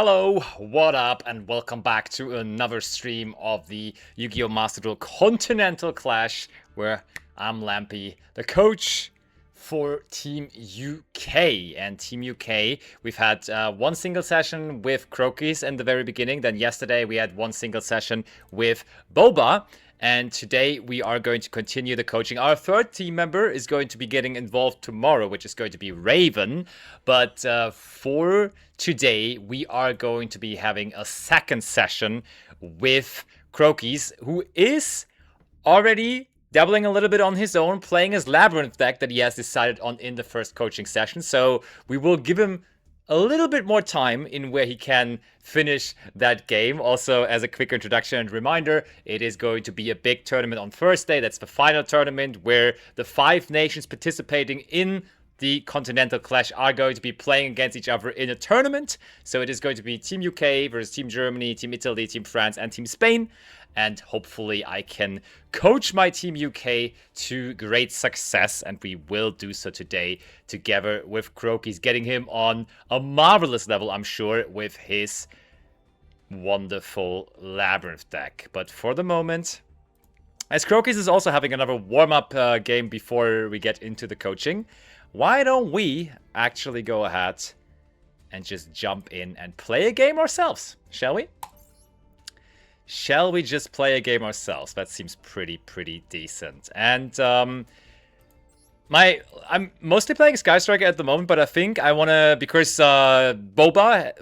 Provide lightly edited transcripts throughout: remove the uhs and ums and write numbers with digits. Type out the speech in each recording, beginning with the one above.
Hello, what up, and welcome back to another stream of the Yu-Gi-Oh! Master Duel Continental Clash, where I'm Lampy, the coach for Team UK. And Team UK, we've had one single session with CROKEYZ in the very beginning, then yesterday we had one single session with Boba. And today we are going to continue the coaching. Our third team member is going to be getting involved tomorrow, which is going to be Raven. But for today, we are going to be having a second session with CROKEYZ, who is already dabbling a little bit on his own, playing his Labyrinth deck that he has decided on in the first coaching session. So we will give him a little bit more time in where he can finish that game. Also, as a quick introduction and reminder, it is going to be a big tournament on Thursday. That's the final tournament where the 5 nations participating in the Continental Clash are going to be playing against each other in a tournament. So it is going to be Team UK versus Team Germany, Team Italy, Team France, and Team Spain. And hopefully I can coach my Team UK to great success, and we will do so today together with CROKEYZ, getting him on a marvelous level, I'm sure, with his wonderful Labyrinth deck. But for the moment, as CROKEYZ is also having another warm-up game before we get into the coaching, why don't we actually go ahead and just jump in and play a game ourselves, shall we? Shall we just play a game ourselves? That seems pretty decent. And I'm mostly playing Sky Striker at the moment, but I think I want to, because Boba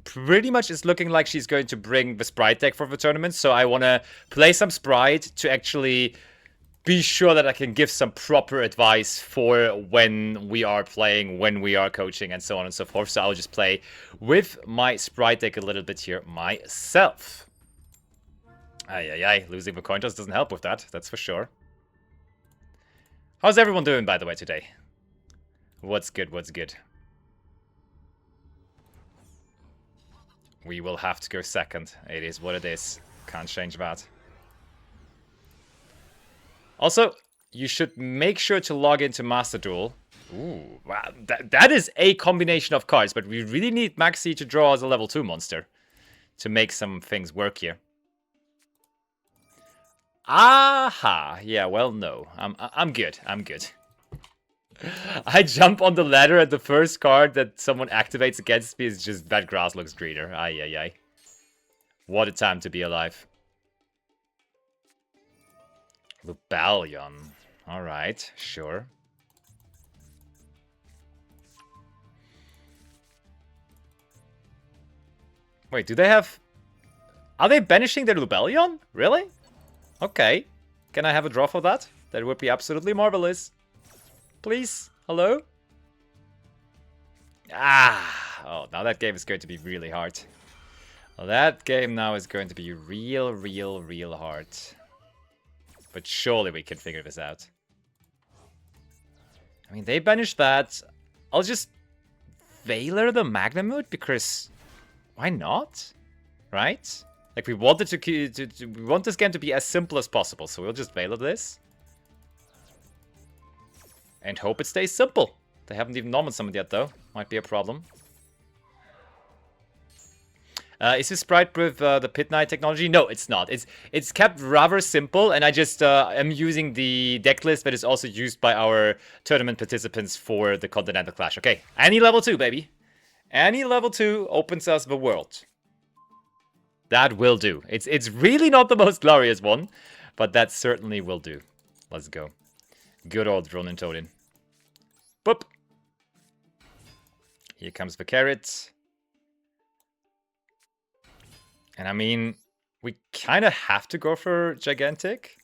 pretty much is looking like she's going to bring the Sprite deck for the tournament, so I want to play some Sprite to actually be sure that I can give some proper advice for when we are playing, when we are coaching, and so on and so forth. So I'll just play with my Sprite deck a little bit here myself. Losing the coin toss doesn't help with that, that's for sure. How's everyone doing, by the way, today? What's good, what's good? We will have to go second. It is what it is. Can't change that. Also, you should make sure to log into Master Duel. Ooh, wow, that is a combination of cards, but we really need Maxi to draw as a level 2 monster to make some things work here. Aha! Yeah, well, no. I'm good. I'm good. I jump on the ladder and the first card that someone activates against me is just that grass looks greener. Ay. What a time to be alive. Rebellion. Alright, sure. Wait, do they have... Are they banishing their Rebellion? Really? Okay. Can I have a draw for that? That would be absolutely marvelous. Please? Hello? Ah! Oh, now that game is going to be really hard. Well, that game now is going to be real hard. But surely we can figure this out. I mean, they banished that. I'll just Veiler the Magnamute because why not? Right? Like, we wanted we want this game to be as simple as possible, so we'll just Veiler this. And hope it stays simple. They haven't even normal summoned yet, though. Might be a problem. Is this Sprite with the Pit Knight technology? No, it's not. It's kept rather simple, and I just am using the deck list that is also used by our tournament participants for the Continental Clash. Okay, any level 2, baby. Any level 2 opens us the world. That will do. It's really not the most glorious one, but that certainly will do. Let's go. Good old Ronin Toadin. Boop. Here comes the carrot. And I mean, we kind of have to go for Gigantic.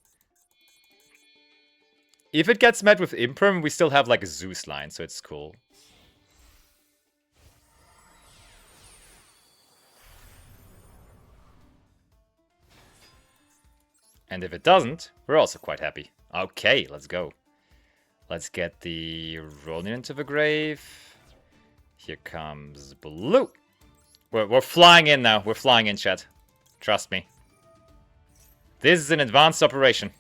If it gets met with Imperm, we still have like a Zeus line, so it's cool. And if it doesn't, we're also quite happy. Okay, let's go. Let's get the Ronin into the grave. Here comes blue. We're flying in now. We're flying in, chat. Trust me. This is an advanced operation.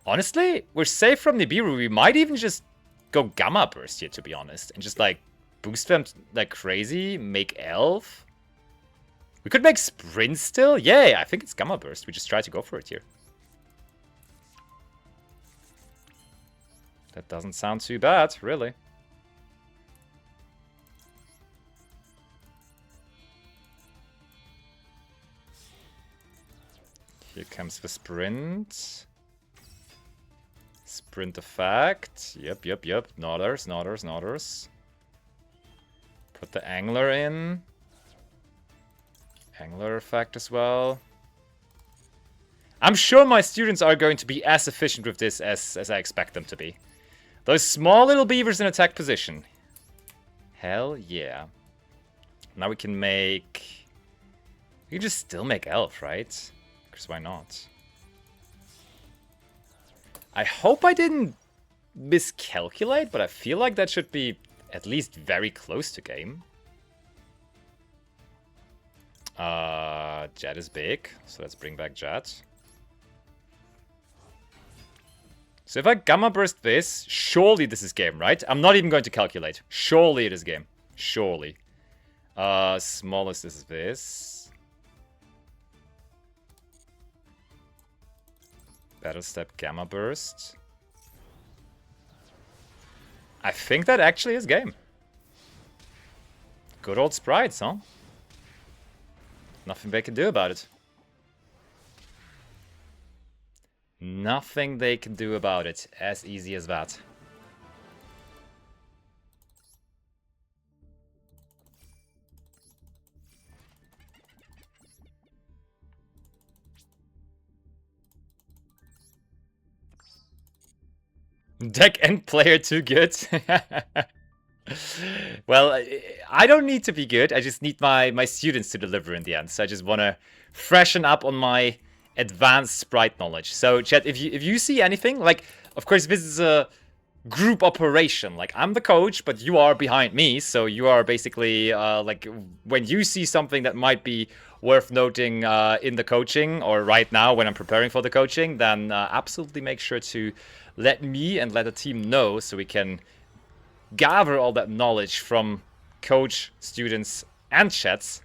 Honestly, we're safe from Nibiru. We might even just go Gamma Burst here, to be honest. And just, like, boost them like crazy, make Elf. We could make Sprint still. Yeah, I think it's Gamma Burst. We just try to go for it here. That doesn't sound too bad, really. Here comes the Sprint. Sprint effect. Yep. Nodders. Put the Angler in. Angler effect as well. I'm sure my students are going to be as efficient with this as I expect them to be. Those small little beavers in attack position. Hell yeah. Now we can make... We can just still make Elf, right? Because why not? I hope I didn't miscalculate, but I feel like that should be at least very close to game. Jet is big, so let's bring back Jet. So if I Gamma Burst this, surely this is game, right? I'm not even going to calculate. Surely it is game. Surely. Smallest is this. Battle Step Gamma Burst. I think that actually is game. Good old sprites, huh? Nothing they can do about it. Nothing they can do about it. As easy as that. Deck and player too good. Well, I don't need to be good. I just need my students to deliver in the end. So I just want to freshen up on my advanced sprite knowledge. So, chat, if you see anything, like, of course, this is a group operation. Like, I'm the coach, but you are behind me. So you are basically, like, when you see something that might be worth noting in the coaching, or right now when I'm preparing for the coaching, then absolutely make sure to let me and let the team know so we can gather all that knowledge from coach, students, and chats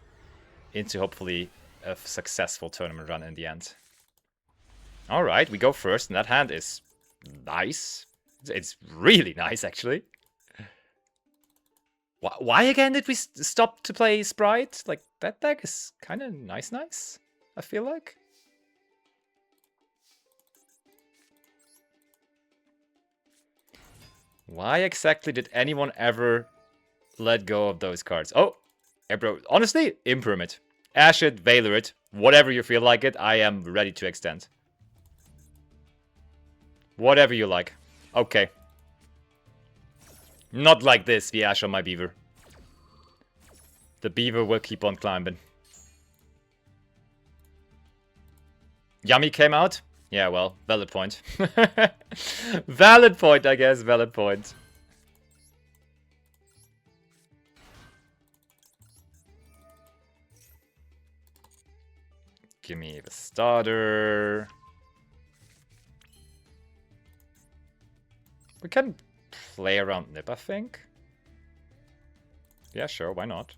into hopefully a successful tournament run in the end. Alright, we go first, and that hand is nice. It's really nice, actually. Why again did we stop to play Sprite? Like, that deck is kind of nice, I feel like. Why exactly did anyone ever let go of those cards? Oh, hey bro, honestly, imperm it. Ash it, Valor it, whatever you feel like it, I am ready to extend. Whatever you like. Okay. Not like this, the Ash on my beaver. The beaver will keep on climbing. Yummy came out? Yeah, well, valid point. Valid point, I guess, valid point. Give me the starter. We can play around Nip, I think. Yeah, sure, why not?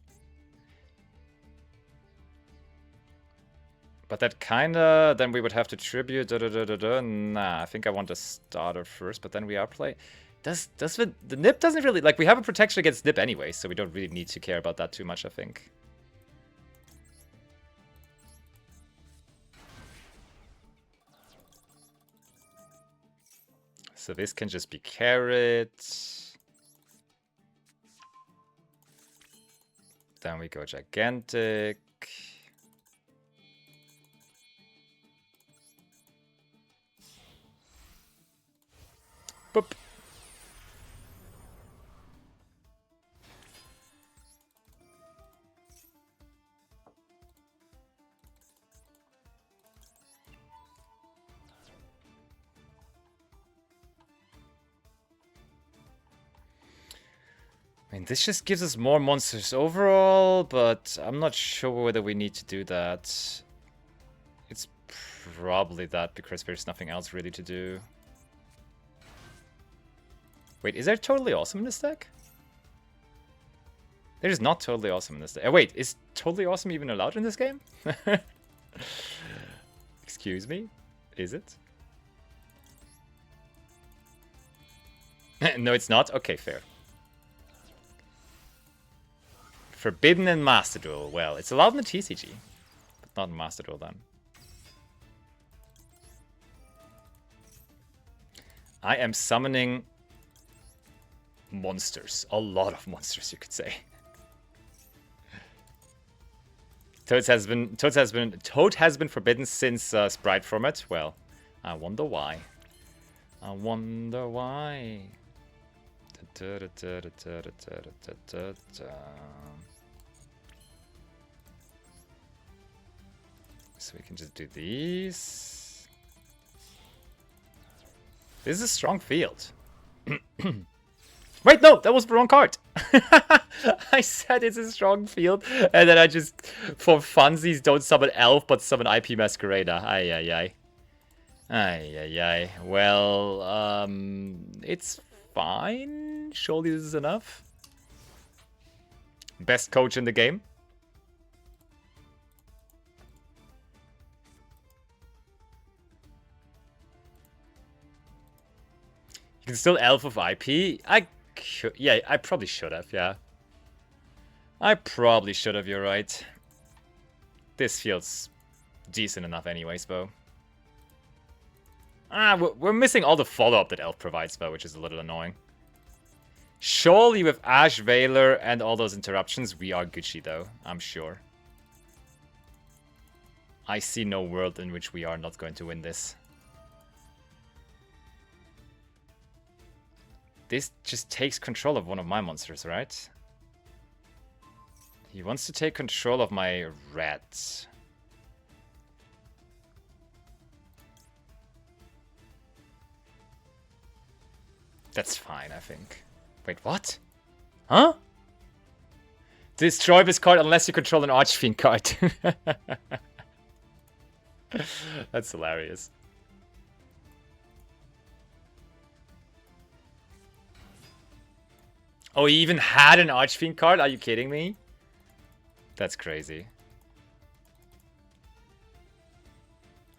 But that kinda, then we would have to tribute, Nah, I think I want a starter first, but then we are playing. Does the Nip doesn't really, like, we have a protection against Nip anyway, so we don't really need to care about that too much, I think. So this can just be carrot. Then we go gigantic. Boop. I mean, this just gives us more monsters overall, but I'm not sure whether we need to do that. It's probably that because there's nothing else really to do. Wait, is there Totally Awesome in this deck? They're just not totally awesome in this. Wait, is totally awesome even allowed in this game? Excuse me? Is it? No, it's not? Okay, fair. Forbidden in Master Duel. Well, it's allowed in the TCG, but not in Master Duel then. I am summoning monsters. A lot of monsters, you could say. Toad has been forbidden since Sprite format. Well, I wonder why. I wonder why. So we can just do these. This is a strong field. Wait, no, that was the wrong card. I said it's a strong field, and then I just, for funsies, don't summon Elf, but summon IP Masquerader. Ay, ay, ay. Ay, ay, ay. Well, it's fine. Surely this is enough. Best coach in the game. You can still Elf of IP. Yeah, I probably should have, yeah. I probably should have, you're right. This feels decent enough anyways, though. We're missing all the follow-up that Elf provides, though, which is a little annoying. Surely with Ash Veiler and all those interruptions, we are Gucci, though, I'm sure. I see no world in which we are not going to win this. This just takes control of one of my monsters, right? He wants to take control of my rats. That's fine, I think. Wait, what? Huh? Destroy this card unless you control an Archfiend card. That's hilarious. Oh, he even had an Archfiend card? Are you kidding me? That's crazy.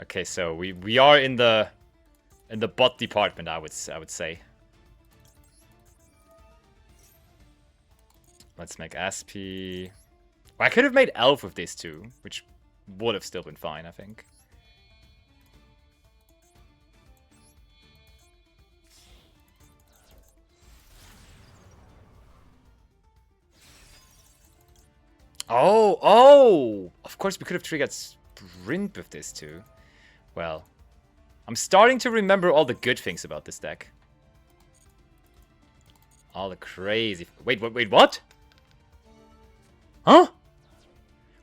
Okay, so we are in the bot department, I would say. Let's make Aspi. I could have made Elf with this too, which would have still been fine, I think. Oh! Of course, we could have triggered Sprint with this too. Well, I'm starting to remember all the good things about this deck. All the crazy... Wait, what? Huh?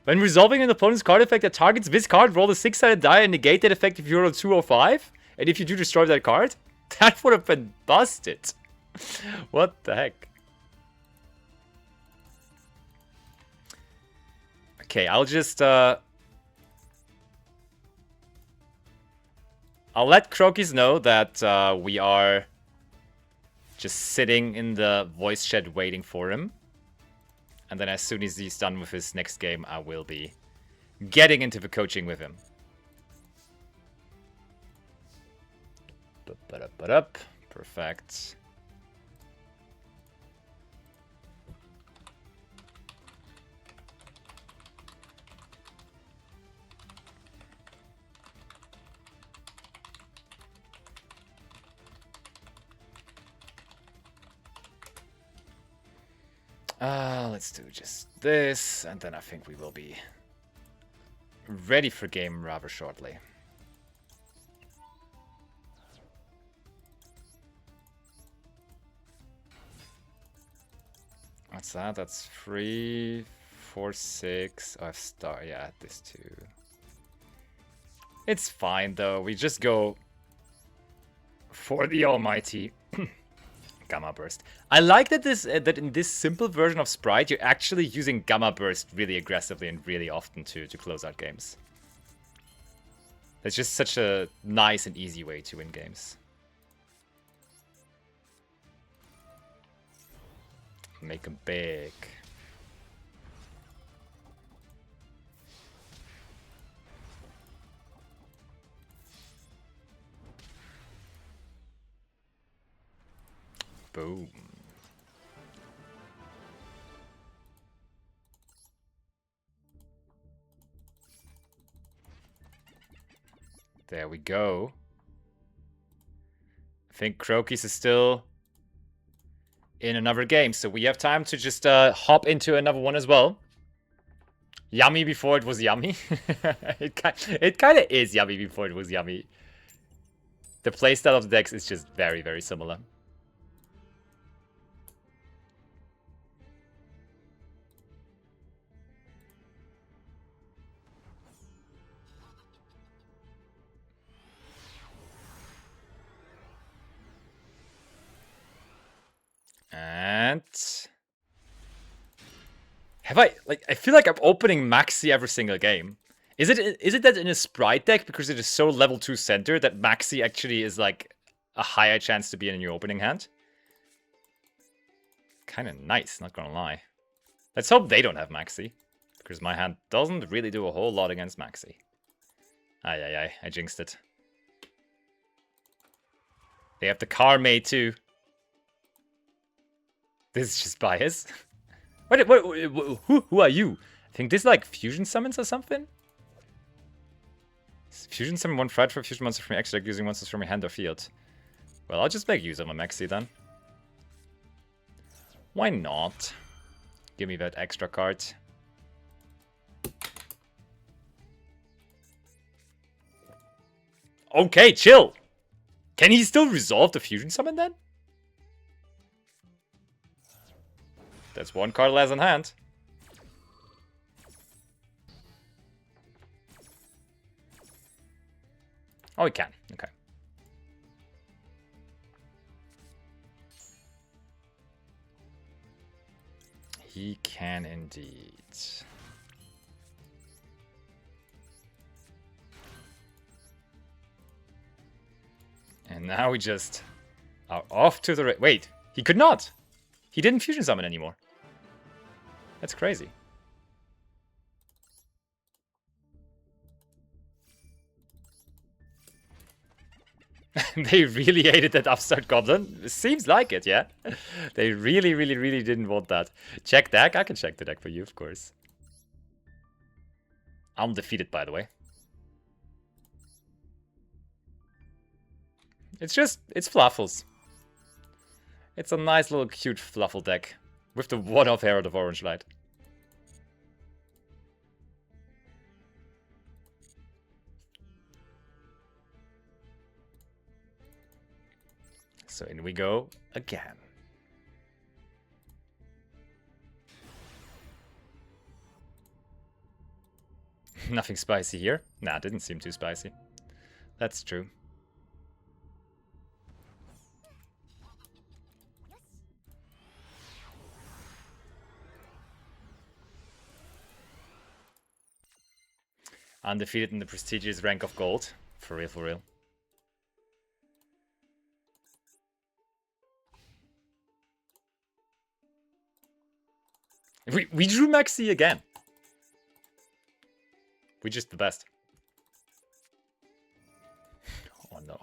When resolving an opponent's card effect that targets this card, roll a 6-sided die and negate that effect if you're on 205? And if you do destroy that card? That would have been busted. What the heck? Okay, I'll just... I'll let CROKEYZ know that we are just sitting in the voice chat waiting for him. And then as soon as he's done with his next game, I will be getting into the coaching with him. Perfect. Let's do just this, and then I think we will be ready for game rather shortly. What's that? That's 3, 4, 6. Oh, I have star. Yeah, this too. It's fine though. We just go for the almighty Gamma Burst. I like that that in this simple version of Sprite, you're actually using Gamma Burst really aggressively and really often to close out games. It's just such a nice and easy way to win games. Make them big. Boom. There we go. I think CROKEYZ is still in another game, so we have time to just hop into another one as well. Yummy before it was yummy. it kind of is yummy before it was yummy. The playstyle of the decks is just very, very similar. And have I feel like I'm opening Maxi every single game. Is it that in a Sprite deck, because it is so level 2 center, that Maxi actually is like a higher chance to be in your opening hand? Kind of nice, not gonna lie. Let's hope they don't have Maxi, because my hand doesn't really do a whole lot against Maxi. Ay, I jinxed it. They have the Karmate too. This is just bias. Who are you? I think this is like fusion summons or something? Fusion summon 1 threat for fusion monster from your extra deck using monsters from your hand or field. Well, I'll just make use of my Maxi then. Why not? Give me that extra card. Okay, chill! Can he still resolve the fusion summon then? That's 1 card less in hand. Oh, he can. Okay. He can indeed. And now we just are off to the... Wait, he could not! He didn't fusion summon anymore. That's crazy. They really hated that upstart goblin. It seems like it, yeah. They really didn't want that. Check deck? I can check the deck for you, of course. I'm defeated, by the way. It's Fluffles. It's a nice little cute Fluffle deck. With the one-off Herald of Orange Light. So in we go again. Nothing spicy here. Nah, it didn't seem too spicy. That's true. Undefeated in the prestigious rank of gold. For real, for real. We drew Maxi again. We're just the best. Oh no.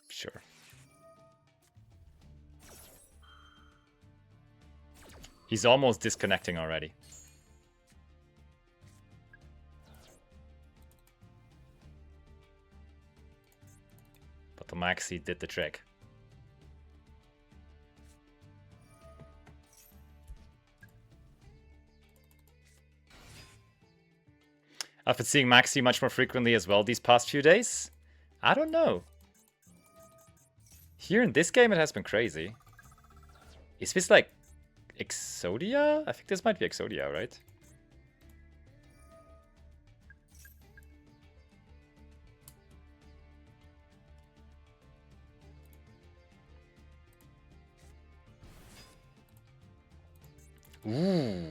Sure. He's almost disconnecting already. But the Maxi did the trick. I've been seeing Maxi much more frequently as well these past few days. I don't know. Here in this game it has been crazy. Is this like Exodia? I think this might be Exodia, right? Ooh.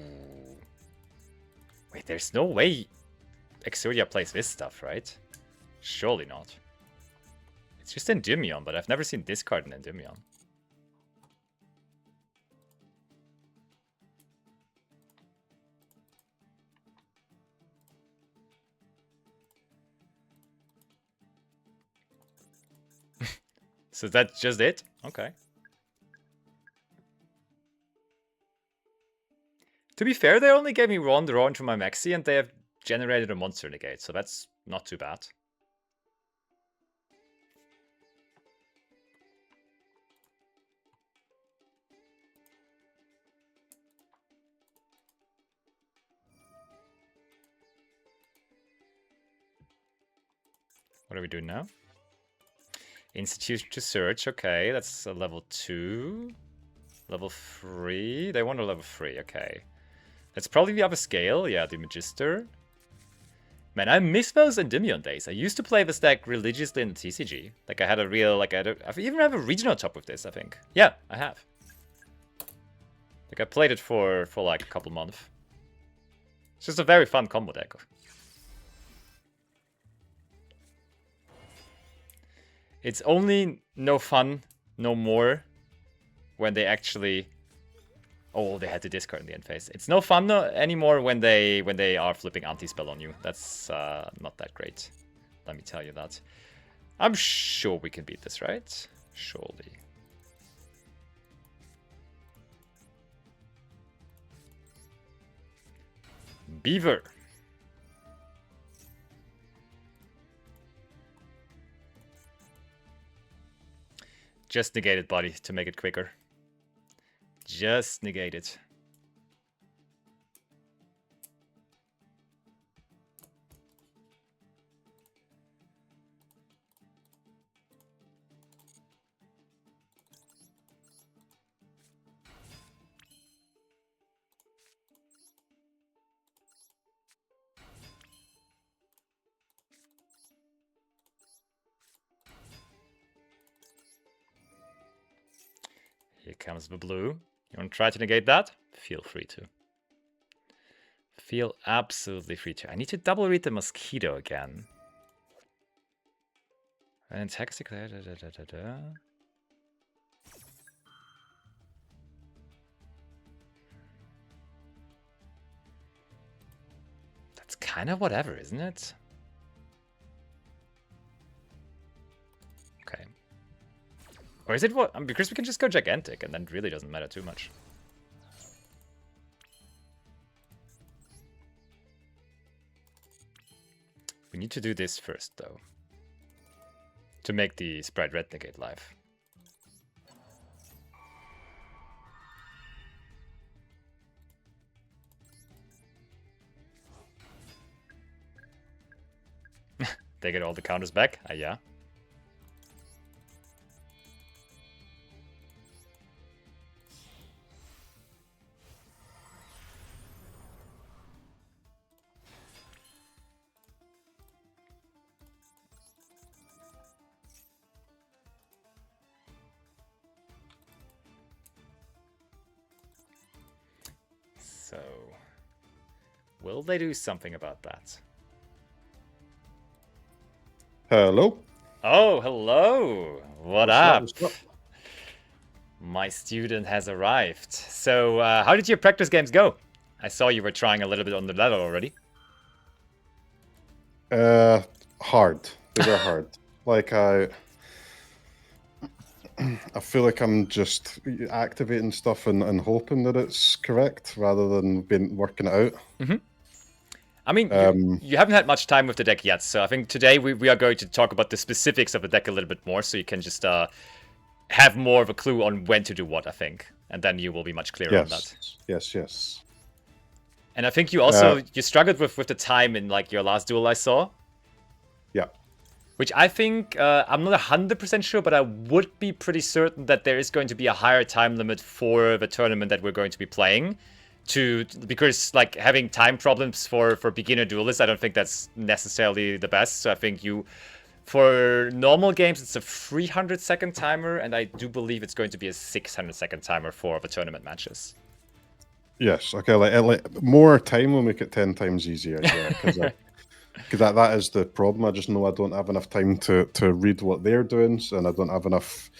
Wait, there's no way Exodia plays this stuff, right? Surely not. It's just Endymion, but I've never seen this card in Endymion. So that's just it? Okay. To be fair, they only gave me one draw into my Maxi, and they have generated a monster negate, so that's not too bad. What are we doing now? Institution to search. Okay, that's a level 2. Level 3. They want a level 3. Okay. That's probably the upper scale. Yeah, the Magister. Man, I miss those Endymion days. I used to play this deck religiously in the TCG. Like, I had a real, like, I even have a regional top with this, I think. Yeah, I have. Like, I played it for like a couple months. It's just a very fun combo deck. It's only no fun, no more, when they actually... Oh, they had to discard in the end phase. It's no fun anymore when they are flipping anti-spell on you. That's not that great. Let me tell you that. I'm sure we can beat this, right? Surely. Beaver. Just negate it, buddy, to make it quicker. Just negate it. Here comes the blue. You want to try to negate that? Feel free to. Feel absolutely free to. I need to double read the mosquito again. And text declare. That's kind of whatever, isn't it? Okay. Or is it what? Because we can just go gigantic, and then it really doesn't matter too much. We need to do this first, though, to make the Sprite Red negate live. They get all the counters back? Yeah. So, will they do something about that? Hello. Oh, hello. What up? My student has arrived. So, how did your practice games go? I saw you were trying a little bit on the ladder already. Hard. They were hard. Like, I feel like I'm just activating stuff and hoping that it's correct rather than working it out. Mm-hmm. I mean, you haven't had much time with the deck yet, so I think today we are going to talk about the specifics of the deck a little bit more, so you can just have more of a clue on when to do what, I think. And then you will be much clearer on that. Yes. And I think you also, you struggled with the time in like your last duel I saw. Yeah. Which I think, I'm not 100% sure, but I would be pretty certain that there is going to be a higher time limit for the tournament that we're going to be playing. Because like having time problems for beginner duelists, I don't think that's necessarily the best. So I think for normal games, it's a 300-second timer, and I do believe it's going to be a 600-second timer for the tournament matches. Yes. Okay. Like more time will make it 10 times easier. Yeah. Because that is the problem. I just know I don't have enough time to read what they're doing, and I don't have enough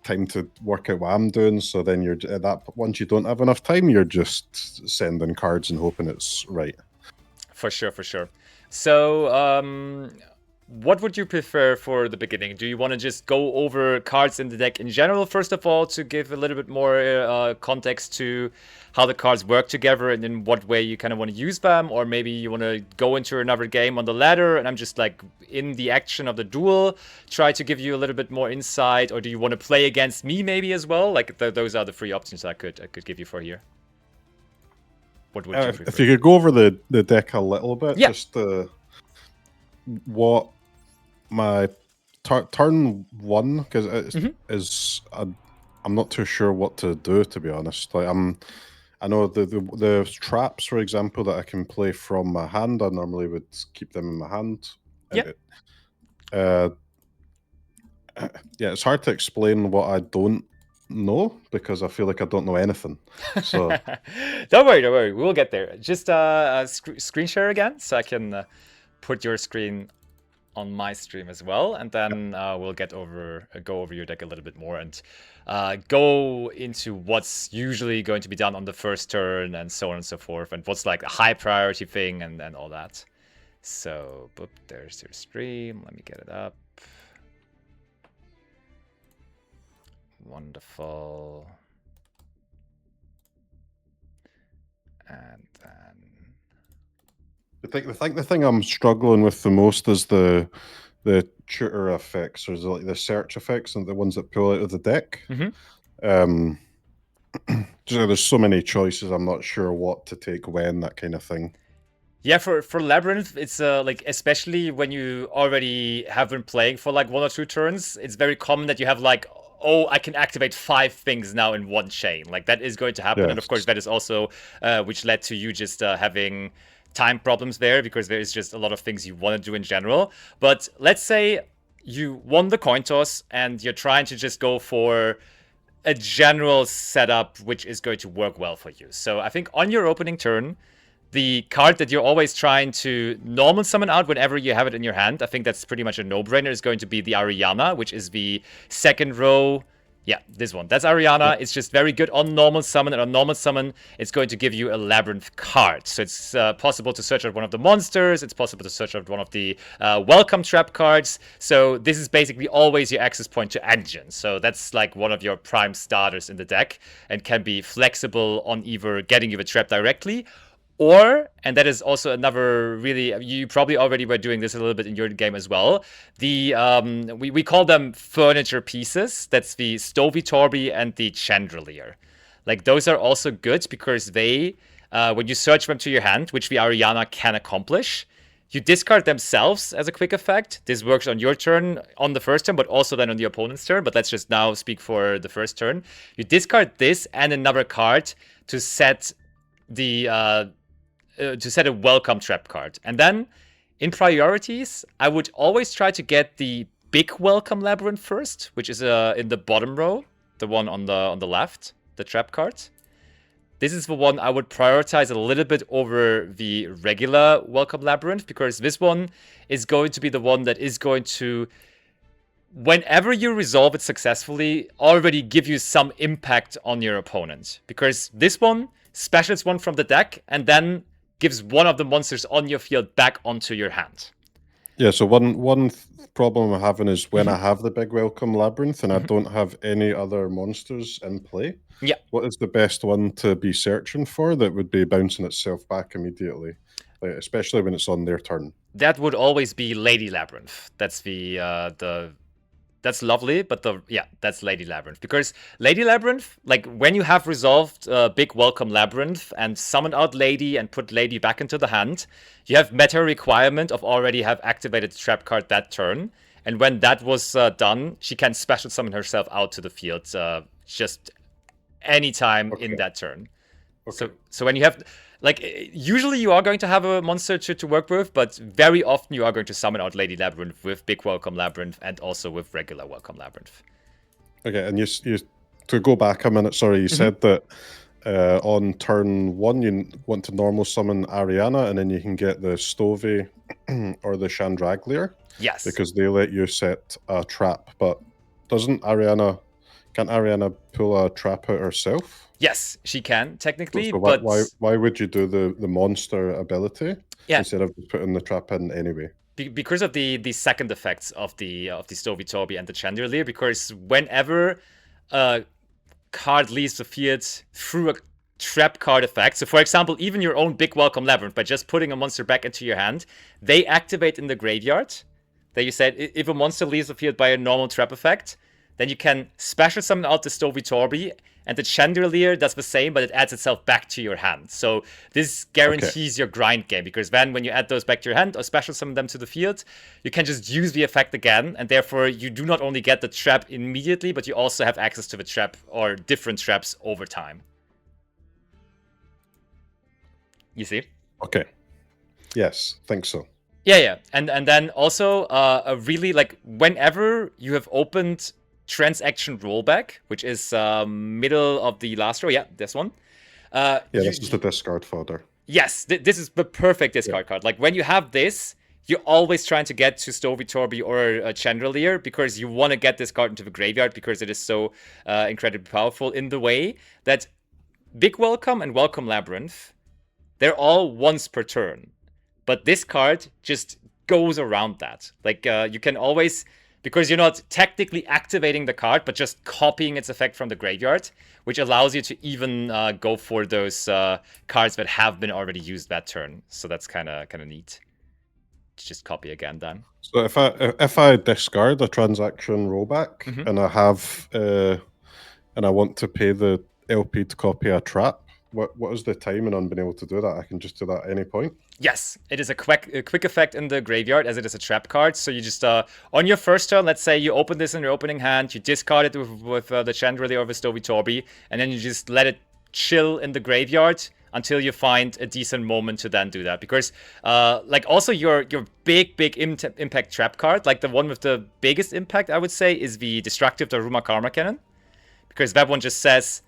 time to work out what I'm doing. So then you're at that. Once you don't have enough time, you're just sending cards and hoping it's right. For sure. So what would you prefer for the beginning? Do you want to just go over cards in the deck in general, first of all, to give a little bit more context to how the cards work together and in what way you kind of want to use them? Or maybe you want to go into another game on the ladder and I'm just like in the action of the duel, try to give you a little bit more insight? Or do you want to play against me maybe as well? Like those are the three options I could give you for here. What would you prefer? If you could go over the deck a little bit, Yeah. just what my turn one, because is I'm not too sure what to do, to be honest. Like I know the traps, for example, that I can play from my hand. I normally would keep them in my hand. Yeah. Yeah, it's hard to explain what I don't know because I feel like I don't know anything. So don't worry, we'll get there. Just screen share again, so I can put your screen on my stream as well, and then we'll go over your deck a little bit more and go into what's usually going to be done on the first turn and so on and so forth, and what's like a high priority thing and all that. So, boop, there's your stream. Let me get it up. Wonderful. And then the thing I'm struggling with the most is the tutor effects, or like the search effects, and the ones that pull out of the deck. There's so many choices. I'm not sure what to take when, that kind of thing. Yeah, for Labyrinth, it's like, especially when you already have been playing for like 1 or 2 turns, it's very common that you have like, oh, I can activate 5 things now in one chain. Like that is going to happen, and of course that is also which led to you just having time problems there, because there is just a lot of things you want to do in general. But let's say you won the coin toss and you're trying to just go for a general setup which is going to work well for you. So I think on your opening turn, the card that you're always trying to normal summon out whenever you have it in your hand, I think that's pretty much a no-brainer, is going to be the Ariana, which is the second row. Yeah, this one. That's Ariana. Yep. It's just very good on normal summon, and on normal summon, it's going to give you a Labyrinth card. So it's possible to search out one of the monsters. It's possible to search out one of the welcome trap cards. So this is basically always your access point to engine. So that's like one of your prime starters in the deck, and can be flexible on either getting you a trap directly, or, and that is also another really, you probably already were doing this a little bit in your game as well, the, we call them furniture pieces. That's the Stovey Torby and the Chandelier. Like, those are also good because they, when you search them to your hand, which the Ariana can accomplish, you discard themselves as a quick effect. This works on your turn, on the first turn, but also then on the opponent's turn. But let's just now speak for the first turn. You discard this and another card to set the, to set a welcome trap card. And then in priorities, I would always try to get the big welcome labyrinth first, which is in the bottom row, the one on the left, the trap card. This is the one I would prioritize a little bit over the regular welcome labyrinth, because this one is going to be the one that is going to, whenever you resolve it successfully, already give you some impact on your opponent. Because this one specials one from the deck and then gives one of the monsters on your field back onto your hand. Yeah, so one problem I'm having is when I have the big welcome labyrinth and I don't have any other monsters in play. Yeah. What is the best one to be searching for that would be bouncing itself back immediately, like, especially when it's on their turn? That would always be Lady Labyrinth. That's the that's lovely, but that's Lady Labyrinth. Because Lady Labyrinth, like when you have resolved big welcome labyrinth and summoned out Lady and put Lady back into the hand, you have meta requirement of already have activated the trap card that turn. And when that was done, she can special summon herself out to the field just anytime in that turn. Okay. So when you have, like, usually you are going to have a monster to work with, but very often you are going to summon out Lady Labyrinth with Big Welcome Labyrinth and also with regular Welcome Labyrinth. Okay, and you to go back a minute, sorry, you said that on turn 1 you want to normal summon Ariana, and then you can get the Stovey or the Chandraglier. Yes. Because they let you set a trap, but can't Ariana pull a trap out herself? Yes, she can, technically, so but why would you do the monster ability instead of putting the trap in anyway? because of the second effects of the Stovey and the Chandelier, because whenever a card leaves the field through a trap card effect, so for example, even your own Big Welcome Labyrinth, by just putting a monster back into your hand, they activate in the graveyard. That you said, if a monster leaves the field by a normal trap effect, then you can special summon out the Stovey, and the Chandelier does the same, but it adds itself back to your hand. So this guarantees your grind game, because then when you add those back to your hand or special summon them to the field, you can just use the effect again, and therefore you do not only get the trap immediately, but you also have access to the trap or different traps over time. You see? Okay. Yes, think so. Yeah. And then also a really, like, whenever you have opened transaction rollback, which is middle of the last row. Yeah, this one. This is the discard fodder. Yes, this is the perfect discard card. Like, when you have this, you're always trying to get to Stovey or a Chandelier, because you want to get this card into the graveyard, because it is so incredibly powerful, in the way that Big Welcome and Welcome Labyrinth, they're all once per turn. But this card just goes around that. Like, you can always, because you're not technically activating the card, but just copying its effect from the graveyard, which allows you to even go for those cards that have been already used that turn. So that's kind of neat. Just copy again, then. So if I discard a transaction rollback and I have and I want to pay the LP to copy a trap, what is the timing on being able to do that? I can just do that at any point? Yes, it is a quick effect in the graveyard, as it is a trap card. So you just, on your first turn, let's say you open this in your opening hand, you discard it with the Chandelier or the Stovey, and then you just let it chill in the graveyard until you find a decent moment to then do that. Because, like, also your big impact trap card, like the one with the biggest impact, I would say, is the Destructive Daruma Karma Cannon. Because that one just says,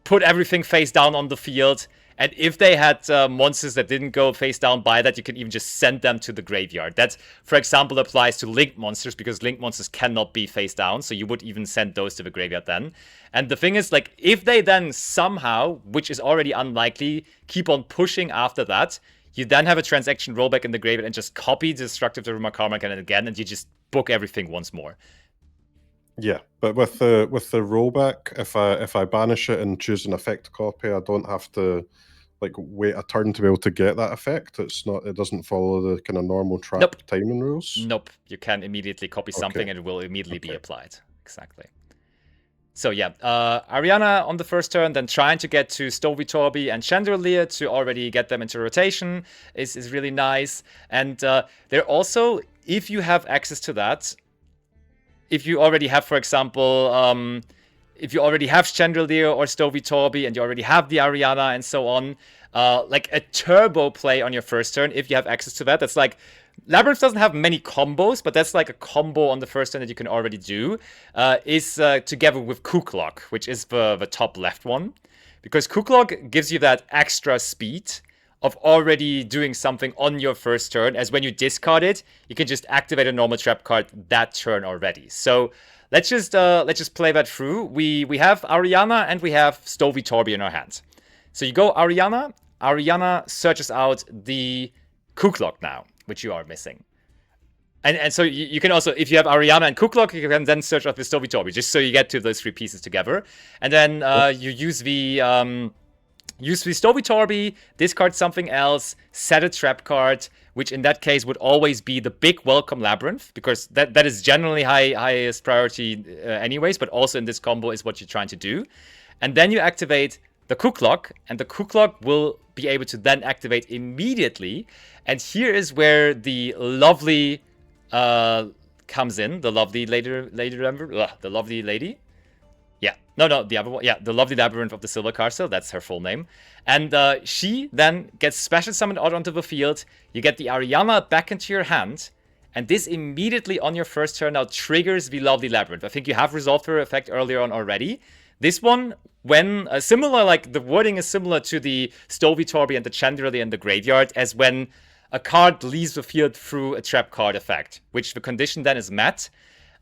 put everything face down on the field, and if they had monsters that didn't go face down by that, you can even just send them to the graveyard. That, for example, applies to linked monsters, because linked monsters cannot be face down, so you would even send those to the graveyard then. And the thing is, like, if they then somehow, which is already unlikely, keep on pushing after that, you then have a transaction rollback in the graveyard and just copy Destructive Daruma Karma Cannon again, and you just book everything once more. Yeah, but with the rollback, if I banish it and choose an effect copy, I don't have to like wait a turn to be able to get that effect. It doesn't follow the kind of normal trap timing rules. Nope, you can immediately copy something and it will immediately be applied. Exactly. So yeah, Ariana on the first turn, then trying to get to Stovey and Chandelier to already get them into rotation is really nice. And they're also, if you have access to that, if you already have, for example, if you already have Chandelier or Stovey and you already have the Ariana and so on, like a turbo play on your first turn, if you have access to that, that's like, Labyrinth doesn't have many combos, but that's like a combo on the first turn that you can already do, is together with Cooklock, which is the top left one. Because Cooklock gives you that extra speed of already doing something on your first turn, as when you discard it, you can just activate a normal trap card that turn already. So let's just play that through. We have Ariana and we have Stovey in our hands. So you go Ariana. Ariana searches out the Cooklock now, which you are missing. And so you can also, if you have Ariana and Cooklock, you can then search out the Stovey, just so you get to those three pieces together. And then you use the Stovey, discard something else, set a trap card, which in that case would always be the big Welcome Labyrinth, because that is generally highest priority anyways, but also in this combo is what you're trying to do. And then you activate the Cooklock, and the Cooklock will be able to then activate immediately. And here is where the lovely comes in, the lovely lady, remember? The lovely lady. Yeah, no, the other one. Yeah, the lovely Labyrinth of the Silver Castle. That's her full name. And she then gets special summoned out onto the field. You get the Ariana back into your hand. And this immediately on your first turn now triggers the lovely Labyrinth. I think you have resolved her effect earlier on already. This one, when similar, like the wording is similar to the Stovey and the Chandelier in the graveyard, as when a card leaves the field through a trap card effect, which the condition then is met.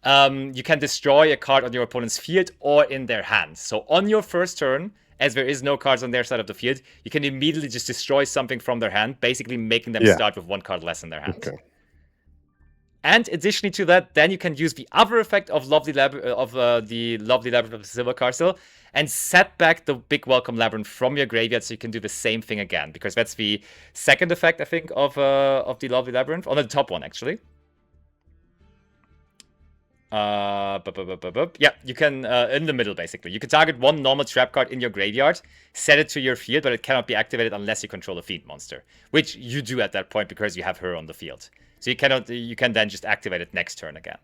You can destroy a card on your opponent's field or in their hand. So on your first turn, as there is no cards on their side of the field, you can immediately just destroy something from their hand, basically making them start with one card less in their hand. Okay. And additionally to that, then you can use the other effect of the Lovely Labyrinth of the Silver Castle and set back the Big Welcome Labyrinth from your graveyard, so you can do the same thing again, because that's the second effect, I think, of the Lovely Labyrinth, on the top one actually. Yeah, you can in the middle basically. You can target one normal trap card in your graveyard, set it to your field, but it cannot be activated unless you control a fiend monster, which you do at that point because you have her on the field. So you cannot. You can then just activate it next turn again.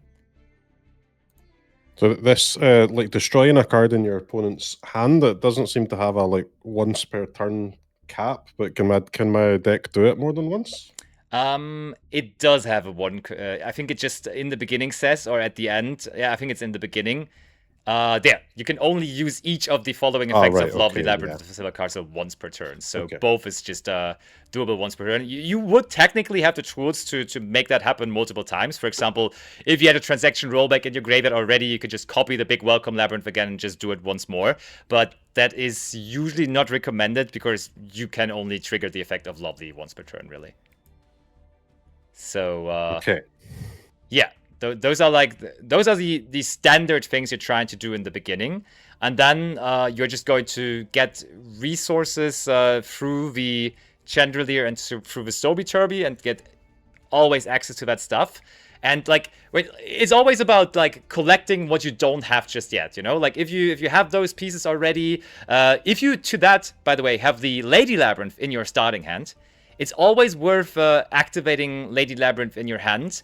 So this, like destroying a card in your opponent's hand, it doesn't seem to have a like once per turn cap. But can my deck do it more than once? It does have a one. I think it just in the beginning says, or at the end. Yeah, I think it's in the beginning. There, you can only use each of the following effects of Lovely Labyrinth of the Silver Castle once per turn. So both is just doable once per turn. You would technically have the tools to make that happen multiple times. For example, if you had a transaction rollback in your graveyard already, you could just copy the Big Welcome Labyrinth again and just do it once more. But that is usually not recommended because you can only trigger the effect of Lovely once per turn, really. So, yeah. Those are the standard things you're trying to do in the beginning, and then you're just going to get resources through the Chandelier and through the Stoby Turby and get always access to that stuff. And like, it's always about like collecting what you don't have just yet, you know. Like if you have those pieces already, if you to that, by the way, have the Lady Labyrinth in your starting hand, it's always worth activating Lady Labyrinth in your hand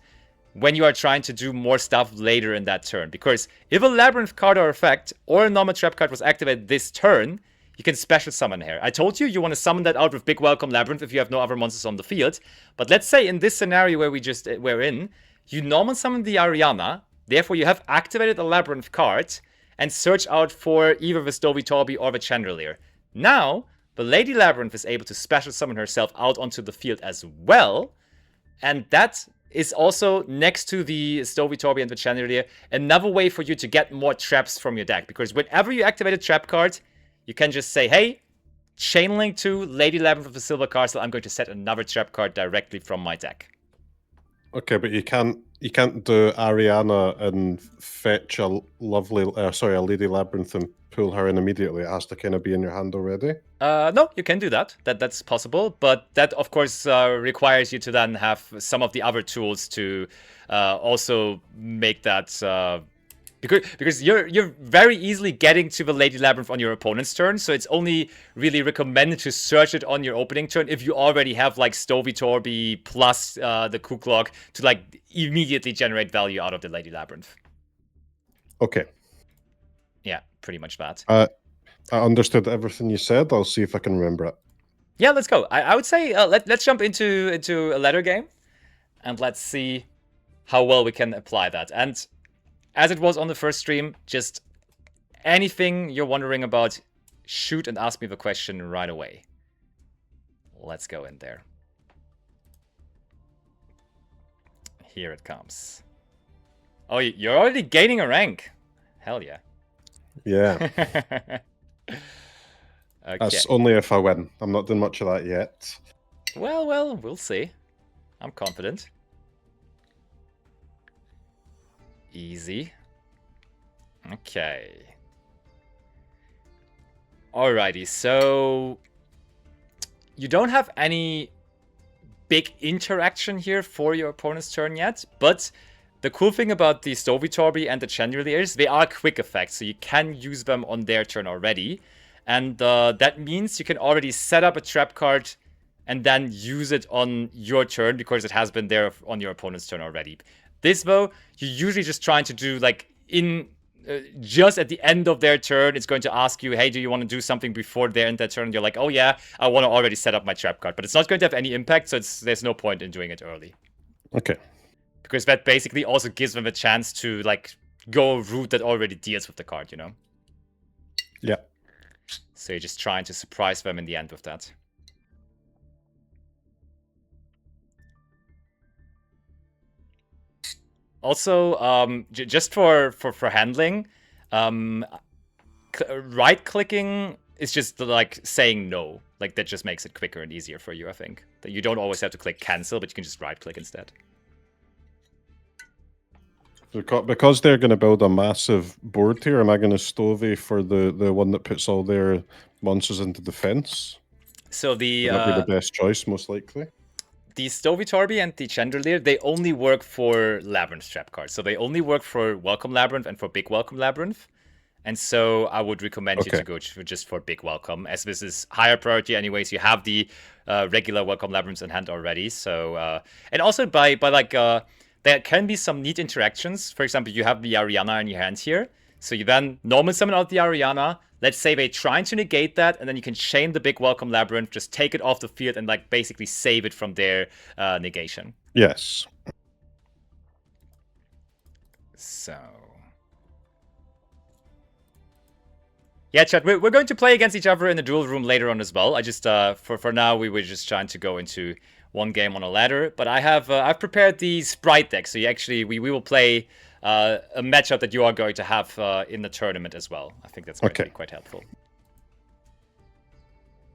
when you are trying to do more stuff later in that turn. Because if a Labyrinth card or effect or a normal trap card was activated this turn, you can special summon here. I told you want to summon that out with Big Welcome Labyrinth if you have no other monsters on the field. But let's say in this scenario where we're in, you normal summon the Ariana, therefore you have activated a Labyrinth card, and search out for either the Stoby Torby or the Chandelier. Now, the Lady Labyrinth is able to special summon herself out onto the field as well, and that is also, next to the Stoby Torby and the Chandelier, another way for you to get more traps from your deck. Because whenever you activate a trap card, you can just say, hey, chainlink to Lady Labyrinth of the Silver Castle, I'm going to set another trap card directly from my deck. Okay, but you can't do Ariana and fetch a Lady Labyrinth and pull her in immediately. It has to kind of be in your hand already. No, you can do that. That's possible, but that of course requires you to then have some of the other tools to also make that. Because you're very easily getting to the Lady Labyrinth on your opponent's turn, so it's only really recommended to search it on your opening turn if you already have like Stoby Torby plus the Kuklok to like immediately generate value out of the Lady Labyrinth. Okay. Yeah, pretty much that. I understood everything you said. I'll see if I can remember it. Yeah, let's go. I would say let's jump into a ladder game, and let's see how well we can apply that. And as it was on the first stream, just anything you're wondering about, shoot and ask me the question right away. Let's go in there. Here it comes. Oh, you're already gaining a rank. Hell yeah. Yeah. Okay. That's only if I win. I'm not doing much of that yet. Well, we'll see. I'm confident. Easy. Okay. Alrighty, so you don't have any big interaction here for your opponent's turn yet, but the cool thing about the Stoby Torby and the Chandelier is they are quick effects, so you can use them on their turn already. And that means you can already set up a trap card and then use it on your turn because it has been there on your opponent's turn already. This, though, you're usually just trying to do like just at the end of their turn. It's going to ask you, hey, do you want to do something before they end their turn? And you're like, oh yeah, I want to already set up my trap card. But it's not going to have any impact, so there's no point in doing it early. Okay. Because that basically also gives them a chance to like go a route that already deals with the card, you know? Yeah. So you're just trying to surprise them in the end with that. Also, just for handling, right-clicking is just like saying no. Like that just makes it quicker and easier for you, I think. That you don't always have to click cancel, but you can just right-click instead. Because they're going to build a massive board here, am I going to stovey for the one that puts all their monsters into defense? So the Would that be the best choice, most likely? the Stovitorbi and the Chandelier, they only work for Labyrinth trap cards. So they only work for Welcome Labyrinth and for Big Welcome Labyrinth. And so I would recommend you to go just for Big Welcome, as this is higher priority anyways. You have the regular Welcome Labyrinths in hand already. So and also by like there can be some neat interactions. For example, you have the Ariana in your hand here. So you then normal summon out the Ariana. Let's say they're trying to negate that, and then you can chain the Big Welcome Labyrinth, just take it off the field, and like basically save it from their negation. Yes. So yeah, chat. We're going to play against each other in the duel room later on as well. I just for now we were just trying to go into one game on a ladder. But I've prepared the Sprite deck, so we will play a matchup that you are going to have in the tournament as well. I think that's going to be quite helpful.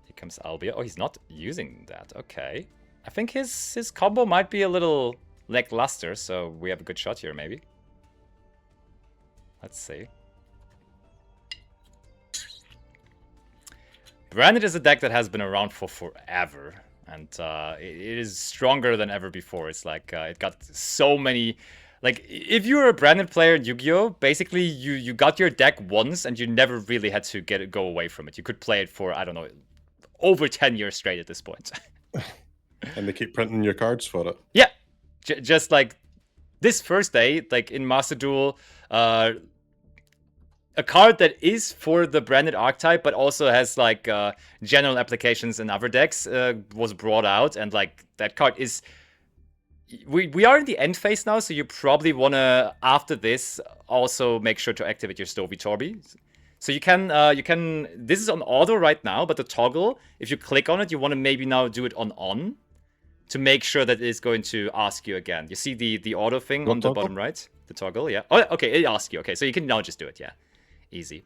Here comes Albia. Oh, he's not using that. Okay, I think his combo might be a little lackluster, so we have a good shot here maybe. Let's see. Branded is a deck that has been around for forever, and it is stronger than ever before. It's like it got so many. Like, if you were a Branded player in Yu-Gi-Oh, basically you got your deck once and you never really had to go away from it. You could play it for, I don't know, over 10 years straight at this point. And they keep printing your cards for it. Yeah, just like this first day, like in Master Duel, a card that is for the Branded archetype, but also has like general applications in other decks was brought out, and like that card is. We are in the end phase now, so you probably wanna after this also make sure to activate your Stovitorbi. So you can this is on auto right now, but the toggle, if you click on it, you want to maybe now do it on to make sure that it's going to ask you again. You see the auto thing on the bottom right, the toggle, yeah. Oh, okay, it asks you. Okay, so you can now just do it, yeah. Easy.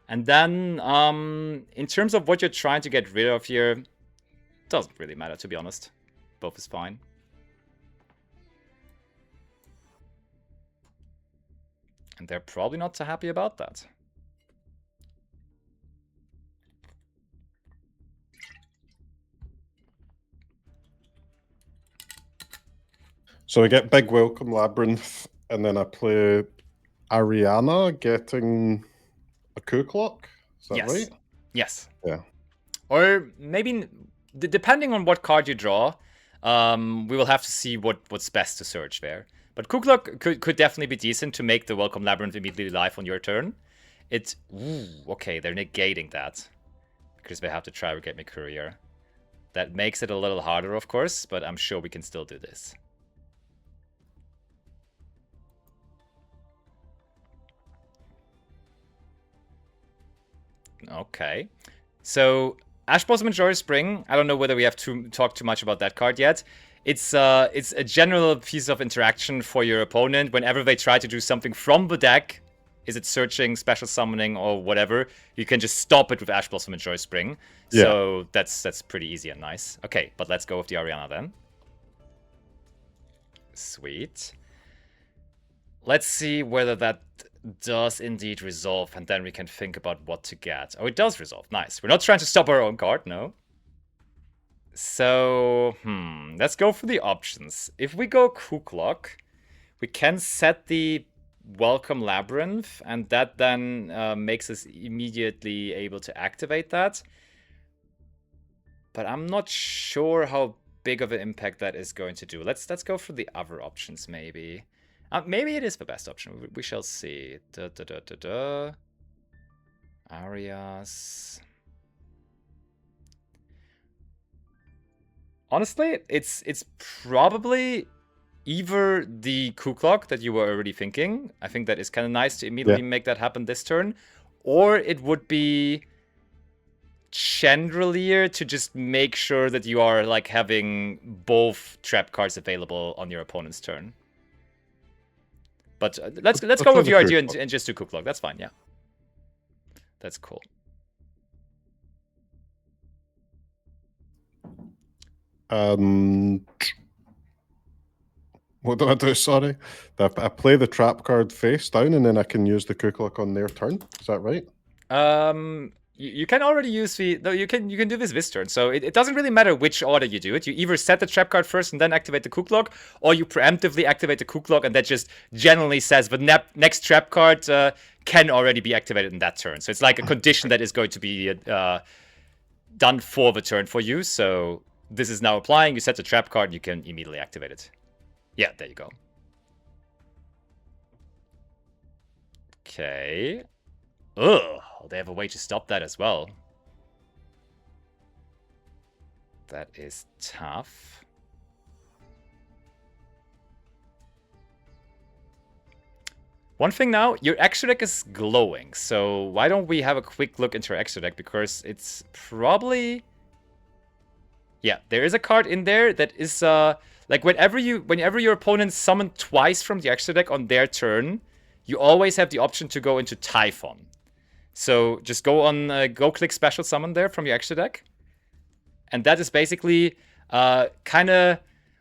And then, in terms of what you're trying to get rid of here, doesn't really matter, to be honest. Both is fine. And they're probably not so happy about that. So I get Big Welcome Labyrinth, and then I play Ariana getting a coup clock. Is that right? Yes. Yeah. Or maybe, depending on what card you draw, we will have to see what's best to search there. But coup clock could definitely be decent to make the Welcome Labyrinth immediately live on your turn. It's okay. They're negating that because they have to try to get me courier. That makes it a little harder, of course, but I'm sure we can still do this. Okay, so Ash Blossom and Joyous Spring. I don't know whether we have to talk too much about that card yet. It's a general piece of interaction for your opponent. Whenever they try to do something from the deck, is it searching, special summoning, or whatever, you can just stop it with Ash Blossom and Joyous Spring. Yeah. So that's pretty easy and nice. Okay, but let's go with the Ariana then. Sweet. Let's see whether that does indeed resolve, and then we can think about what to get. Oh, it does resolve. Nice. We're not trying to stop our own card, no. So, let's go for the options. If we go coup clock, we can set the Welcome Labyrinth, and that then makes us immediately able to activate that. But I'm not sure how big of an impact that is going to do. Let's go for the other options, maybe. Maybe it is the best option. We shall see. Arias. Honestly, it's probably either the coup clock that you were already thinking. I think that is kind of nice to immediately make that happen this turn. Or it would be Chandelier to just make sure that you are like having both trap cards available on your opponent's turn. But let's go with your idea and just do coup clock. That's fine, yeah. That's cool. What do I do? Sorry. I play the trap card face down, and then I can use the Kukulak on their turn. Is that right? You can already use the... No, you can do this turn. So it doesn't really matter which order you do it. You either set the trap card first and then activate the Kukulak, or you preemptively activate the Kukulak, and that just generally says the next trap card can already be activated in that turn. So it's like a condition that is going to be done for the turn for you. So this is now applying. You set the trap card, and you can immediately activate it. Yeah, there you go. Okay. Ugh, they have a way to stop that as well. That is tough. One thing now, your extra deck is glowing, so why don't we have a quick look into your extra deck, because it's probably... Yeah, there is a card in there that is, like whenever your opponent summon twice from the extra deck on their turn, you always have the option to go into Typhon. So just go click Special Summon there from your extra deck. And that is basically kind of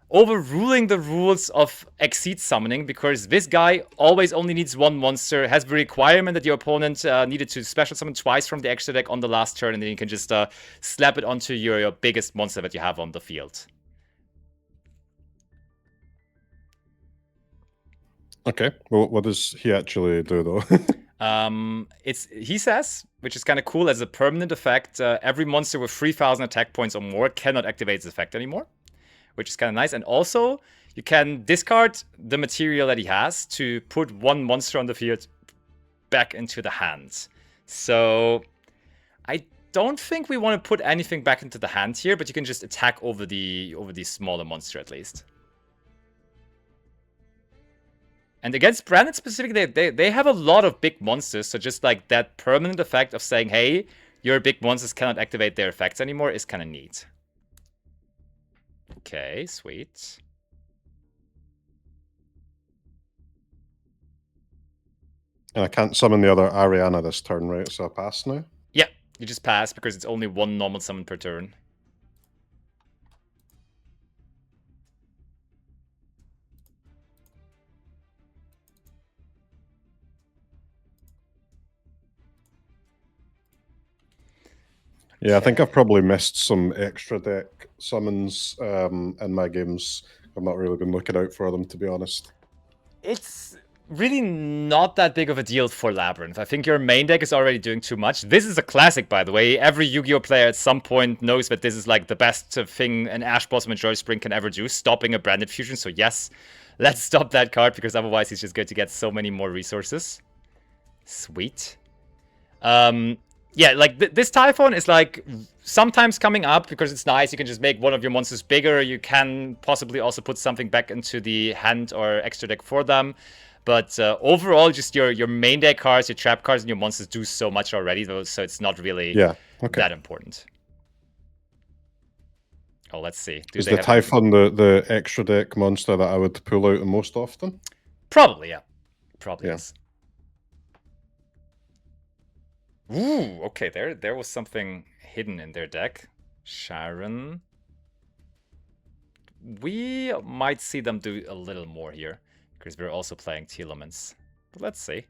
overruling the rules of Exceed Summoning, because this guy always only needs one monster, has the requirement that your opponent needed to Special Summon twice from the extra deck on the last turn, and then you can just slap it onto your biggest monster that you have on the field. Okay. Well, what does he actually do, though? He says, which is kind of cool, as a permanent effect, every monster with 3,000 attack points or more cannot activate this effect anymore, which is kind of nice. And also, you can discard the material that he has to put one monster on the field back into the hand. So I don't think we want to put anything back into the hand here, but you can just attack over the smaller monster at least. And against Branded specifically, they have a lot of big monsters, so just like that permanent effect of saying, hey, your big monsters cannot activate their effects anymore is kind of neat. Okay, sweet. And I can't summon the other Ariana this turn, right? So I pass now? Yeah, you just pass because it's only one normal summon per turn. Yeah, I think I've probably missed some extra deck summons in my games. I've not really been looking out for them, to be honest. It's really not that big of a deal for Labyrinth. I think your main deck is already doing too much. This is a classic, by the way. Every Yu-Gi-Oh player at some point knows that this is like the best thing an Ash Blossom and Joy Spring can ever do, stopping a Branded Fusion. So yes, let's stop that card, because otherwise he's just going to get so many more resources. Sweet. Yeah, like this Typhon is like sometimes coming up because it's nice. You can just make one of your monsters bigger. You can possibly also put something back into the hand or extra deck for them. But overall, just your main deck cards, your trap cards, and your monsters do so much already, though, so it's not really that important. Oh, let's see. Is the Typhon the extra deck monster that I would pull out the most often? Probably, yeah. Probably is. Ooh, okay, there was something hidden in their deck. Sharon. We might see them do a little more here, because we're also playing Telements. But let's see.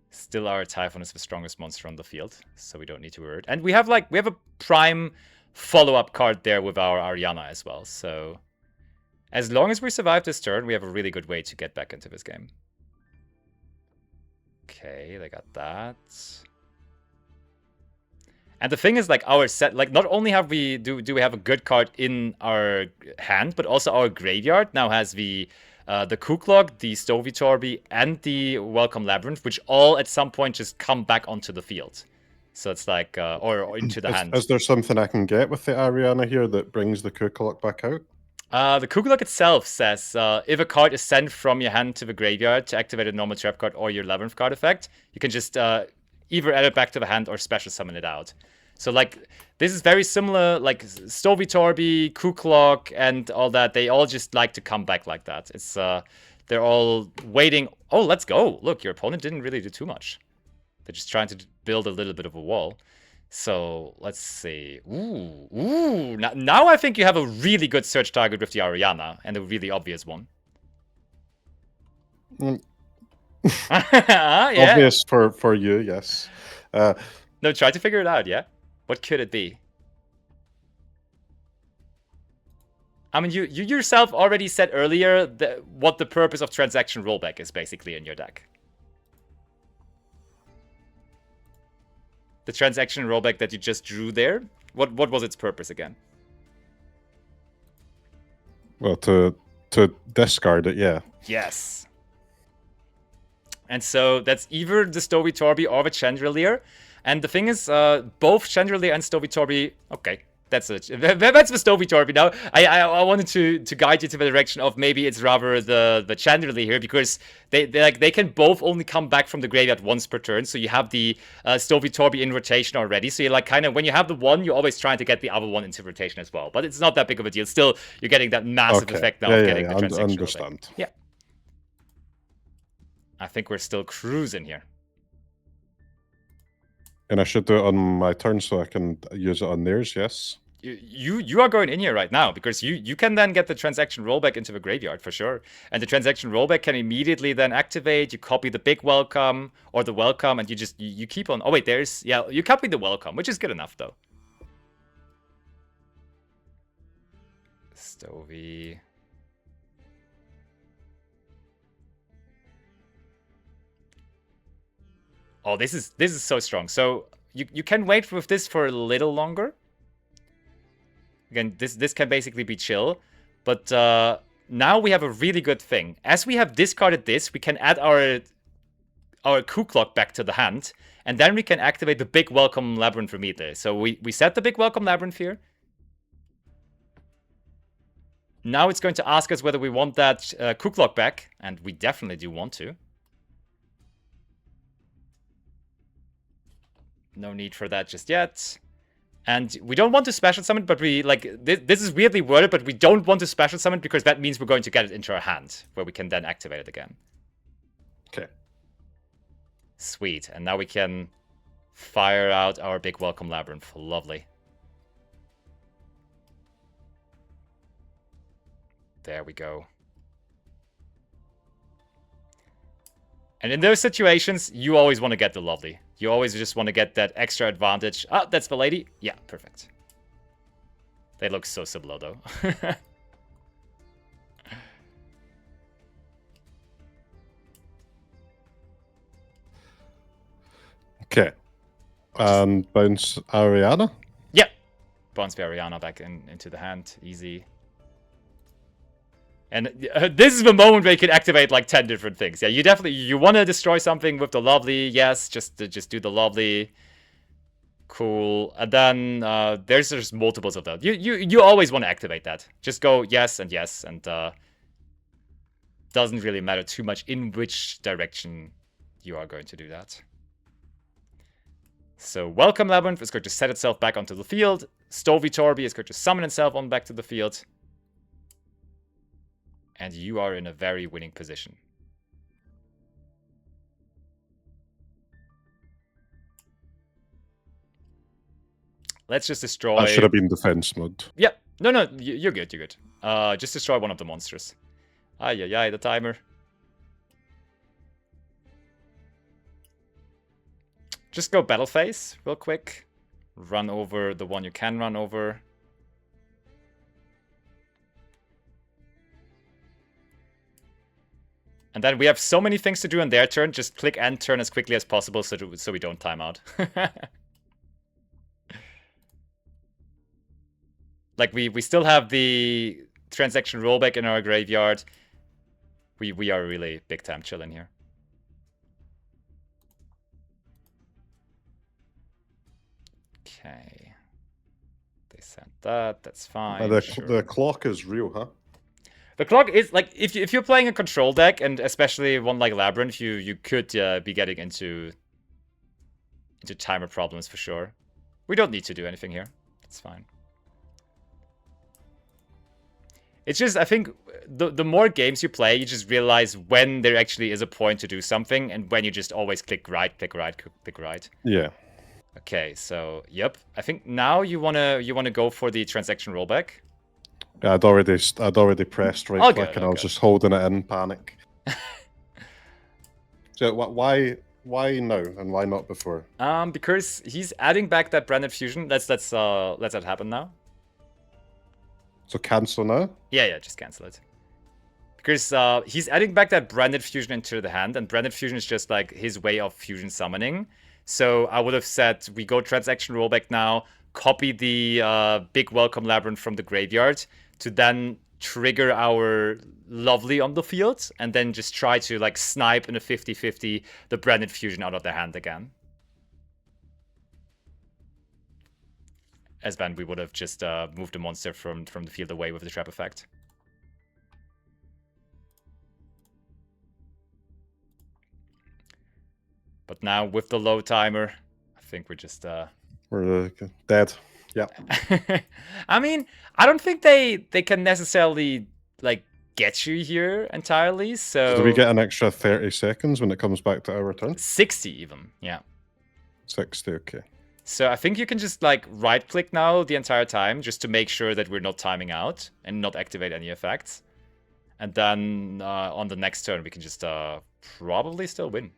Still, our Typhon is the strongest monster on the field, so we don't need to worry. And we have a prime follow-up card there with our Ariana as well. So as long as we survive this turn, we have a really good way to get back into this game. Okay, they got that. And the thing is, like, our set, like, not only have we do we have a good card in our hand, but also our graveyard now has the Kuklog, the Stovitorbi, and the Welcome Labyrinth, which all at some point just come back onto the field. So it's like, or into the hand. Is there something I can get with the Ariana here that brings the Kukulak back out? The Kukulak itself says, if a card is sent from your hand to the graveyard to activate a normal trap card or your Labyrinth card effect, you can just either add it back to the hand or special summon it out. So, like, this is very similar, like, Stovitorbi, Kukulak, and all that. They all just like to come back like that. It's, they're all waiting. Oh, let's go. Look, your opponent didn't really do too much. They're just trying to build a little bit of a wall. So let's see. Ooh. Now I think you have a really good search target with the Ariana, and a really obvious one. Mm, Yeah. obvious for you, yes. No, try to figure it out, yeah? What could it be? I mean, you yourself already said earlier what the purpose of transaction rollback is basically in your deck. The transaction rollback that you just drew there, what was its purpose again? Well, to discard it, yeah. Yes. And so that's either the Stovey Torby or the Chandelier. And the thing is, both Chandelier and Stovey Torby. Okay, that's it. That's the Stovey Torby now. I wanted to guide you to the direction of maybe it's rather the Chandelier here, because they can both only come back from the graveyard once per turn. So you have the Stovey Torby in rotation already. So you're like kind of, when you have the one, you're always trying to get the other one into rotation as well. But it's not that big of a deal. Still, you're getting that massive effect now of getting the transaction. Understand. Yeah. I think we're still cruising here. And I should do it on my turn so I can use it on theirs, yes? You are going in here right now, because you can then get the transaction rollback into the graveyard for sure. And the transaction rollback can immediately then activate. You copy the big welcome or the welcome, and you keep on. Oh wait, you copy the welcome, which is good enough though. Stovey. Oh, this is so strong. So you can wait with this for a little longer. Again, this can basically be chill, but now we have a really good thing. As we have discarded this, we can add our coup clock back to the hand, and then we can activate the big welcome labyrinth immediately. So we set the big welcome labyrinth here. Now it's going to ask us whether we want that coup clock back, and we definitely do want to. No need for that just yet. And we don't want to special summon, but we, like, this is weirdly worded, but we don't want to special summon because that means we're going to get it into our hand, where we can then activate it again. Okay. Sweet. And now we can fire out our big welcome labyrinth. Lovely. There we go. And in those situations, you always want to get the lovely. You always just want to get that extra advantage. Ah, that's the lady. Yeah, perfect. They look so similar, though. Okay. And bounce Ariana? Yeah. Bounce the Ariana back into the hand. Easy. And this is the moment where you can activate like 10 different things. Yeah, you want to destroy something with the lovely. Yes, just do the lovely. Cool. And then there's multiples of that. You always want to activate that. Just go yes, and doesn't really matter too much in which direction you are going to do that. So welcome labyrinth is going to set itself back onto the field. Stovey Torby is going to summon itself on back to the field. And you are in a very winning position. Let's just destroy... That should have been defense mode. Yeah. No, you're good, you're good. Just destroy one of the monsters. Ay, the timer. Just go battle phase real quick. Run over the one you can run over. And then we have so many things to do on their turn. Just click end turn as quickly as possible so we don't time out. Like, we still have the transaction rollback in our graveyard. We are really big time chilling here. Okay. They sent that. That's fine. The clock is real, huh? The clock is, like, if you're playing a control deck, and especially one like Labyrinth, you could be getting into timer problems for sure. We don't need to do anything here. It's fine. It's just, I think, the more games you play, you just realize when there actually is a point to do something, and when you just always click right, click right, click right. Yeah. Okay, so yep. I think now you wanna go for the transaction rollback. Yeah, I'd already pressed right All click good, and all I was good. just holding it in panic. So why now and why not before? Because he's adding back that branded fusion. Let's let that happen now. So cancel now? Yeah, just cancel it. Because he's adding back that branded fusion into the hand, and branded fusion is just like his way of fusion summoning. So I would have said we go transaction rollback now, copy the big welcome labyrinth from the graveyard to then trigger our lovely on the field, and then just try to like snipe in a 50-50 the branded fusion out of their hand again. As then we would have just moved the monster from the field away with the trap effect. But now with the low timer, I think we're just We're dead. Yeah. I mean, I don't think they can necessarily like get you here entirely. So Do we get an extra 30 seconds when it comes back to our turn? 60 even, yeah. 60, okay. So I think you can just like right click now the entire time just to make sure that we're not timing out and not activate any effects. And then on the next turn we can just probably still win.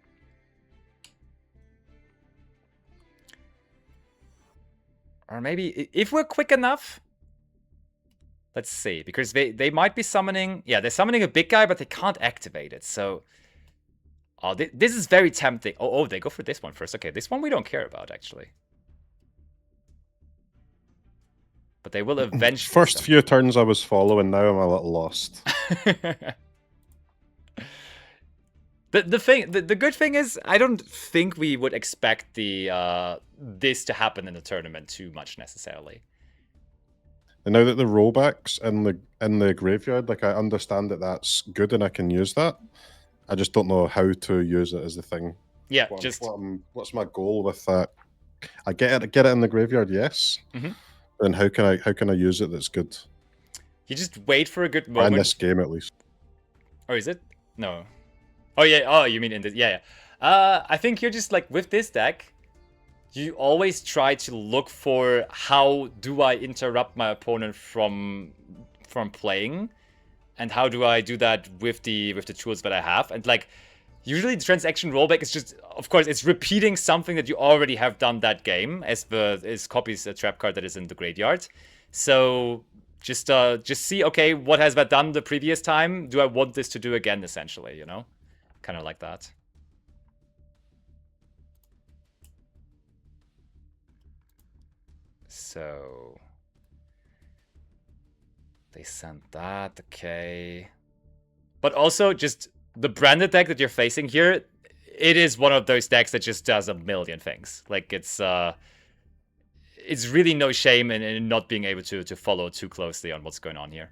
Or maybe if we're quick enough. Let's see, because they might be summoning. Yeah, they're summoning a big guy, but they can't activate it. So, oh, this is very tempting. Oh, they go for this one first. Okay, this one we don't care about actually. But they will eventually. First few turns I was following. Now I'm a little lost. The good thing is I don't think we would expect the this to happen in the tournament too much necessarily. And now that the rollbacks in the graveyard, like I understand that that's good and I can use that. I just don't know how to use it as the thing. Yeah, What's my goal with that? I get it in the graveyard, yes. Mm-hmm. Then how can I use it that's good? You just wait for a good moment. In this game, at least. Or is it? No. Oh yeah. Oh, you mean in this? Yeah. I think you're just like with this deck. You always try to look for how do I interrupt my opponent from playing, and how do I do that with the tools that I have. And like usually the transaction rollback is just, of course, it's repeating something that you already have done that game, as copies a trap card that is in the graveyard. So just see, okay, what has that done the previous time? Do I want this to do again? Essentially, you know, kind of like that. So they sent that, okay. But also just the branded deck that you're facing here, it is one of those decks that just does a million things. Like it's really no shame in not being able to follow too closely on what's going on here.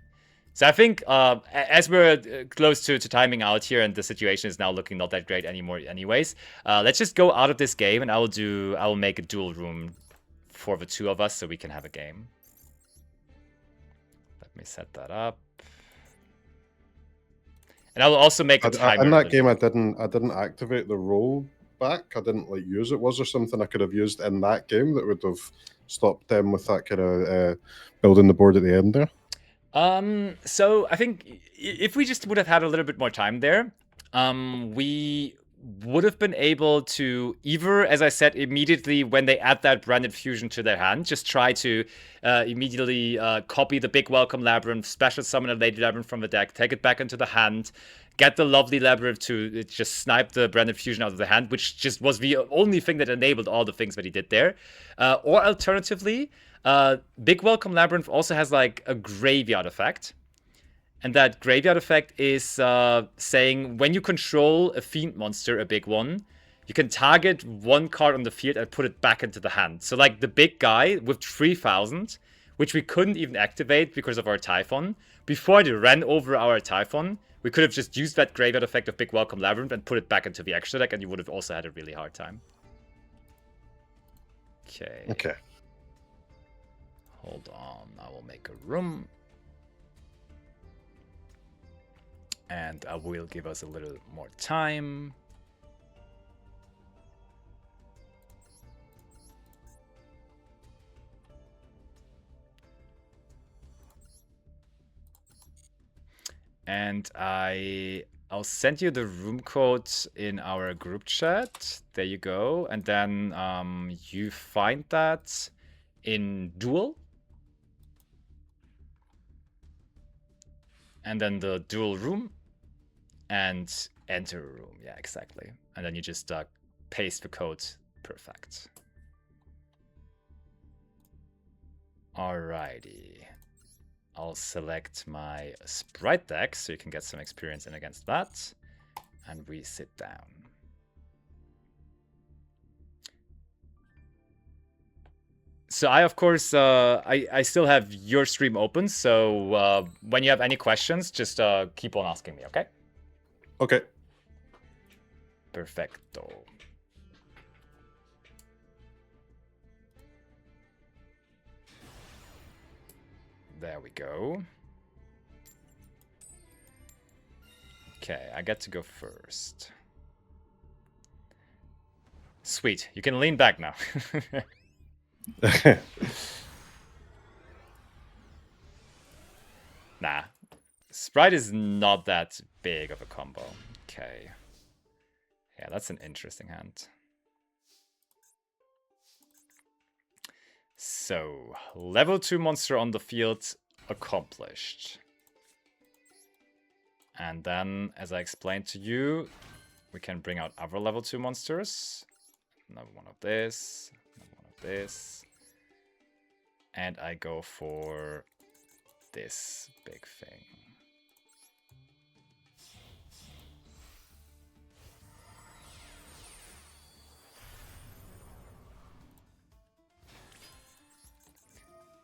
So I think as we're close to timing out here and the situation is now looking not that great anymore anyways, let's just go out of this game and I will make a duel room for the two of us so we can have a game. Let me set that up. And I will also make a timer. In that game, I didn't activate the roll back. I didn't like use it. Was there something I could have used in that game that would have stopped them with that kind of building the board at the end there? So I think if we just would have had a little bit more time there, we would have been able to either, as I said, immediately when they add that branded fusion to their hand, just try to immediately copy the big welcome labyrinth, special summon a lady labyrinth from the deck, take it back into the hand, get the lovely labyrinth to just snipe the branded fusion out of the hand, which just was the only thing that enabled all the things that he did there. Or alternatively, big welcome labyrinth also has like a graveyard effect. And that graveyard effect is saying when you control a fiend monster, a big one, you can target one card on the field and put it back into the hand. So like the big guy with 3,000, which we couldn't even activate because of our Typhon, before they ran over our Typhon, we could have just used that graveyard effect of Big Welcome Labyrinth and put it back into the extra deck, and you would have also had a really hard time. Okay. Okay. Hold on, I will make a room. And I will give us a little more time. And I'll send you the room code in our group chat. There you go. And then you find that in Duel. And then the Duel room. And enter a room. Yeah, exactly. And then you just paste the code. Perfect. Alrighty. I'll select my sprite deck so you can get some experience in against that. And we sit down. So I, of course, I still have your stream open. So when you have any questions, just keep on asking me, okay? Okay. Perfecto. There we go. Okay, I get to go first. Sweet, you can lean back now. Nah, Sprite is not that big of a combo. Okay. Yeah, that's an interesting hand. So, level 2 monster on the field accomplished. And then, as I explained to you, we can bring out other level 2 monsters. Another one of this, another one of this. And I go for this big thing.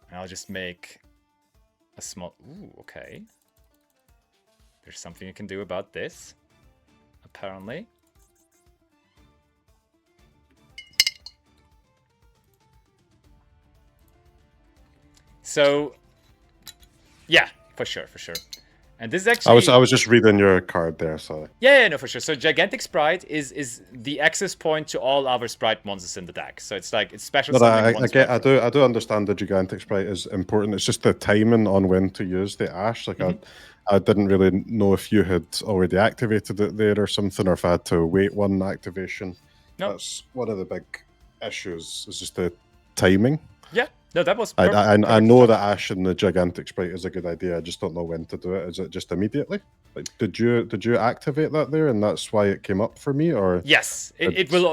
And I'll just make a small... Ooh, okay. There's something you can do about this, apparently. So, yeah, for sure, for sure. And this is actually... I was just reading your card there, sorry. Yeah, no, for sure. So Gigantic Sprite is the access point to all other Sprite monsters in the deck. So it's like, it's special I summoning get, I do understand the Gigantic Sprite is important. It's just the timing on when to use the Ash. Like I didn't really know if you had already activated it there or something, or if I had to wait one activation. Nope. That's one of the big issues, is just the timing. Yeah, no, that was I know that Ash and the Gigantic Sprite is a good idea. I just don't know when to do it. Is it just immediately? Like, did you activate that there, and that's why it came up for me, or? Yes, it will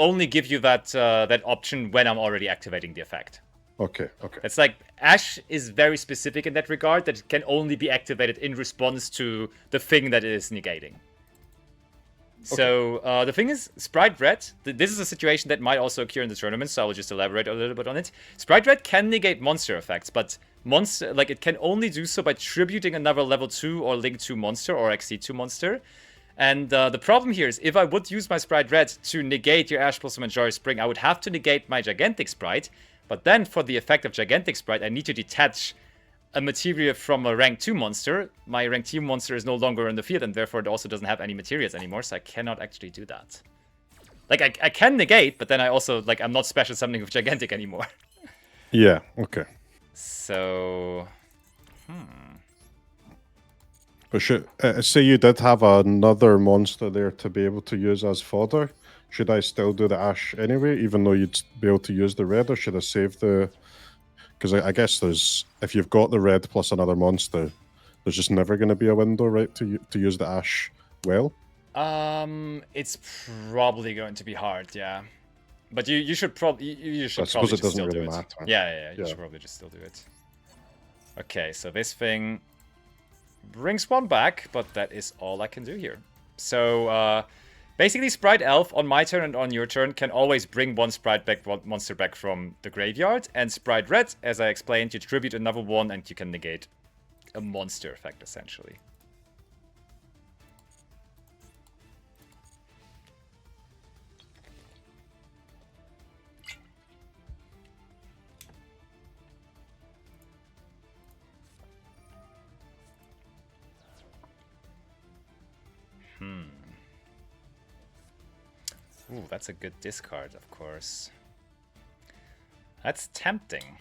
only give you that that option when I'm already activating the effect. Okay, okay. It's like Ash is very specific in that regard, that it can only be activated in response to the thing that it is negating. So the thing is, Sprite Red, this is a situation that might also occur in the tournament, so I will just elaborate a little bit on it. Sprite Red can negate monster effects, but monster, like, it can only do so by tributing another level 2 or link 2 monster or XC2 monster. And the problem here is, if I would use my Sprite Red to negate your Ash Blossom and Joy Spring, I would have to negate my Gigantic Sprite, but then for the effect of Gigantic Sprite, I need to detach a materia from a rank 2 monster. My rank 2 monster is no longer in the field, and therefore it also doesn't have any materials anymore, so I cannot actually do that. Like, I can negate, but then I also, like, I'm not special summoning with Gigantic anymore. Yeah, okay. So... But say you did have another monster there to be able to use as fodder. Should I still do the Ash anyway, even though you'd be able to use the red, or should I save the... Because I guess if you've got the red plus another monster, there's just never going to be a window, right, to use the Ash well? It's probably going to be hard, yeah. But you should probably just still do it. Matter. Yeah, you should probably just still do it. Okay, so this thing brings one back, but that is all I can do here. So basically, Sprite Elf on my turn and on your turn can always bring one Sprite monster back from the graveyard, and Sprite Red, as I explained, you tribute another one and you can negate a monster effect, essentially. Ooh, that's a good discard, of course. That's tempting.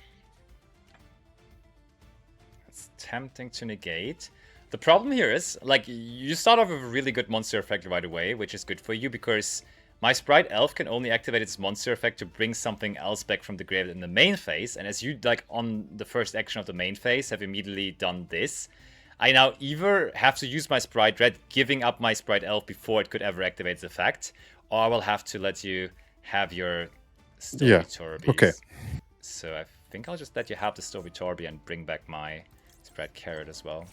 It's tempting to negate. The problem here is, like, you start off with a really good monster effect right away, which is good for you because my Sprite Elf can only activate its monster effect to bring something else back from the graveyard in the main phase. And as you, like, on the first action of the main phase, have immediately done this, I now either have to use my Sprite Red, giving up my Sprite Elf before it could ever activate its effect, or I will have to let you have your Story Torbies. Okay. So I think I'll just let you have the Story Torby and bring back my Sprite Carrot as well.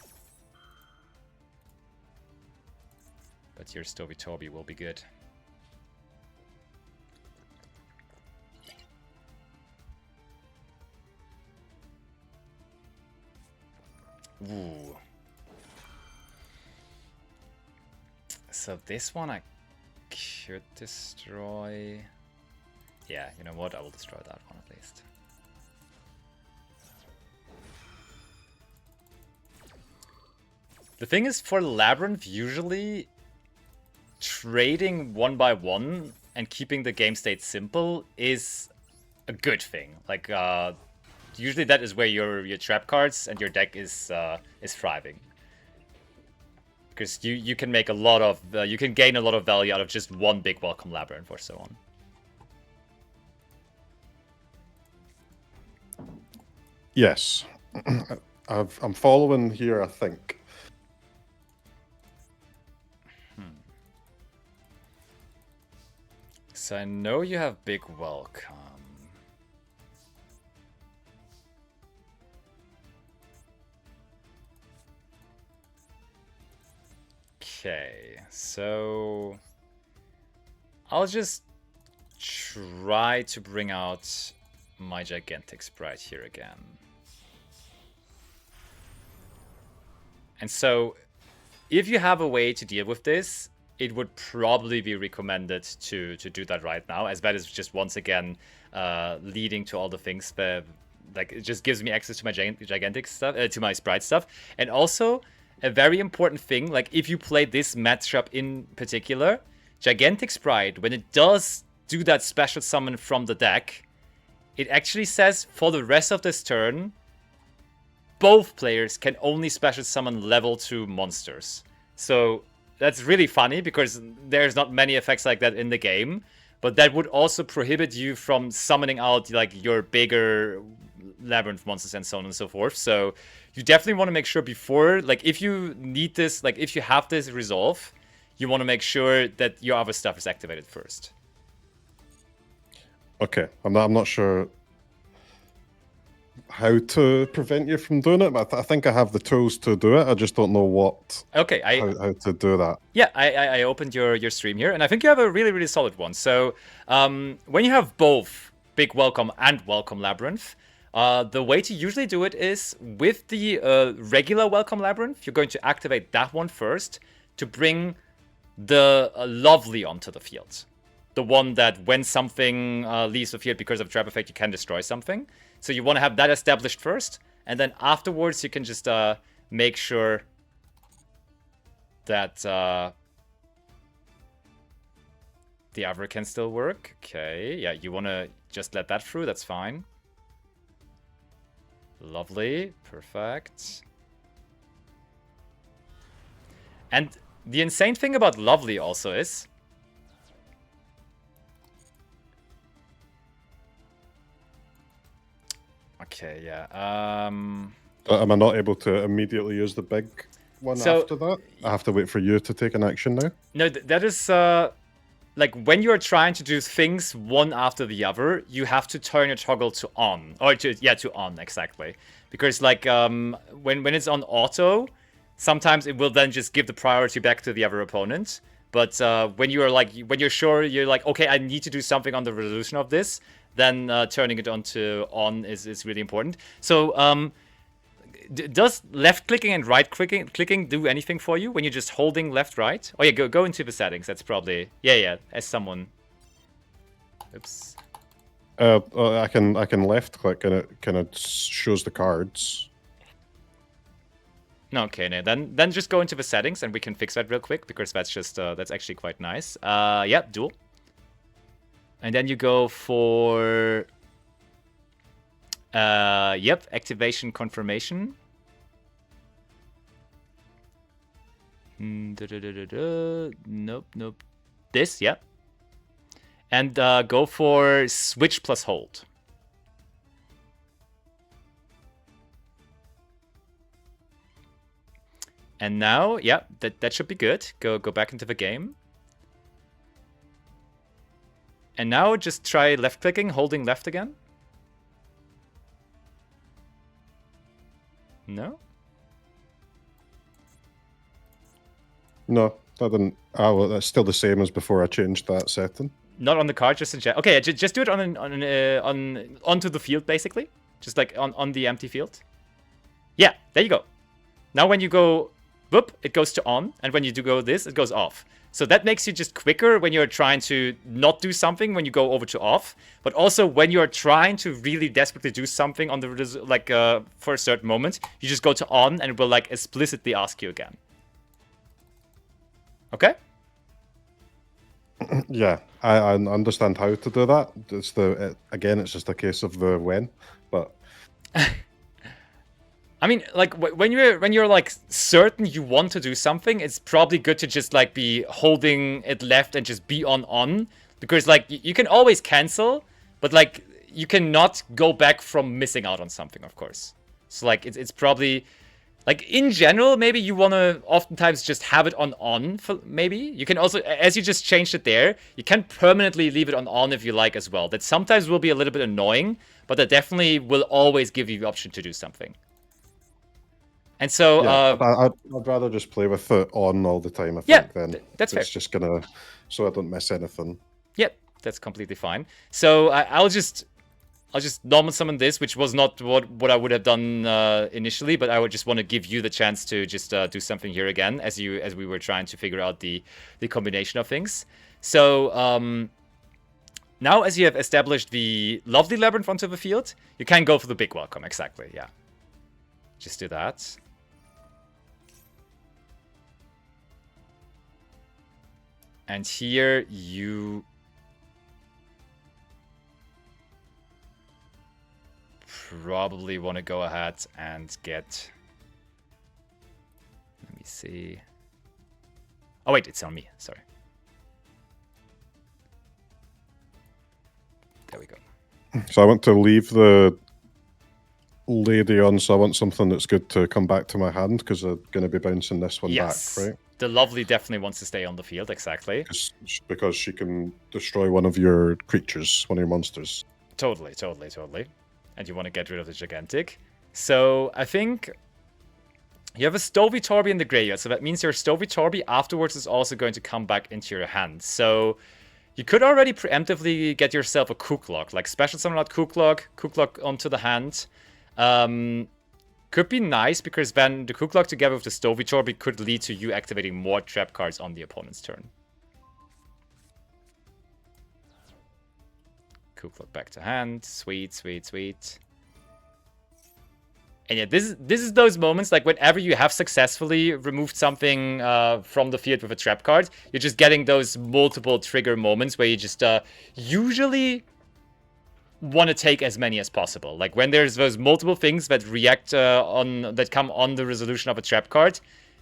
But your Story Torby will be good. Ooh. So this one I could destroy. Yeah, you know what? I will destroy that one at least. The thing is, for Labyrinth, usually trading one by one and keeping the game state simple is a good thing. Like, usually that is where your trap cards and your deck is thriving. Because you can make a lot of you can gain a lot of value out of just one big welcome labyrinth or so on. Yes, I'm following here. I think. So I know you have big welcome. Okay, so I'll just try to bring out my Gigantic Sprite here again. And so, if you have a way to deal with this, it would probably be recommended to do that right now, as that is just once again leading to all the things that, like, it just gives me access to my gigantic stuff, to my Sprite stuff, and also a very important thing, like if you play this matchup in particular, Gigantic Sprite, when it does do that special summon from the deck, it actually says for the rest of this turn, both players can only special summon level 2 monsters. So that's really funny because there's not many effects like that in the game, but that would also prohibit you from summoning out like your bigger labyrinth monsters and so on and so forth. So you definitely want to make sure before, like if you need this, like if you have this resolve, you want to make sure that your other stuff is activated first. Okay, I'm not sure how to prevent you from doing it, but I think I have the tools to do it. I just don't know what. Okay, how to do that. Yeah, I opened your stream here, and I think you have a really, really solid one. So when you have both Big Welcome and Welcome Labyrinth, the way to usually do it is with the regular Welcome Labyrinth, you're going to activate that one first to bring the Lovely onto the field. The one that when something leaves the field because of trap effect, you can destroy something. So you want to have that established first, and then afterwards you can just make sure that the other can still work. Okay, yeah, you want to just let that through, that's fine. Lovely, perfect. And the insane thing about Lovely also is... Okay, yeah. Am I not able to immediately use the big one after that? I have to wait for you to take an action now? No, that is... like, when you're trying to do things one after the other, you have to turn your toggle to on. Or to on, exactly. Because, like, when it's on auto, sometimes it will then just give the priority back to the other opponent. But when you're sure, you're like, okay, I need to do something on the resolution of this, then turning it on is really important. So, does left-clicking and right-clicking do anything for you when you're just holding left-right? Oh yeah, go into the settings. That's probably... Yeah, as someone... Oops. I can left-click and it kind of shows the cards. Okay, no, then just go into the settings and we can fix that real quick because that's just that's actually quite nice. Yeah, duel. And then you go for... yep, activation confirmation. Nope, nope. This, yeah. And go for switch plus hold. And now, yeah, that should be good. Go back into the game. And now just try left clicking, holding left again. No? No, that didn't. Oh, well, that's still the same as before I changed that setting. Not on the card, just in chat. Okay, just do it onto the field, basically. Just like on the empty field. Yeah, there you go. Now when you go, whoop, it goes to on. And when you do go this, it goes off. So that makes you just quicker when you're trying to not do something when you go over to off. But also when you're trying to really desperately do something on the like for a certain moment, you just go to on and it will like explicitly ask you again. Okay? Yeah, I understand how to do that. It's again, it's just a case of the when, but I mean, like when you're like certain you want to do something, it's probably good to just like be holding it left and just be on, because like you can always cancel, but like you cannot go back from missing out on something, of course. So like it's probably like in general, maybe you want to oftentimes just have it on for maybe. You can also, as you just changed it there, you can permanently leave it on if you like as well. That sometimes will be a little bit annoying, but that definitely will always give you the option to do something. And so, yeah, I'd rather just play with it on all the time. I think then that's fair. It's just gonna, so I don't miss anything. Yep, that's completely fine. So I'll just normal summon this, which was not what I would have done initially, but I would just want to give you the chance to just do something here again, as we were trying to figure out the combination of things. So now, as you have established the lovely labyrinth onto the field, you can go for the big welcome. Exactly, yeah. Just do that. And here you probably want to go ahead and get... Let me see. Oh, wait, it's on me. Sorry. There we go. So I want to leave the lady on, so I want something that's good to come back to my hand, because I'm going to be bouncing this one back, right? The lovely definitely wants to stay on the field, exactly. Because she can destroy one of your creatures, one of your monsters. Totally. And you want to get rid of the gigantic. So I think you have a Stovey Torby in the graveyard, so that means your Stovey Torby afterwards is also going to come back into your hand. So you could already preemptively get yourself a Cooklock, like special summon out Cooklock onto the hand. Could be nice, because then the Cooklock together with the Stovey Torby could lead to you activating more trap cards on the opponent's turn. Cooklock back to hand. Sweet. And yeah, this is those moments, like whenever you have successfully removed something from the field with a trap card, you're just getting those multiple trigger moments where you just usually want to take as many as possible. Like when there's those multiple things that react that come on the resolution of a trap card,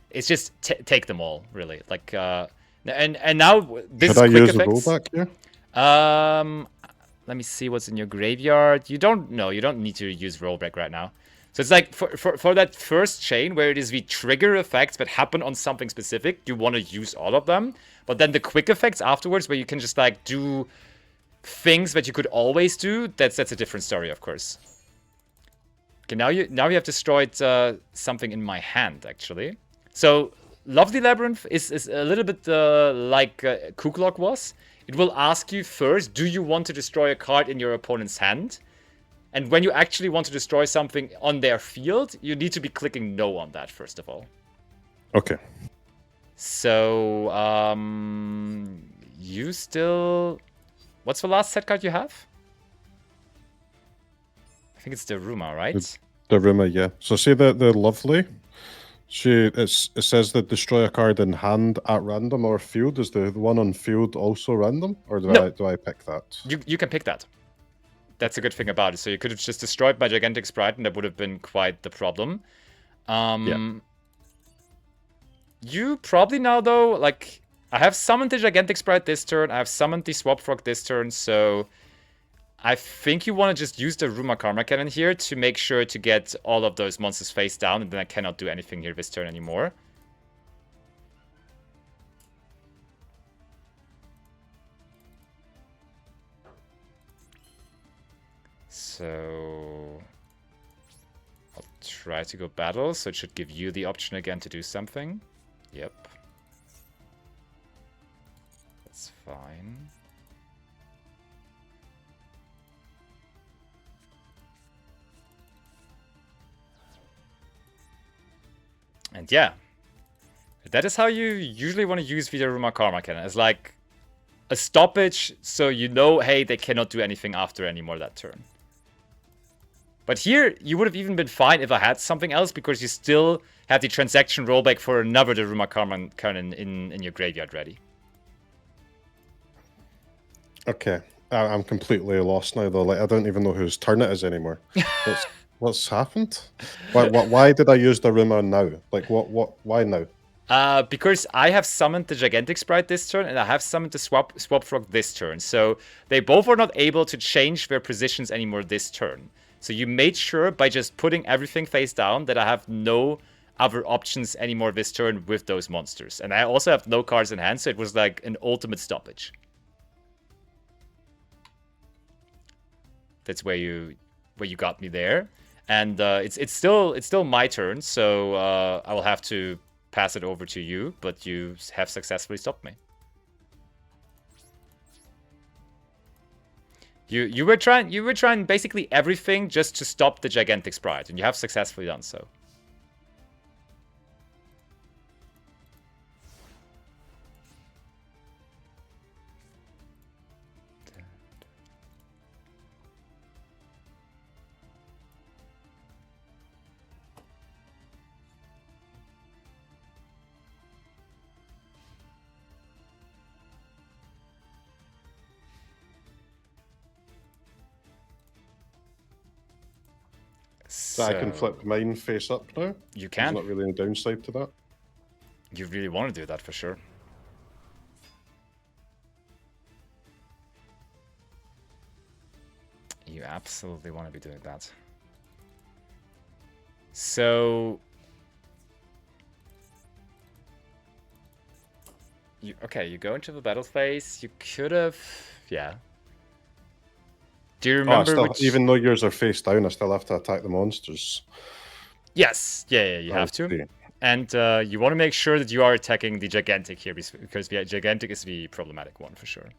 it's just take them all, really. Like and now this is quick effects. Could I use a rollback here? Let me see what's in your graveyard. You don't need to use rollback right now. So it's like for that first chain where it is the trigger effects that happen on something specific, you want to use all of them. But then the quick effects afterwards, where you can just like do things that you could always do, that's a different story, of course. Okay, now you have destroyed something in my hand, actually. So Lovely Labyrinth is a little bit like Cooklock was. It will ask you first, do you want to destroy a card in your opponent's hand? And when you actually want to destroy something on their field, you need to be clicking no on that, first of all. Okay. So, you still... What's the last set card you have? I think it's the Ruma, right? The Ruma, yeah. So see the Lovely? It says that destroy a card in hand at random or field. Is the one on field also random? Or do I pick that? You can pick that. That's a good thing about it. So you could have just destroyed my Gigantic Sprite, and that would have been quite the problem. Yeah. You probably now, though, like, I have summoned the Gigantic Sprite this turn, I have summoned the Swap Frog this turn, so I think you want to just use the Ruma Karma Cannon here to make sure to get all of those monsters face down, and then I cannot do anything here this turn anymore. So I'll try to go battle, so it should give you the option again to do something. Yep. That's fine. And yeah, that is how you usually want to use Vidaruma Karma Cannon. It's like a stoppage, so you know, hey, they cannot do anything after anymore that turn. But here, you would have even been fine if I had something else, because you still have the transaction rollback for another Daruma Karma Cannon in your graveyard ready. Okay. I'm completely lost now, though. Like, I don't even know whose turn it is anymore. What's happened? Why did I use the Ruma now? Like, why now? Because I have summoned the Gigantic Sprite this turn, and I have summoned the Swap Frog this turn. So they both are not able to change their positions anymore this turn. So you made sure by just putting everything face down that I have no other options anymore this turn with those monsters. And I also have no cards in hand, so it was like an ultimate stoppage. That's where you got me there. And it's still my turn, so I will have to pass it over to you, but you have successfully stopped me. You were trying basically everything just to stop the Gigantic Sprite, and you have successfully done so. So I can flip mine face up now? You can. There's not really any downside to that. You really want to do that for sure. You absolutely want to be doing that. So... Okay, you go into the battle phase. You could have... Yeah. Do you remember which... Even though yours are face down, I still have to attack the monsters. Yes, yeah, you have to. And you want to make sure that you are attacking the Gigantic here, because the Gigantic is the problematic one for sure.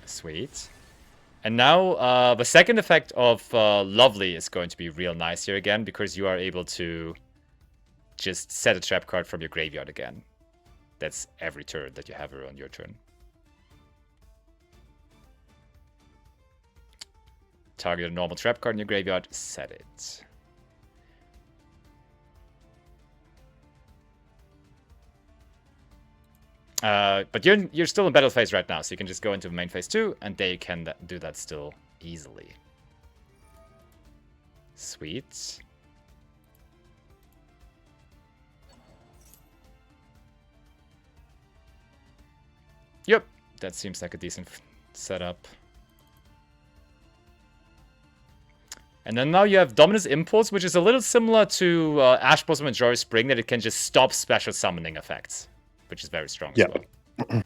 Sweet. And now the second effect of Lovely is going to be real nice here again, because you are able to just set a trap card from your graveyard again. That's every turn that you have her on your turn. Target a normal trap card in your graveyard, set it. But you're still in battle phase right now, so you can just go into main phase 2, and they can do that still easily. Sweet. Yep, that seems like a decent setup. And then now you have Dominus Impulse, which is a little similar to Ash Blossom and Joy Spring, that it can just stop special summoning effects, which is very strong as well.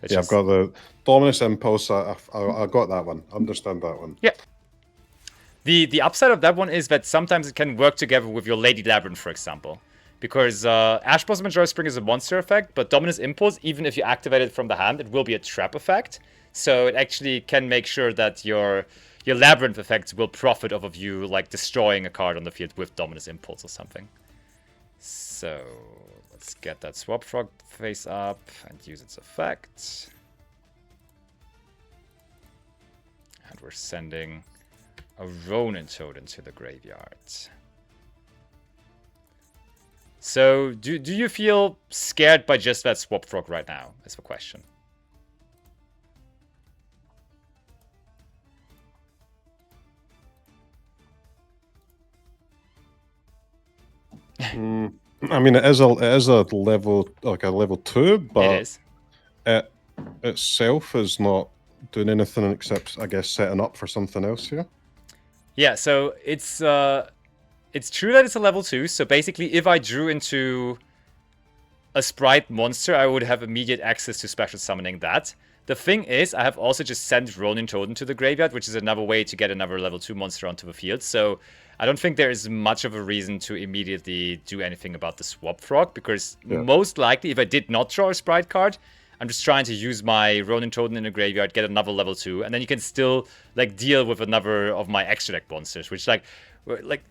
Yeah, I've got the Dominus Impulse. I got that one. Understand that one. Yeah. The upside of that one is that sometimes it can work together with your Lady Labyrinth, for example. Because Ash Blossom and Joy Spring is a monster effect, but Dominus Impulse, even if you activate it from the hand, it will be a trap effect. So it actually can make sure that your Labyrinth effects will profit off of you, like, destroying a card on the field with Dominus Impulse or something. So, let's get that Swap Frog face up and use its effect. And we're sending a Ronin Toad into the graveyard. So, do you feel scared by just that Swap Frog right now, is the question. I mean, it is a level, like a level 2, It but is. it itself is not doing anything except, I guess, setting up for something else here. Yeah, so it's true that it's a level 2. So basically, if I drew into a sprite monster, I would have immediate access to special summoning that. The thing is, I have also just sent Ronin Totem to the graveyard, which is another way to get another level 2 monster onto the field. So I don't think there is much of a reason to immediately do anything about the Swap Frog, because most likely, if I did not draw a sprite card, I'm just trying to use my Ronin Totem in the graveyard, get another level 2, and then you can still like deal with another of my extra deck monsters, which like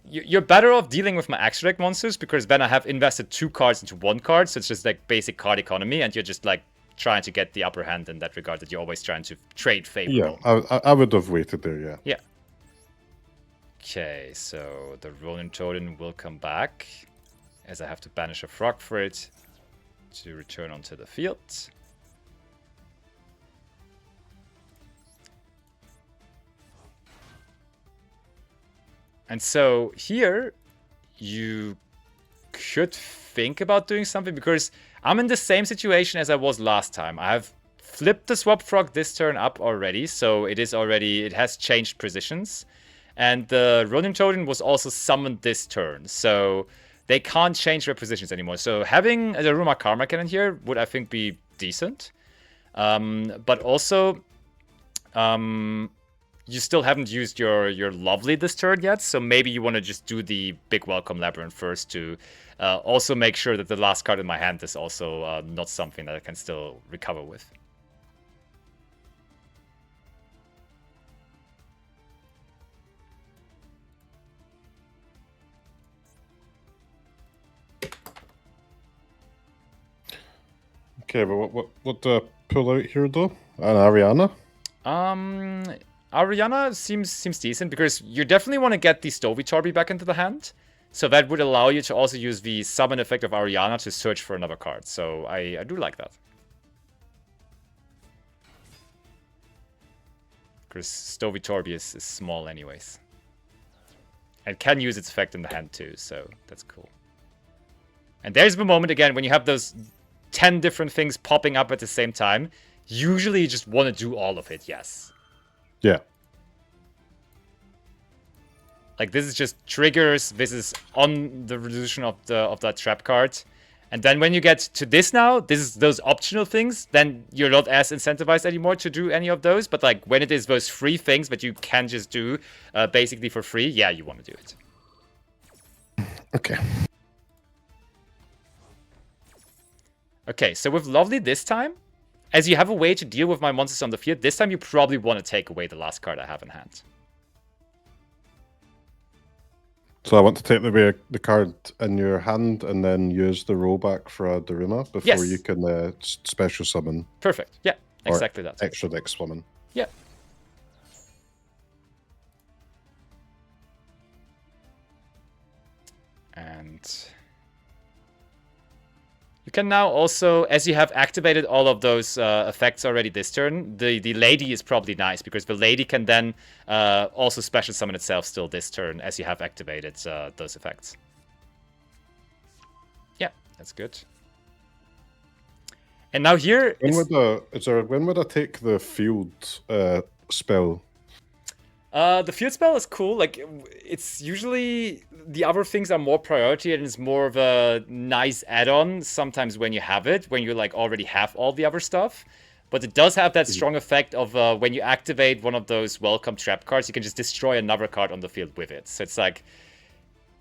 you're better off dealing with my extra deck monsters, because then I have invested 2 cards into 1 card, so it's just like basic card economy, and you're just like trying to get the upper hand in that regard, that you're always trying to trade favorable. Yeah, I would have waited there, yeah. Yeah. Okay, so the Ronin Totem will come back, as I have to banish a frog for it to return onto the field. And so here, you could think about doing something, because I'm in the same situation as I was last time. I have flipped the Swap Frog this turn up already, so it has changed positions. And the Ronin Totem was also summoned this turn, so they can't change their positions anymore. So having a Daruma Karma Cannon here would, I think, be decent. But also, you still haven't used your Lovely this turn yet, so maybe you want to just do the Big Welcome Labyrinth first to also make sure that the last card in my hand is also not something that I can still recover with. Okay, but what do I pull out here though? An Ariana? Ariana seems decent, because you definitely want to get the Stovitorbi back into the hand. So that would allow you to also use the summon effect of Ariana to search for another card. So I do like that. Because Stovitorbi is small anyways. And can use its effect in the hand too, so that's cool. And there's the moment again when you have those 10 different things popping up at the same time. Usually you just want to do all of it, yes. Yeah. Like, this is just triggers, this is on the resolution of that trap card. And then when you get to this now, this is those optional things, then you're not as incentivized anymore to do any of those. But like, when it is those free things that you can just do basically for free, yeah, you want to do it. Okay. Okay, so with Lovely this time, as you have a way to deal with my monsters on the field, this time you probably want to take away the last card I have in hand. So I want to take the card in your hand and then use the rollback for a Daruma before you can special summon. Perfect. Yeah, exactly that. Extra deck summon. Yeah. And you can now also, as you have activated all of those effects already this turn, the lady is probably nice, because the lady can then also special summon itself still this turn as you have activated those effects. Yeah, that's good. And now here, when would I take the field spell? The field spell is cool. Like, it's usually the other things are more priority, and it's more of a nice add-on sometimes when you have it, when you like already have all the other stuff. But it does have that strong effect of when you activate one of those welcome trap cards, you can just destroy another card on the field with it. So it's like,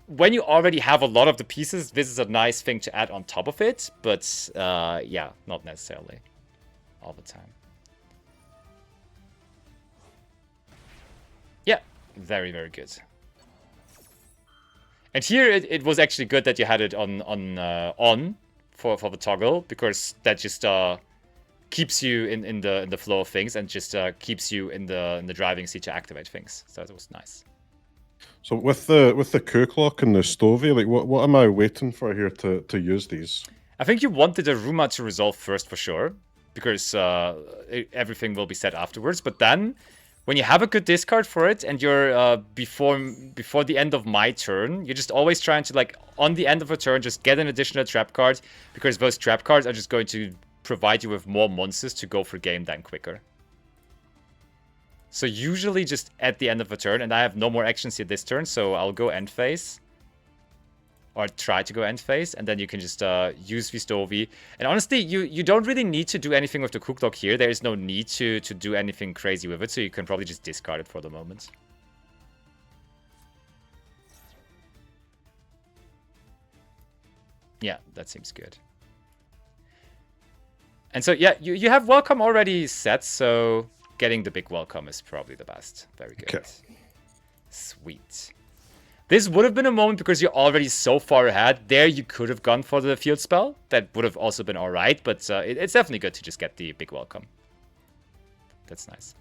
when you already have a lot of the pieces, this is a nice thing to add on top of it. But yeah, not necessarily all the time. Yeah, very, very good. And here it was actually good that you had it on for the toggle, because that just keeps you in the flow of things, and just keeps you in the driving seat to activate things. So that was nice. So with the Coup Clock and the Stovey, like what am I waiting for here to use these? I think you wanted a Ruma to resolve first for sure, because everything will be set afterwards. But then, when you have a good discard for it, and you're before the end of my turn, you're just always trying to, like, on the end of a turn, just get an additional trap card, because those trap cards are just going to provide you with more monsters to go for game then quicker. So usually just at the end of a turn, and I have no more actions here this turn, so I'll go end phase. Or try to go end phase, and then you can just use Vistovi. And honestly, you don't really need to do anything with the Cooklock here. There is no need to do anything crazy with it, so you can probably just discard it for the moment. Yeah, that seems good. And so, yeah, you have welcome already set, so getting the big welcome is probably the best. Very good. Okay. Sweet. This would have been a moment because you're already so far ahead. There you could have gone for the field spell. That would have also been alright, but it's definitely good to just get the big welcome. That's nice.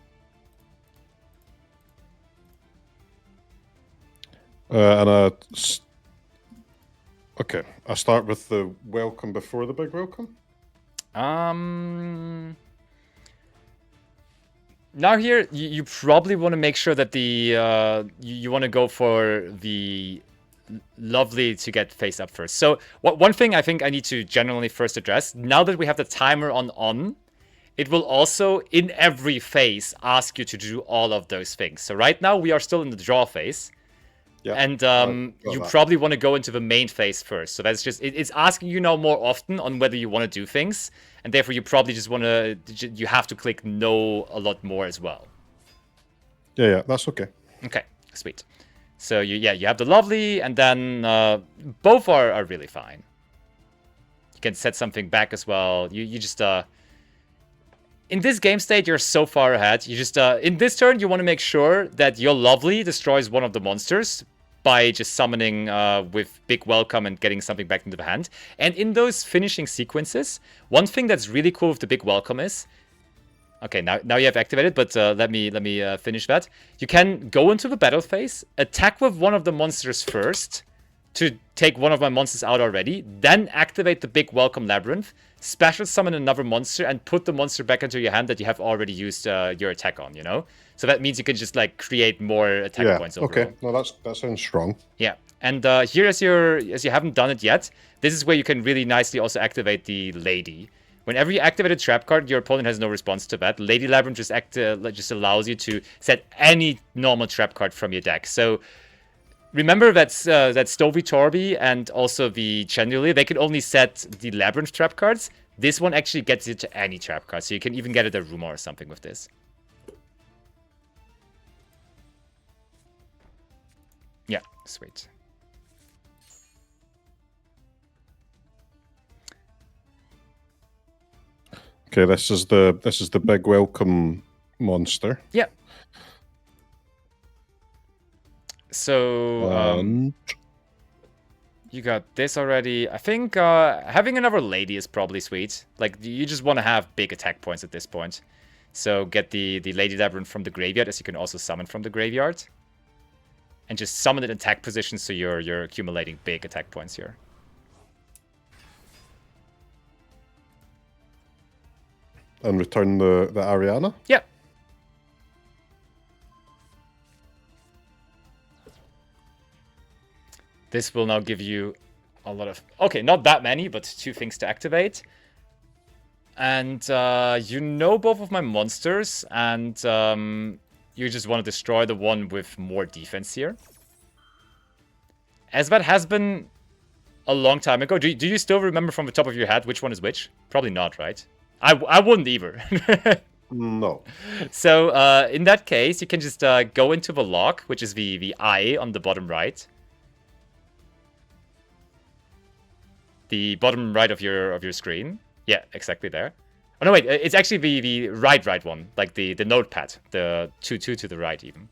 Okay, I start with the welcome before the big welcome? Now here, you probably want to make sure that the you want to go for the lovely to get face up first. So one thing I think I need to generally first address, now that we have the timer on, it will also, in every phase, ask you to do all of those things. So right now, we are still in the draw phase. Yeah, and you probably want to go into the main phase first. So that's just, it's asking you now more often on whether you want to do things. And therefore, you probably just want to, you have to click no a lot more as well. Yeah, that's okay. Okay, sweet. So you have the lovely, and then both are really fine. You can set something back as well. You just, in this game state, you're so far ahead. You just, in this turn, you want to make sure that your lovely destroys one of the monsters by just summoning with big welcome and getting something back into the hand. And in those finishing sequences, one thing that's really cool with the big welcome is, okay, now you have activated, but let me finish that. You can go into the battle phase, attack with one of the monsters first to take one of my monsters out already, then activate the big welcome labyrinth, special summon another monster, and put the monster back into your hand that you have already used your attack on, you know? So that means you can just, like, create more attack points overall. Okay, no, that sounds strong. Yeah, and here, as you haven't done it yet, this is where you can really nicely also activate the Lady. Whenever you activate a trap card, your opponent has no response to that. Lady Labyrinth just allows you to set any normal trap card from your deck. So remember that Stovey Torby and also the Chandelier, they can only set the Labyrinth trap cards. This one actually gets you to any trap card, so you can even get it a Rumor or something with this. Yeah, sweet. Okay, this is the big welcome monster. Yeah. So you got this already. I think having another Lady is probably sweet. Like, you just want to have big attack points at this point. So get the Lady Labyrinth from the graveyard, as you can also summon from the graveyard. And just summon it in attack position, so you're accumulating big attack points here. And return the Ariana? Yeah. This will now give you a lot of... Okay, not that many, but 2 things to activate. And you know both of my monsters, and you just want to destroy the one with more defense here. As that has been a long time ago, do you still remember from the top of your head which one is which? Probably not, right? I wouldn't either. No. So in that case, you can just go into the log, which is the eye on the bottom right. The bottom right of your screen. Yeah, exactly there. Oh no, wait, it's actually the right one, like the notepad, the 2 to the right even.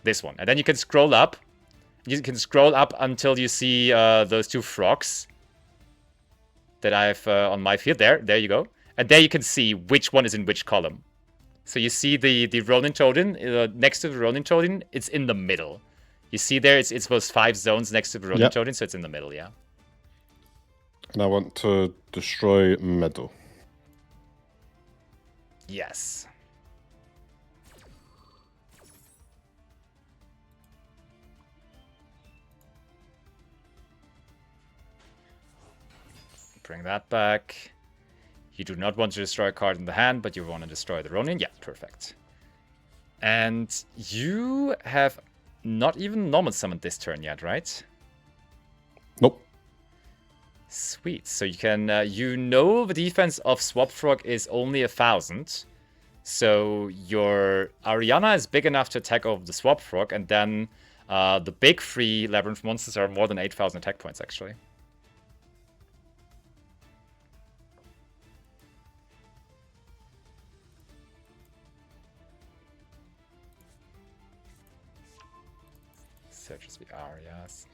This one, and then you can scroll up. You can scroll up until you see those 2 frogs that I have on my field. There you go. And there you can see which one is in which column. So you see the Ronin Totem next to the Ronin Totem, it's in the middle. You see there, it's those 5 zones next to the Ronin Totem, so it's in the middle, yeah. And I want to destroy middle. Yes. bring that back. You do not want to destroy a card in the hand, but you want to destroy the Ronin. Yeah, perfect. And you have not even normal summoned this turn yet, right? Nope. Sweet. So you can, the defense of Swap Frog is only 1,000. So your Ariana is big enough to attack over the Swap Frog, and then the big 3 Labyrinth monsters are more than 8,000 attack points, actually. Searches the Arias.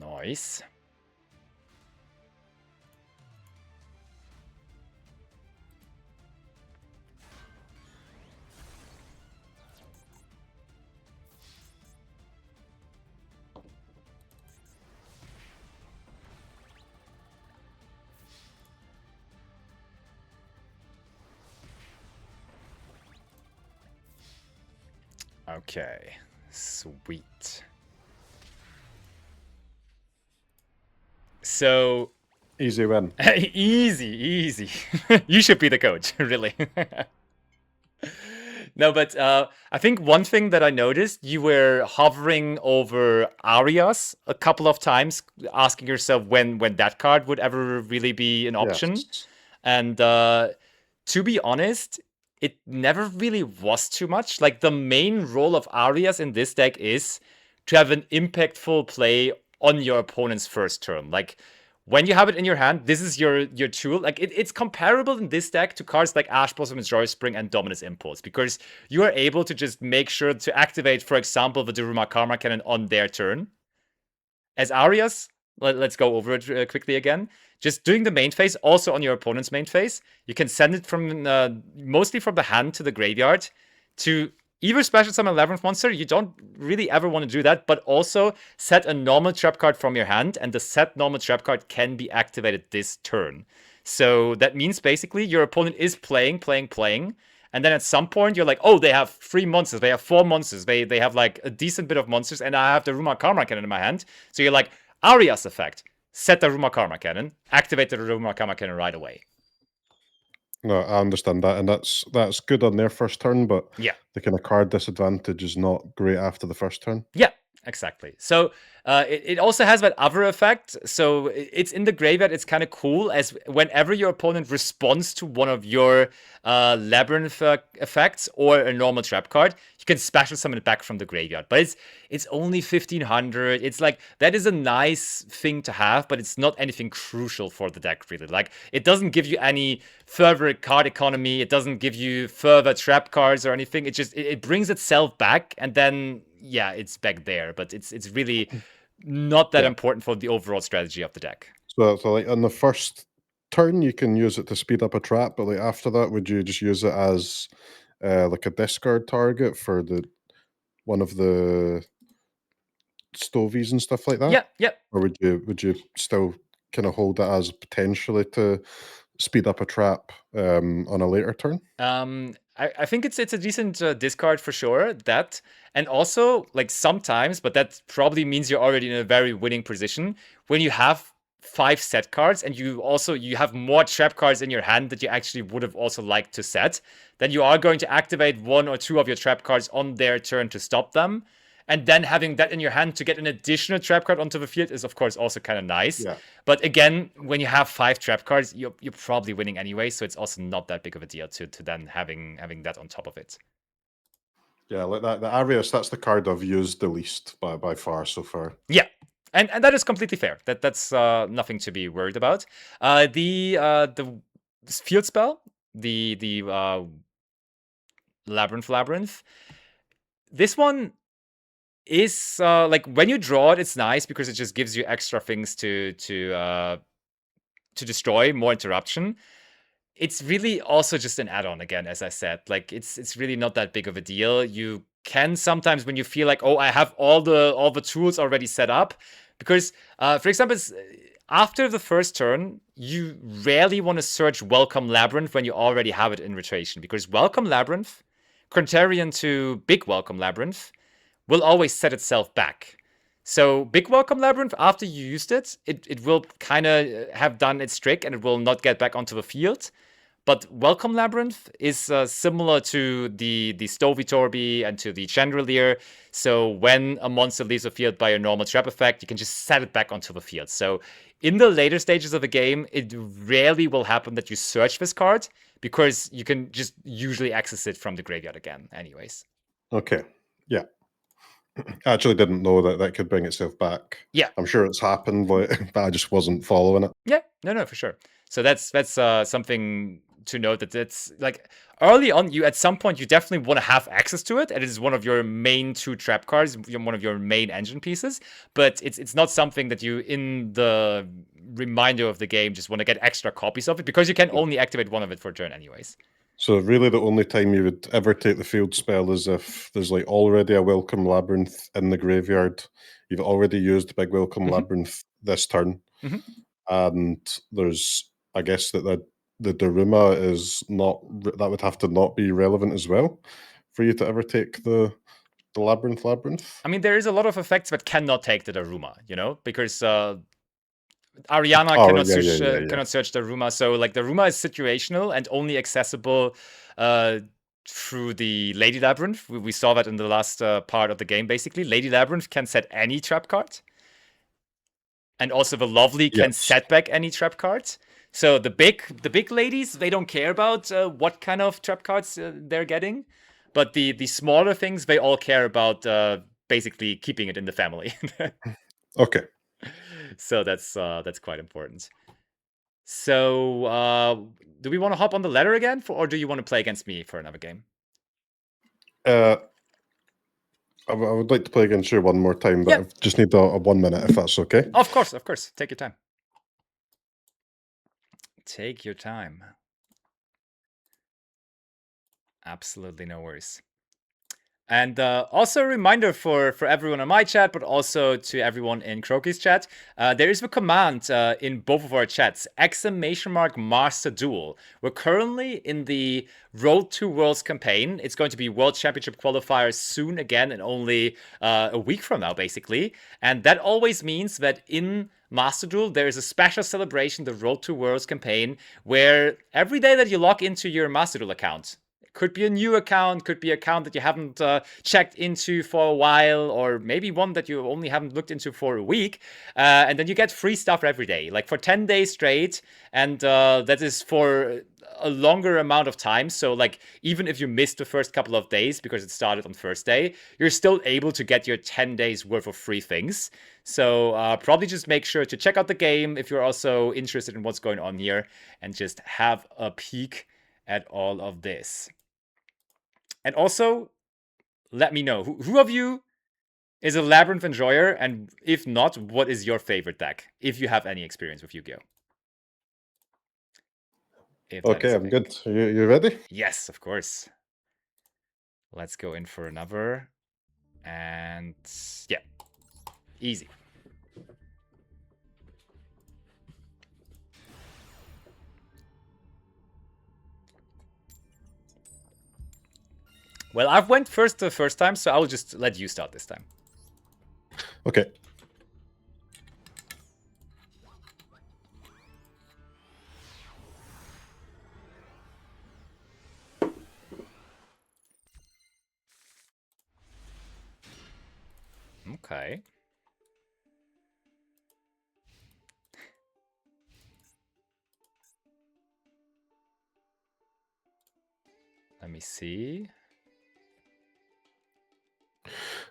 Nice. Okay, sweet. So Easy win. easy. You should be the coach, really. No, but I think one thing that I noticed, you were hovering over Arias a couple of times, asking yourself when that card would ever really be an option. Yes. And to be honest, it never really was too much. Like, the main role of Arias in this deck is to have an impactful play on your opponent's first turn. Like, when you have it in your hand, this is your tool. Like, it's comparable in this deck to cards like Ash Blossom, Joy Spring, and Dominus Impulse, because you are able to just make sure to activate, for example, the Daruma Karma Cannon on their turn. As Arias, let's go over it quickly again. Just doing the main phase, also on your opponent's main phase. You can send it from mostly from the hand to the graveyard to either special summon a Labyrinth monster. You don't really ever want to do that, but also set a normal trap card from your hand, and the set normal trap card can be activated this turn. So that means basically your opponent is playing, and then at some point you're like, oh, they have 3 monsters, they have 4 monsters, they have like a decent bit of monsters, and I have the Ruma Karma Cannon in my hand. So you're like, Arias effect. Set the Ruma Karma Cannon, activate the Ruma Karma Cannon right away. No, I understand that, and that's good on their first turn, but yeah, the kind of card disadvantage is not great after the first turn. Yeah, exactly. So it also has that other effect. So it's in the graveyard. It's kind of cool, as whenever your opponent responds to one of your Labyrinth effects or a normal trap card, you can special summon it back from the graveyard. But it's only 1,500. It's like, that is a nice thing to have, but it's not anything crucial for the deck, really. Like, it doesn't give you any further card economy. It doesn't give you further trap cards or anything. It just it brings itself back, and then yeah, it's back there. But it's really not that important for the overall strategy of the deck. So like on the first turn, you can use it to speed up a trap, but like after that, would you just use it as like a discard target for one of the stovies and stuff like that? Yeah. Or would you still kind of hold it as potentially to speed up a trap on a later turn? I think it's a decent discard for sure. That, and also, like, sometimes, but that probably means you're already in a very winning position when you have 5 set cards, and you have more trap cards in your hand that you actually would have also liked to set. Then you are going to activate 1 or 2 of your trap cards on their turn to stop them. And then having that in your hand to get an additional trap card onto the field is, of course, also kind of nice. Yeah. But again, when you have 5 trap cards, you're probably winning anyway, so it's also not that big of a deal to then having that on top of it. Yeah, like that. The Arias, that's the card I've used the least by far so far. Yeah, and that is completely fair. That's nothing to be worried about. The field spell, the Labyrinth. This one is like, when you draw it, it's nice because it just gives you extra things to destroy, more interruption. It's really also just an add-on again, as I said. Like, it's really not that big of a deal. You can sometimes, when you feel like, oh, I have all the tools already set up, because for example, after the first turn, you rarely want to search Welcome Labyrinth when you already have it in rotation, because Welcome Labyrinth, contrarian to Big Welcome Labyrinth, will always set itself back. So Big Welcome Labyrinth, after you used it, it will kind of have done its trick and it will not get back onto the field. But Welcome Labyrinth is similar to the Stovey Torby and to the Chandelier. So when a monster leaves the field by a normal trap effect, you can just set it back onto the field. So in the later stages of the game, it rarely will happen that you search this card because you can just usually access it from the graveyard again anyways. Okay. Yeah. I actually didn't know that that could bring itself back. Yeah. I'm sure it's happened, but I just wasn't following it. Yeah, no, for sure. So that's something to note, that it's like early on, you at some point you definitely want to have access to it, and it is one of your main 2 trap cards, one of your main engine pieces. But it's not something that you in the remainder of the game just want to get extra copies of it, because you can only activate one of it for a turn anyways. So really the only time you would ever take the field spell is if there's like already a Welcome Labyrinth in the graveyard. You've already used Big Welcome Labyrinth this turn. And there's, I guess that the Daruma is not, that would have to not be relevant as well for you to ever take the Labyrinth. I mean, there is a lot of effects that cannot take the Daruma, you know, because Ariana cannot search the Daruma. So like the Daruma is situational and only accessible through the Lady Labyrinth. We saw that in the last part of the game, basically. Lady Labyrinth can set any trap card. And also the Lovely can set back any trap cards. So the big ladies, they don't care about what kind of trap cards they're getting. But the smaller things, they all care about basically keeping it in the family. Okay. So that's quite important. So do we want to hop on the ladder again, or do you want to play against me for another game? I would like to play against you one more time, but I just need a 1 minute if that's okay. Of course. Take your time. Take your time. Absolutely no worries. And also a reminder for everyone on my chat, but also to everyone in CROKEYZ chat, there is a command in both of our chats, !Master Duel. We're currently in the Road to Worlds campaign. It's going to be World Championship qualifiers soon again, in only a week from now, basically. And that always means that in Master Duel, there is a special celebration, the Road to Worlds campaign, where every day that you log into your Master Duel account, could be a new account, could be an account that you haven't checked into for a while, or maybe one that you only haven't looked into for a week. And then you get free stuff every day, like for 10 days straight. And that is for a longer amount of time. So like, even if you missed the first couple of days because it started on first day, you're still able to get your 10 days worth of free things. So probably just make sure to check out the game if you're also interested in what's going on here, and just have a peek at all of this. And also, let me know, who of you is a Labyrinth enjoyer? And if not, what is your favorite deck, if you have any experience with Yu-Gi-Oh? Okay, I'm good. You ready? Yes, of course. Let's go in for another. And yeah, easy. Well, I've went first the first time, so I'll just let you start this time. Okay. Okay. Let me see.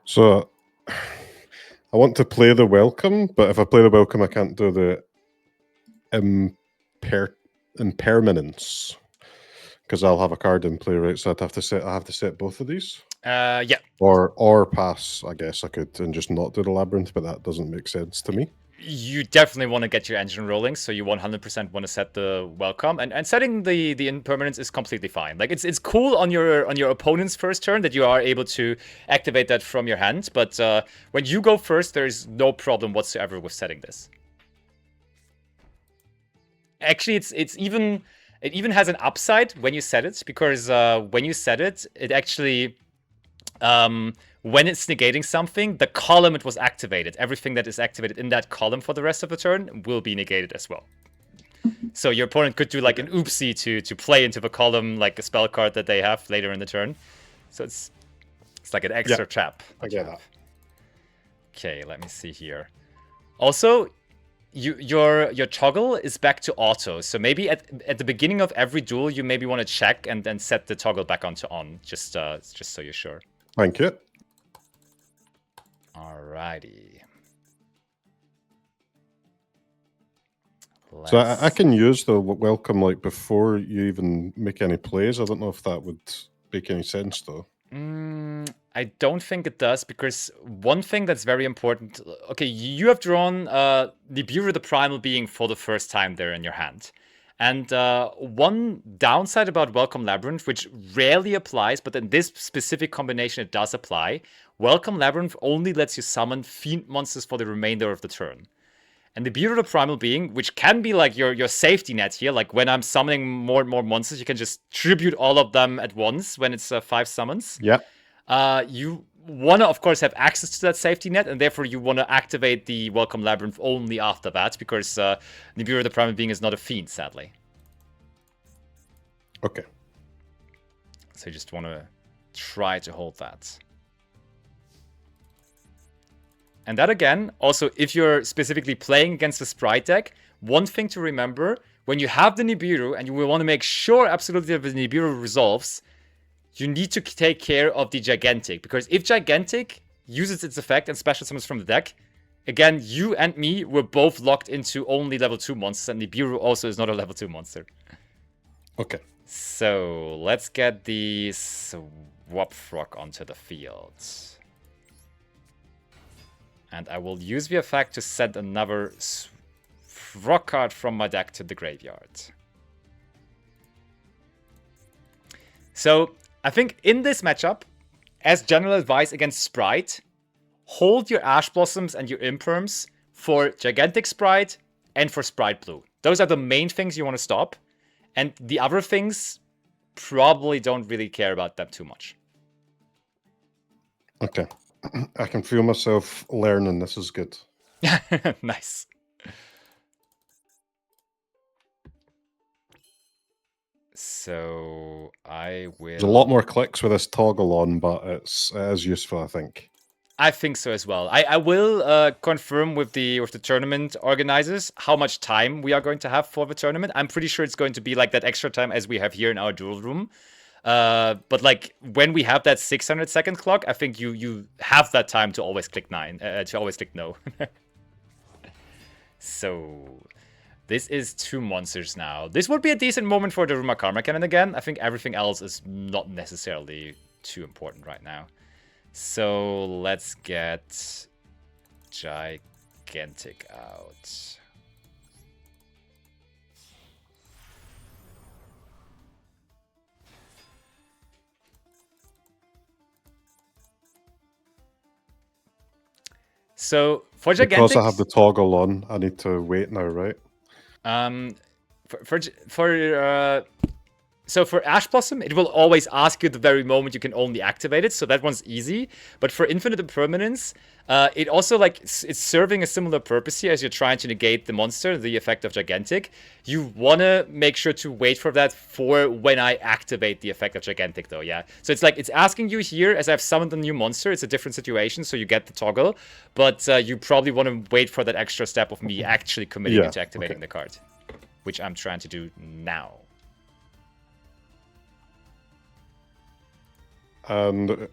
So I want to play the Welcome, but if I play the Welcome, I can't do the Impermanence, because I'll have a card in play, right? So I have to set both of these. Yeah. Or pass, I guess I could, and just not do the Labyrinth, but that doesn't make sense to me. You definitely want to get your engine rolling, so you 100% want to set the Welcome, and setting the Impermanence is completely fine. Like it's cool on your opponent's first turn that you are able to activate that from your hand, but when you go first, there is no problem whatsoever with setting this. Actually, it even has an upside when you set it, because when you set it, it actually when it's negating something, the column it was activated, everything that is activated in that column for the rest of the turn will be negated as well. So your opponent could do like an oopsie to play into the column like a spell card that they have later in the turn. So it's like an extra trap. I get that. Okay, let me see here. Also, your toggle is back to auto. So maybe at the beginning of every duel, you maybe want to check and then set the toggle back onto on, just so you're sure. Thank you. Alrighty. So I can use the welcome like before you even make any plays. I don't know if that would make any sense though. I don't think it does, because one thing that's very important. Okay, you have drawn Nibiru the Primal Being for the first time there in your hand. And one downside about Welcome Labyrinth, which rarely applies, but in this specific combination it does apply, Welcome Labyrinth only lets you summon Fiend monsters for the remainder of the turn. And the beauty of the Primal Being, which can be like your safety net here, like when I'm summoning more and more monsters, you can just tribute all of them at once when it's 5 summons. Yeah. You want to, of course, have access to that safety net, and therefore you want to activate the Welcome Labyrinth only after that, because Nibiru the Primal Being is not a fiend, sadly. Okay. So you just want to try to hold that. And that again, also, if you're specifically playing against the Sprite deck, one thing to remember, when you have the Nibiru, and you will want to make sure absolutely that the Nibiru resolves, you need to take care of the Gigantic, because if Gigantic uses its effect and special summons from the deck, again, you and me were both locked into only level 2 monsters, and Nibiru also is not a level 2 monster. Okay. So, let's get the Swap Frog onto the field. And I will use the effect to send another Frog card from my deck to the graveyard. So, I think in this matchup, as general advice against Sprite, hold your Ash Blossoms and your Imperms for Gigantic Sprite and for Sprite Blue. Those are the main things you want to stop. And the other things, probably don't really care about them too much. Okay. I can feel myself learning. This is good. Nice. So I will... There's a lot more clicks with this toggle on, but it is useful, I think. I think so as well. I will confirm with the tournament organizers how much time we are going to have for the tournament. I'm pretty sure it's going to be like that extra time as we have here in our duel room. But like when we have that 600-second clock, I think you have that time to always click no. So this is 2 monsters now. This would be a decent moment for the Ruma Karma Cannon again. I think everything else is not necessarily too important right now. So let's get Gigantic out. So for Gigantic, because I have the toggle on, I need to wait now, right? So for Ash Blossom, it will always ask you the very moment you can only activate it, so that one's easy. But for Infinite Impermanence, it also like it's serving a similar purpose here as you're trying to negate the monster, the effect of Gigantic. You want to make sure to wait for that for when I activate the effect of Gigantic, though, yeah? So it's like, it's asking you here, as I've summoned a new monster, it's a different situation, so you get the toggle, but you probably want to wait for that extra step of me actually committing into activating the card, which I'm trying to do now. And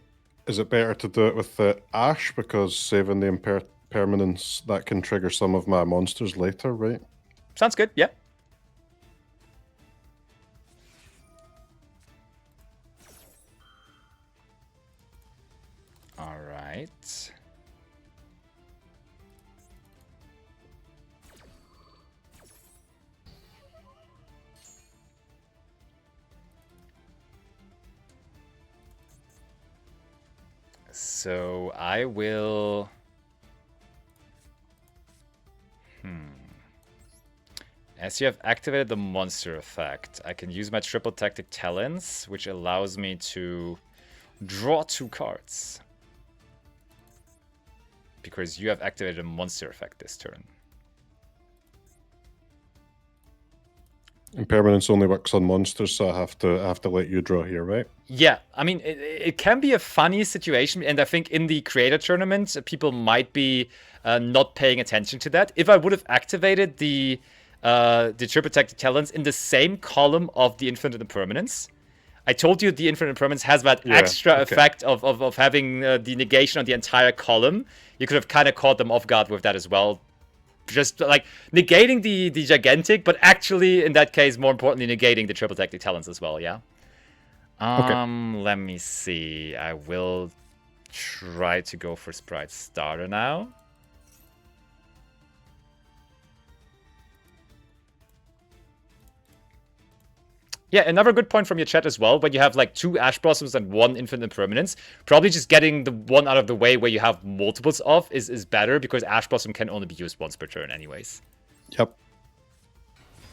is it better to do it with the Ash, because saving the impermanence, that can trigger some of my monsters later, right? Sounds good, yeah. All right. So I will... As you have activated the monster effect, I can use my triple tactic talents, which allows me to draw 2 cards. because you have activated a monster effect this turn. Impermanence only works on monsters, so I have to let you draw here, right? Yeah, I mean, it can be a funny situation, and I think in the creator tournament, people might be not paying attention to that. If I would have activated the Triple Tactic Talents in the same column of the Infinite Impermanence, I told you the Infinite Impermanence has that extra effect of having the negation on the entire column. You could have kind of caught them off guard with that as well. Just like negating the gigantic, but actually in that case, more importantly, negating the Triple Tactic Talents as well, yeah? Let me see. I will try to go for Sprite Starter now. Yeah, another good point from your chat as well, when you have like 2 Ash Blossoms and 1 Infinite Impermanence, probably just getting the one out of the way where you have multiples of is better, because Ash Blossom can only be used once per turn anyways. Yep.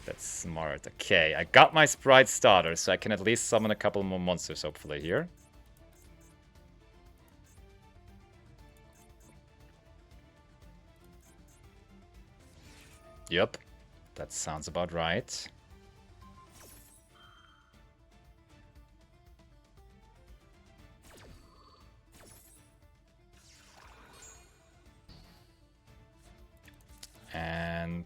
That's smart. Okay, I got my Sprite Starter, so I can at least summon a couple more monsters, hopefully, here. Yep, that sounds about right. And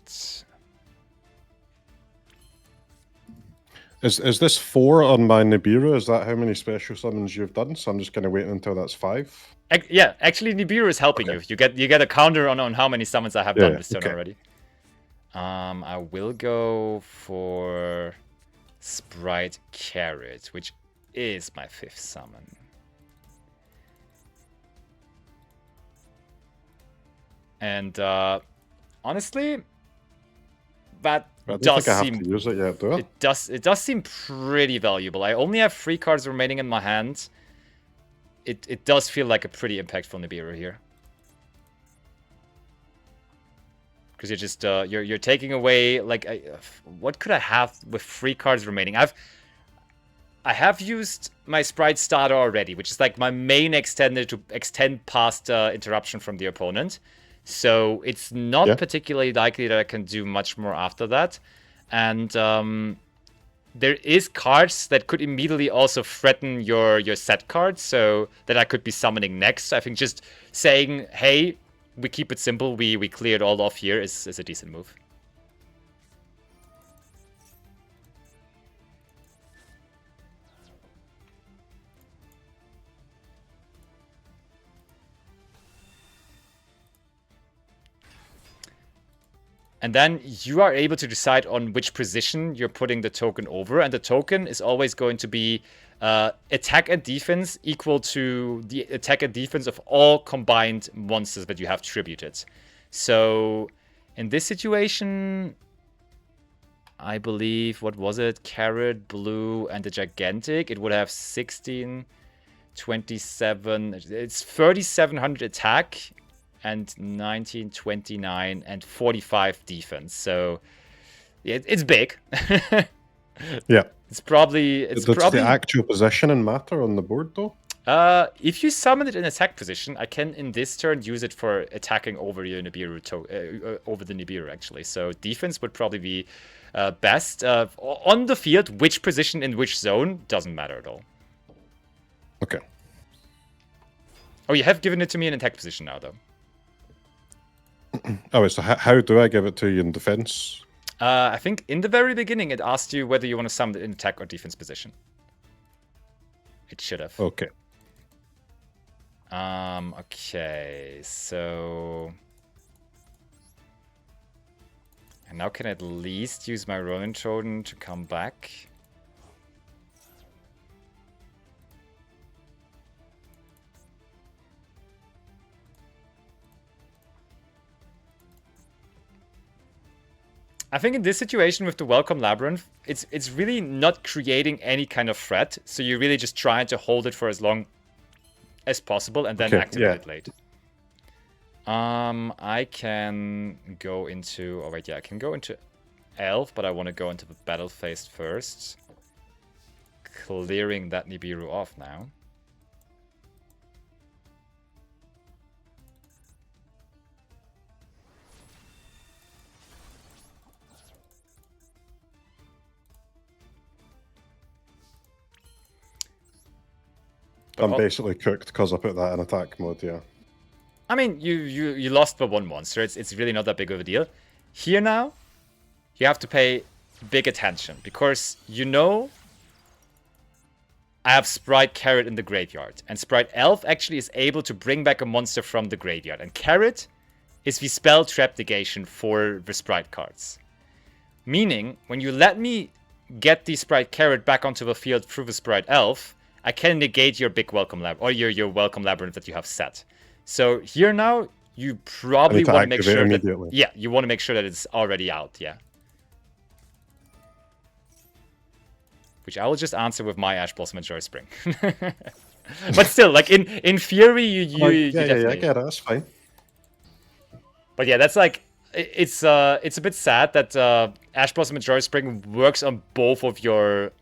Is this 4 on my Nibiru? Is that how many special summons you've done? So I'm just kind of waiting until that's 5. yeah, actually Nibiru is helping you. You get a counter on how many summons I have done this turn already. I will go for Sprite Carrot, which is my 5th summon. And honestly, that does seem to use it yet, do I? It does seem pretty valuable. I only have 3 cards remaining in my hand. It does feel like a pretty impactful Nibiru here. Because you're just you're taking away, like, what could I have with 3 cards remaining? I have used my Sprite Starter already, which is like my main extender to extend past interruption from the opponent. So it's not particularly likely that I can do much more after that. And there is cards that could immediately also threaten your set cards, so that I could be summoning next. I think just saying, hey, we keep it simple, we clear it all off here is a decent move. And then you are able to decide on which position you're putting the token over. And the token is always going to be attack and defense equal to the attack and defense of all combined monsters that you have tributed. So in this situation, I believe, what was it? Carrot, blue, and the gigantic. It would have 16, 27. It's 3,700 attack. And 19, 29, and 45 defense. So it's big. Yeah. It's probably Does the actual positioning matter on the board though? If you summon it in attack position, I can in this turn use it for attacking over your Nibiru over the Nibiru actually. So defense would probably be best. On the field, which position in which zone doesn't matter at all. Okay. Oh, you have given it to me in attack position now though. Oh, so how do I give it to you in defense? I think in the very beginning it asked you whether you want to summon it in attack or defense position. It should have. Okay. Okay, so I now can at least use my Ronin Trojan to come back. I think in this situation with the Welcome Labyrinth, it's really not creating any kind of threat. So you're really just trying to hold it for as long as possible and then activate it late. I can go into... Oh, wait, yeah, I can go into Elf, but I want to go into the battle phase first. Clearing that Nibiru off now. But I'm basically cooked because I put that in attack mode, yeah. I mean, you lost by one monster. It's really not that big of a deal. Here now, you have to pay big attention because you know I have Sprite Carrot in the graveyard, and Sprite Elf actually is able to bring back a monster from the graveyard, and Carrot is the spell trap negation for the Sprite cards. Meaning, when you let me get the Sprite Carrot back onto the field through the Sprite Elf, I can negate your big welcome lab or your welcome labyrinth that you have set. So here now, you probably want to make sure that you want to make sure that it's already out, yeah. Which I will just answer with my Ash Blossom and Joy Spring. But still, like in theory, you definitely... I get it. That's fine. But yeah, that's like it's a bit sad that Ash Blossom and Joy Spring works on both of your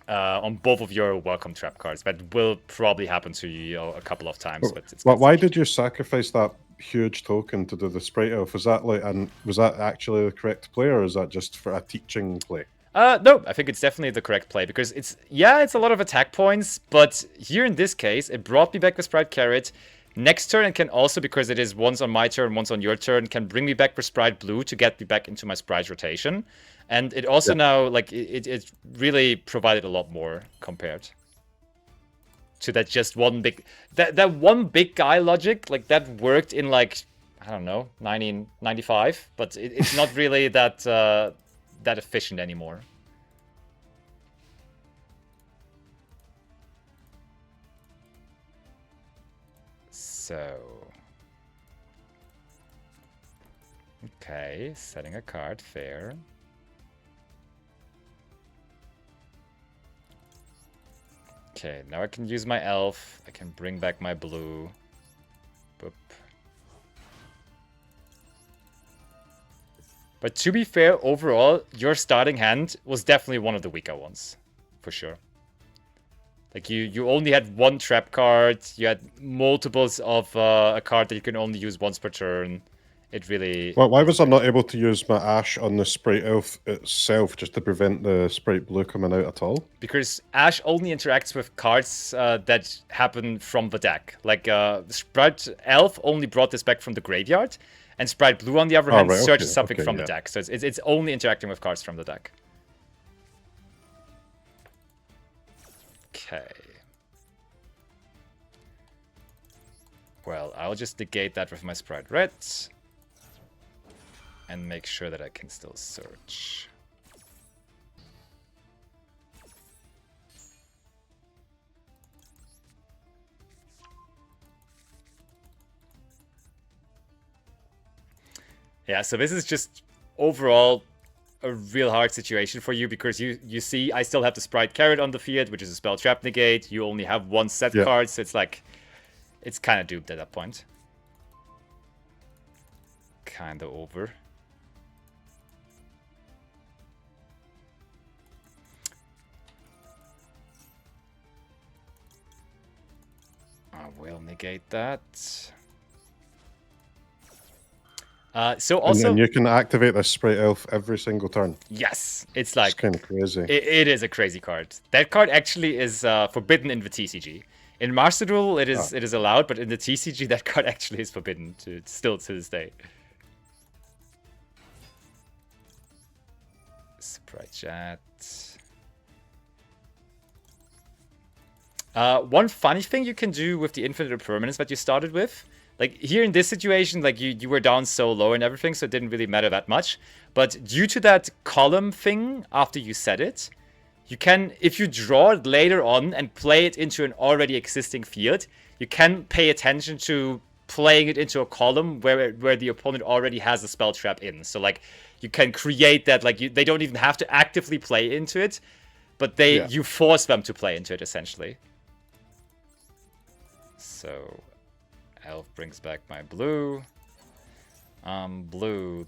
welcome trap cards. That will probably happen to you a couple of times. But why did you sacrifice that huge token to do the Sprite Elf? Was that actually the correct play, or is that just for a teaching play? No, I think it's definitely the correct play because it's a lot of attack points, but here in this case, it brought me back the Sprite Carrot. Next turn, it can also, because it is once on my turn, once on your turn, can bring me back the Sprite Blue to get me back into my Sprite rotation. And it also now, like, it really provided a lot more compared to that just one big... That one big guy logic, like, that worked in, like, I don't know, 1995, but it's not really that... that efficient anymore. So... Okay, setting a card, fair. Okay, now I can use my elf. I can bring back my blue. Boop. But to be fair, overall, your starting hand was definitely one of the weaker ones. For sure. Like, you only had one trap card. You had multiples of a card that you can only use once per turn. It really... Well, why was I not able to use my Ash on the Sprite Elf itself just to prevent the Sprite Blue coming out at all? Because Ash only interacts with cards that happen from the deck. Like, Sprite Elf only brought this back from the graveyard. And Sprite Blue, on the other hand, searches something from the deck. So it's only interacting with cards from the deck. Okay. Well, I'll just negate that with my Sprite Red. And make sure that I can still search. Yeah, so this is just overall a real hard situation for you because you see I still have the Sprite Carrot on the field, which is a spell trap negate. You only have one set card, so it's like it's kind of doomed at that point. Kind of over. I will negate that. So also, and you can activate this Sprite Elf every single turn. Yes, it's like... It's kind of crazy. It is a crazy card. That card actually is forbidden in the TCG. In Master Duel, it is allowed, but in the TCG, that card actually is forbidden still to this day. Sprite Chat. One funny thing you can do with the Infinite Impermanence that you started with, like here in this situation, like you were down so low and everything, so it didn't really matter that much. But due to that column thing after you set it, you can, if you draw it later on and play it into an already existing field, you can pay attention to playing it into a column where the opponent already has a spell trap in. So like you can create that, like they don't even have to actively play into it, but you force them to play into it essentially. So Elf brings back my blue. Blue.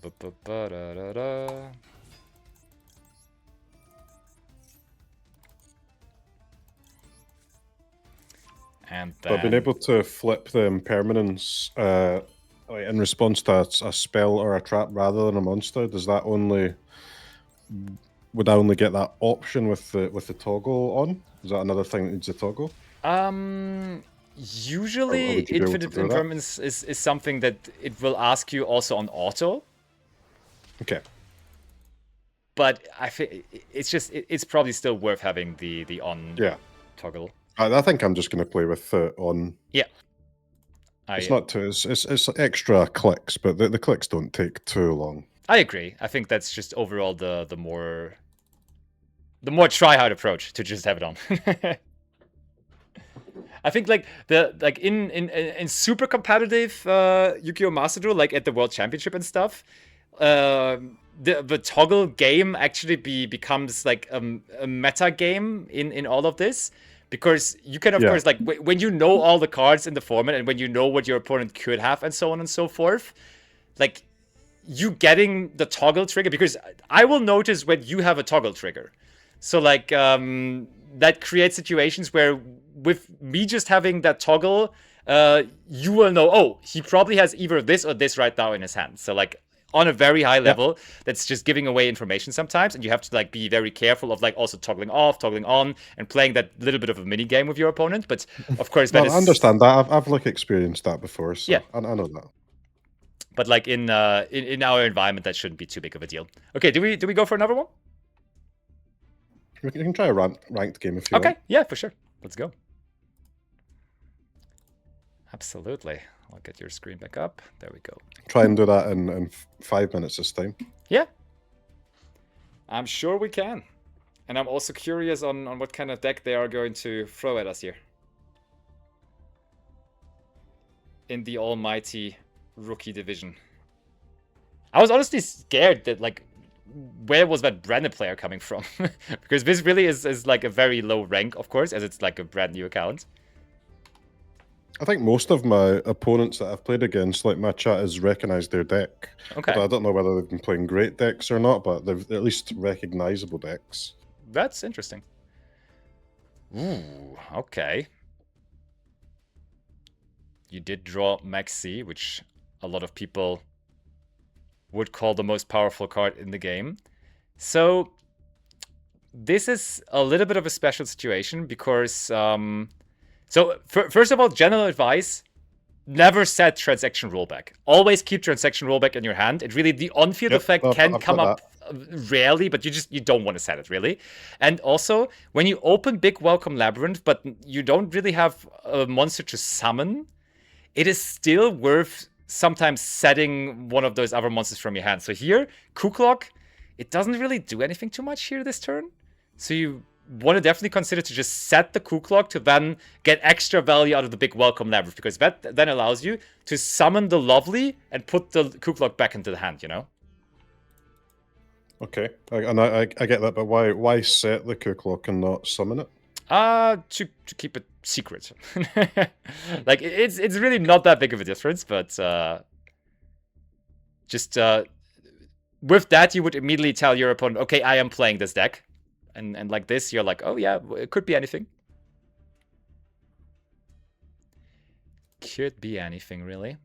And then... I've been able to flip the impermanence in response to a spell or a trap rather than a monster. Does that only... Would I only get that option with the toggle on? Is that another thing that needs a toggle? Or Usually would you be able to infinite do that? impermanence is something that it will ask you also on auto. Okay. But I think it's probably still worth having the on Yeah. toggle. I think I'm just going to play with on. Yeah. It's not too. It's extra clicks, but the clicks don't take too long. I agree. I think that's just overall the more try-hard approach to just have it on. I think like in super competitive Yu-Gi-Oh! Master Duel, like at the World Championship and stuff, the toggle game actually becomes like a meta game in all of this, because you can of course like when you know all the cards in the format and when you know what your opponent could have and so on and so forth, like you getting the toggle trigger, because I will notice when you have a toggle trigger. So like that creates situations where with me just having that toggle, you will know, oh, he probably has either this or this right now in his hand. So like on a very high level, that's just giving away information sometimes, and you have to like be very careful of like also toggling off, toggling on, and playing that little bit of a mini game with your opponent. But of course, that I understand that. I've like experienced that before, so yeah. I know that. But like in our environment, that shouldn't be too big of a deal. Okay, do we go for another one? You can try a ranked game if you want. Okay, yeah, for sure. Let's go. Absolutely. I'll get your screen back up. There we go. Try and do that in 5 minutes this time. Yeah. I'm sure we can. And I'm also curious on what kind of deck they are going to throw at us here. In the almighty rookie division. I was honestly scared that, like, where was that branded player coming from? Because this really is like a very low rank, of course, as it's like a brand new account. I think most of my opponents that I've played against, like my chat, has recognized their deck. Okay. But I don't know whether they've been playing great decks or not, but they've at least recognizable decks. That's interesting. Ooh, okay. You did draw Maxi, which a lot of people would call the most powerful card in the game. So this is a little bit of a special situation because so first of all, general advice: never set transaction rollback. Always keep transaction rollback in your hand. It really, the on-field effect can come up rarely, but you don't want to set it really. And also, when you open Big Welcome Labyrinth, but you don't really have a monster to summon, it is still worth sometimes setting one of those other monsters from your hand. So here, Kuklok, it doesn't really do anything too much here this turn. So you want to definitely consider to just set the Kuklok to then get extra value out of the Big Welcome Labyrinth, because that then allows you to summon the Lovely and put the Kuklok back into the hand, you know? Okay, and I get that, but why set the Kuklok and not summon it? To keep it secret. Like it's really not that big of a difference, but just with that you would immediately tell your opponent, okay, I am playing this deck, and like this you're like, oh yeah, it could be anything. Could be anything, really.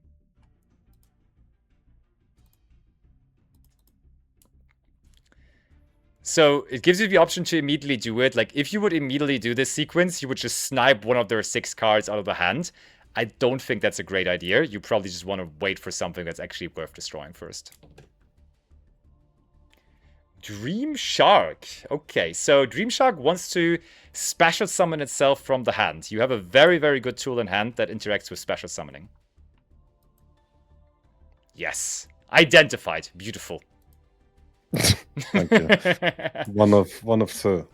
So it gives you the option to immediately do it. Like if you would immediately do this sequence, you would just snipe one of their 6 cards out of the hand. I don't think that's a great idea. You probably just want to wait for something that's actually worth destroying first. Dream Shark. Okay, so Dream Shark wants to special summon itself from the hand. You have a very, very good tool in hand that interacts with special summoning. Yes. Identified. Beautiful. Thank you. one of two.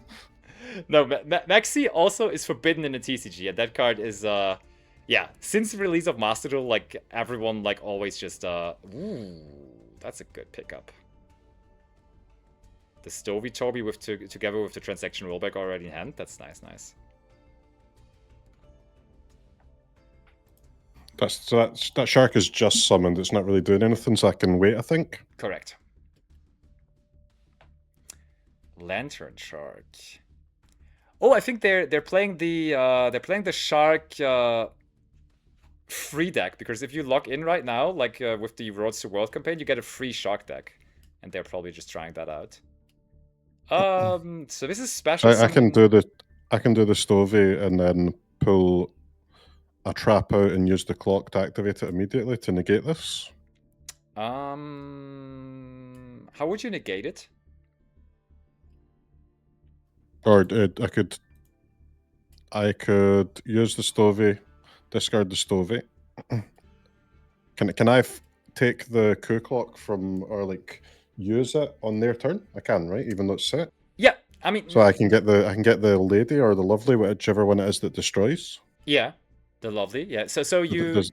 No, Maxi also is forbidden in the TCG, and that card is yeah, since the release of Master Duel, like everyone like always just ooh, that's a good pickup. The Stovey Toby with together with the transaction rollback already in hand. That's nice. That shark is just summoned. It's not really doing anything, so I can wait, I think. Correct. Lantern Shark. Oh, I think they're playing the shark free deck, because if you log in right now, like with the Roads to World campaign, you get a free shark deck, and they're probably just trying that out. So this is special. I can do the Stovey and then pull a trap out and use the clock to activate it immediately to negate this? How would you negate it? Or I could use the Stovey, discard the Stovey. Can I take the coup clock from, or like use it on their turn? I can, right? Even though it's set. Yeah, I mean, So I can get the lady or the lovely, whichever one it is that destroys. yeah, the lovely. Yeah. So you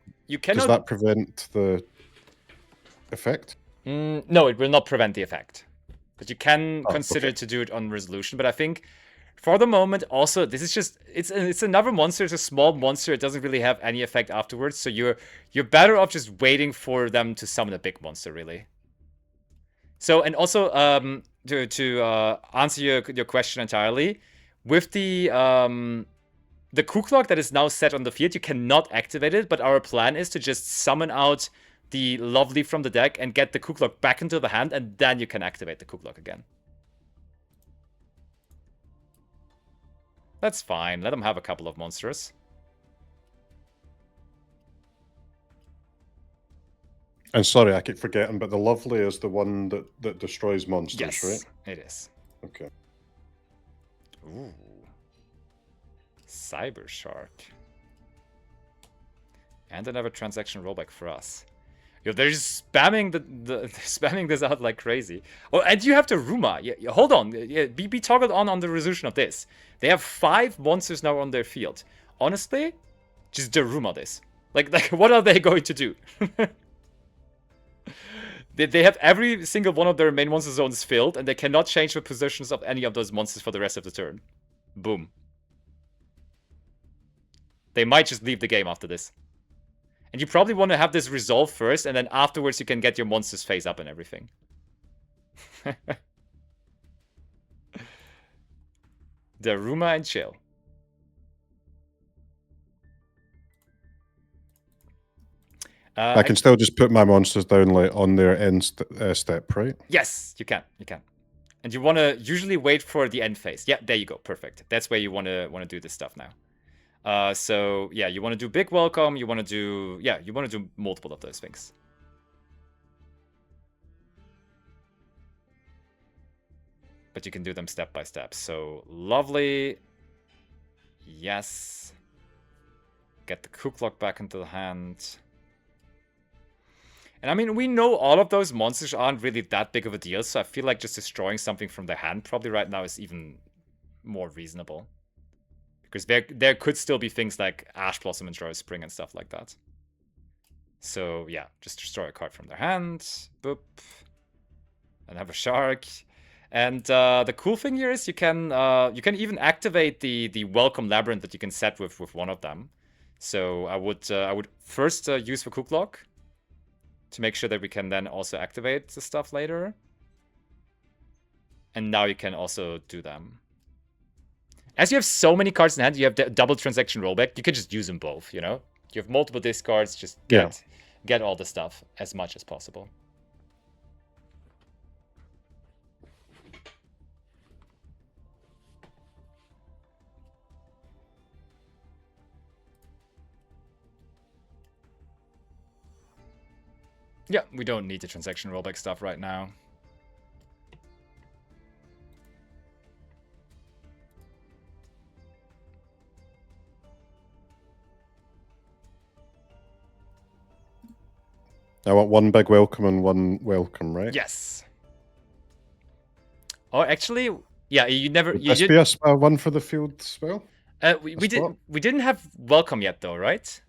cannot. Does that prevent the effect? No, it will not prevent the effect. But you can Oh, consider okay. to do it on resolution. But I think for the moment, also, this is just it's another monster. It's a small monster. It doesn't really have any effect afterwards. So you're better off just waiting for them to summon a big monster, really. So, and also to answer your question entirely, with the coup clock that is now set on the field, you cannot activate it. But our plan is to just summon out the lovely from the deck and get the coup clock back into the hand, and then you can activate the coup clock again. That's fine. Let them have a couple of monsters. And sorry, I keep forgetting, but the lovely is the one that destroys monsters, Yes, right? it is. Okay. Ooh. Cyber Shark. And another transaction rollback for us. Yo, they're just spamming spamming this out like crazy. Oh, and you have the Ruma. Yeah, hold on. Yeah, be toggled on the resolution of this. They have 5 monsters now on their field. Honestly, just Daruma this. Like what are they going to do? They have every single one of their main monster zones filled, and they cannot change the positions of any of those monsters for the rest of the turn. Boom. They might just leave the game after this. And you probably want to have this resolve first, and then afterwards you can get your monsters face up and everything. Daruma and chill. I can still just put my monsters down like on their end step, right? Yes, you can. You can. And you want to usually wait for the end phase. Yeah, there you go. Perfect. That's where you want to do this stuff now. So yeah, you want to do big welcome. You want to do multiple of those things. But you can do them step by step. So lovely. Yes. Get the coup clock back into the hand. And I mean, we know all of those monsters aren't really that big of a deal, so I feel like just destroying something from their hand probably right now is even more reasonable. Because there could still be things like Ash Blossom and Joy Spring and stuff like that. So yeah, just destroy a card from their hand. Boop. And have a shark. And the cool thing here is you can even activate the welcome labyrinth that you can set with one of them. So I would first use the coup clock to make sure that we can then also activate the stuff later. And now you can also do them. As you have so many cards in hand, you have double transaction rollback. You can just use them both, you know? You have multiple discards, just get all the stuff as much as possible. Yeah, we don't need the transaction rollback stuff right now. I want one big welcome and one welcome, right? Yes. Oh, actually, yeah, you never. Would this be a one for the field spell? We didn't have welcome yet, though, right?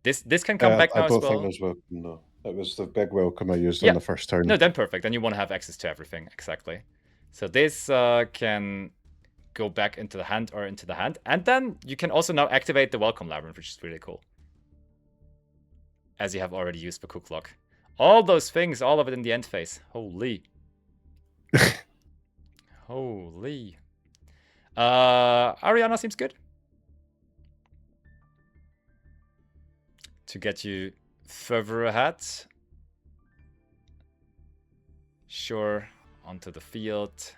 This can come back now as well. I don't think there's welcome. No, it was the big welcome I used on the first turn. No, then perfect. Then you want to have access to everything exactly. So this can go back into the hand or into the hand, and then you can also now activate the welcome labyrinth, which is really cool. As you have already used the coup clock. All those things, all of it in the end phase. Holy. Holy. Ariana seems good. To get you further ahead. Sure, onto the field.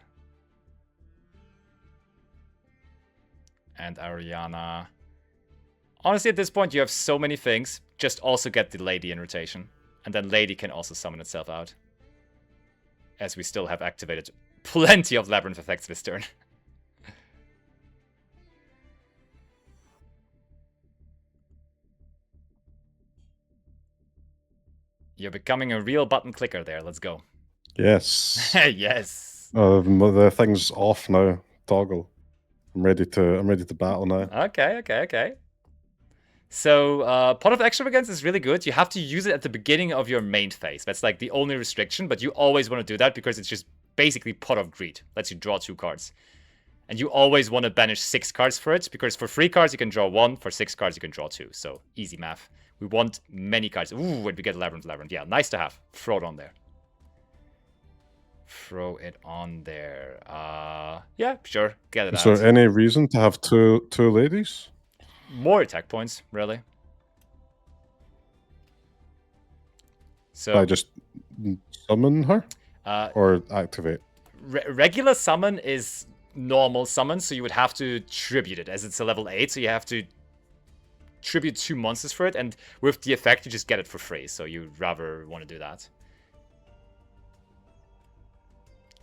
And Ariana Honestly, at this point, you have so many things. Just also get the Lady in rotation. And then Lady can also summon itself out. As we still have activated plenty of Labyrinth effects this turn. You're becoming a real button clicker there. Let's go. Yes. Yes. The thing's off now. Toggle. I'm ready to battle now. Okay. So, Pot of Extravagance is really good. You have to use it at the beginning of your main phase. That's like the only restriction, but you always want to do that because it's just basically Pot of Greed. Lets you draw 2 cards. And you always want to banish 6 cards for it, because for 3 cards you can draw 1, for 6 cards you can draw 2. So, easy math. We want many cards. Ooh, when we get Labyrinth. Yeah, nice to have. Throw it on there. Throw it on there. Yeah, sure. Get it out. Is there any reason to have two ladies? More attack points, really. So I just summon her? Or activate? Regular summon is normal summon, so you would have to tribute it, as it's a level 8, so you have to tribute 2 monsters for it, and with the effect you just get it for free, so you'd rather want to do that.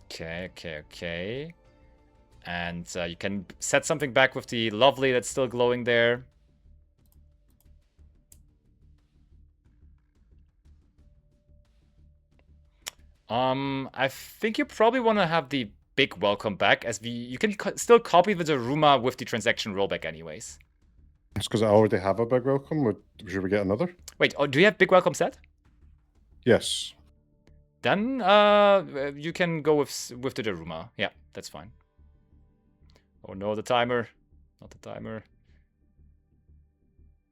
Okay. And you can set something back with the Lovely that's still glowing there. I think you probably want to have the big welcome back, as you can still copy the Daruma with the transaction rollback anyways. It's because I already have a big welcome. Should we get another? Wait, do you have big welcome set? Yes. Then you can go with the Daruma. Yeah, that's fine. Oh no, the timer. Not the timer.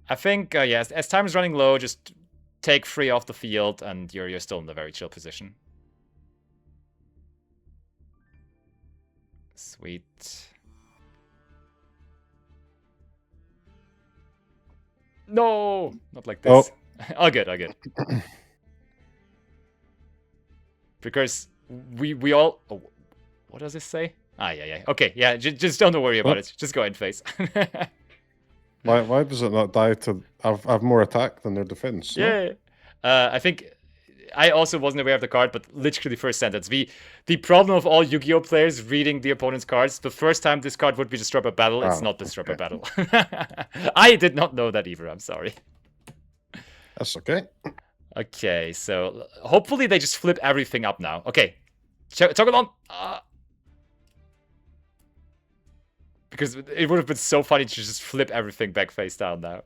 I think, yes, as time is running low, just take 3 off the field and you're still in a very chill position. Sweet. No! Not like this. Oh. All good. Because we all... Oh, what does this say? Yeah. Okay, yeah, just don't worry about it. Just go ahead and face. Why does it not die to... I've more attack than their defense? Yeah. No? I think... I also wasn't aware of the card, but literally first sentence. The problem of all Yu-Gi-Oh players reading the opponent's cards, the first time this card would be destroyed by battle, it's not destroyed by battle. I did not know that either, I'm sorry. That's okay. Okay, so hopefully they just flip everything up now. Okay, toggle on. Because it would have been so funny to just flip everything back face down now.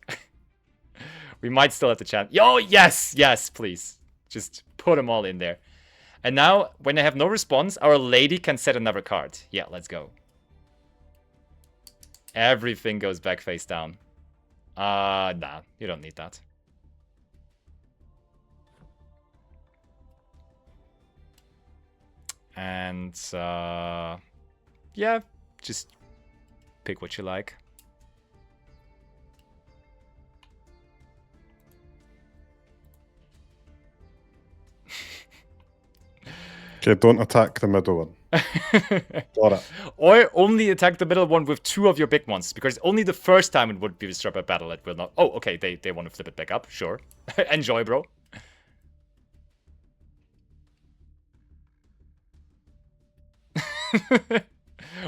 We might still have the chance. Yo, yes, please. Just put them all in there. And now, when I have no response, our Lady can set another card. Yeah, let's go. Everything goes back face down. Nah, you don't need that. And, yeah, just pick what you like. Okay, don't attack the middle one. Got it. Or only attack the middle one with 2 of your big ones, because only the first time it would be destroyed by battle, it will not. Oh, okay, they want to flip it back up. Sure. Enjoy, bro.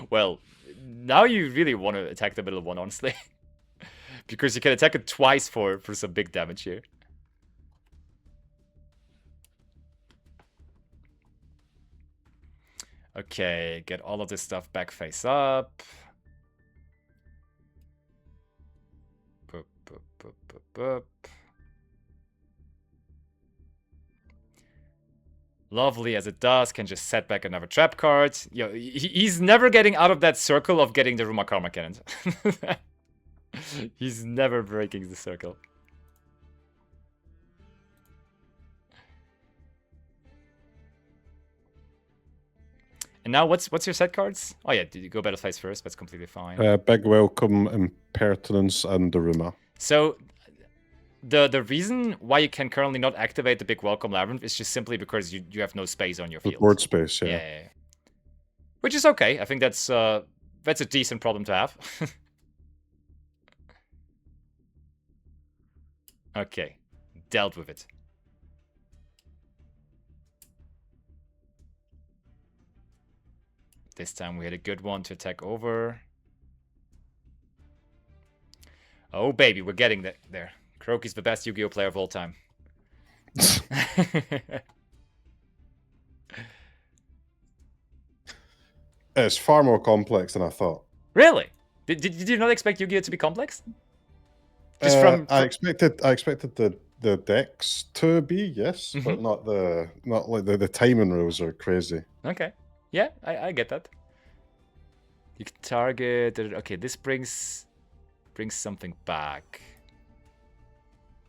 Well, now you really want to attack the middle one, honestly. Because you can attack it twice for some big damage here. Okay, get all of this stuff back face up. Boop. Lovely as it does, can just set back another trap card. Yo, he's never getting out of that circle of getting the Ruma Karma Cannon. He's never breaking the circle. And now, what's your set cards? Oh yeah, did you go battle phase first? That's completely fine. Big Welcome, Impertinence, and Daruma. So, the reason why you can currently not activate the Big Welcome Labyrinth is just simply because you have no space on your field. Board space, yeah. Yeah. Which is okay. I think that's a decent problem to have. Okay. Dealt with it. This time we had a good one to attack over. Oh, baby, we're getting there. CROKEYZ the best Yu-Gi-Oh player of all time. It's far more complex than I thought. Really? Did you not expect Yu-Gi-Oh to be complex? Just I expected the decks to be, yes, but not like the timing rules are crazy. Okay. Yeah, I get that. You can target. Okay, this brings something back.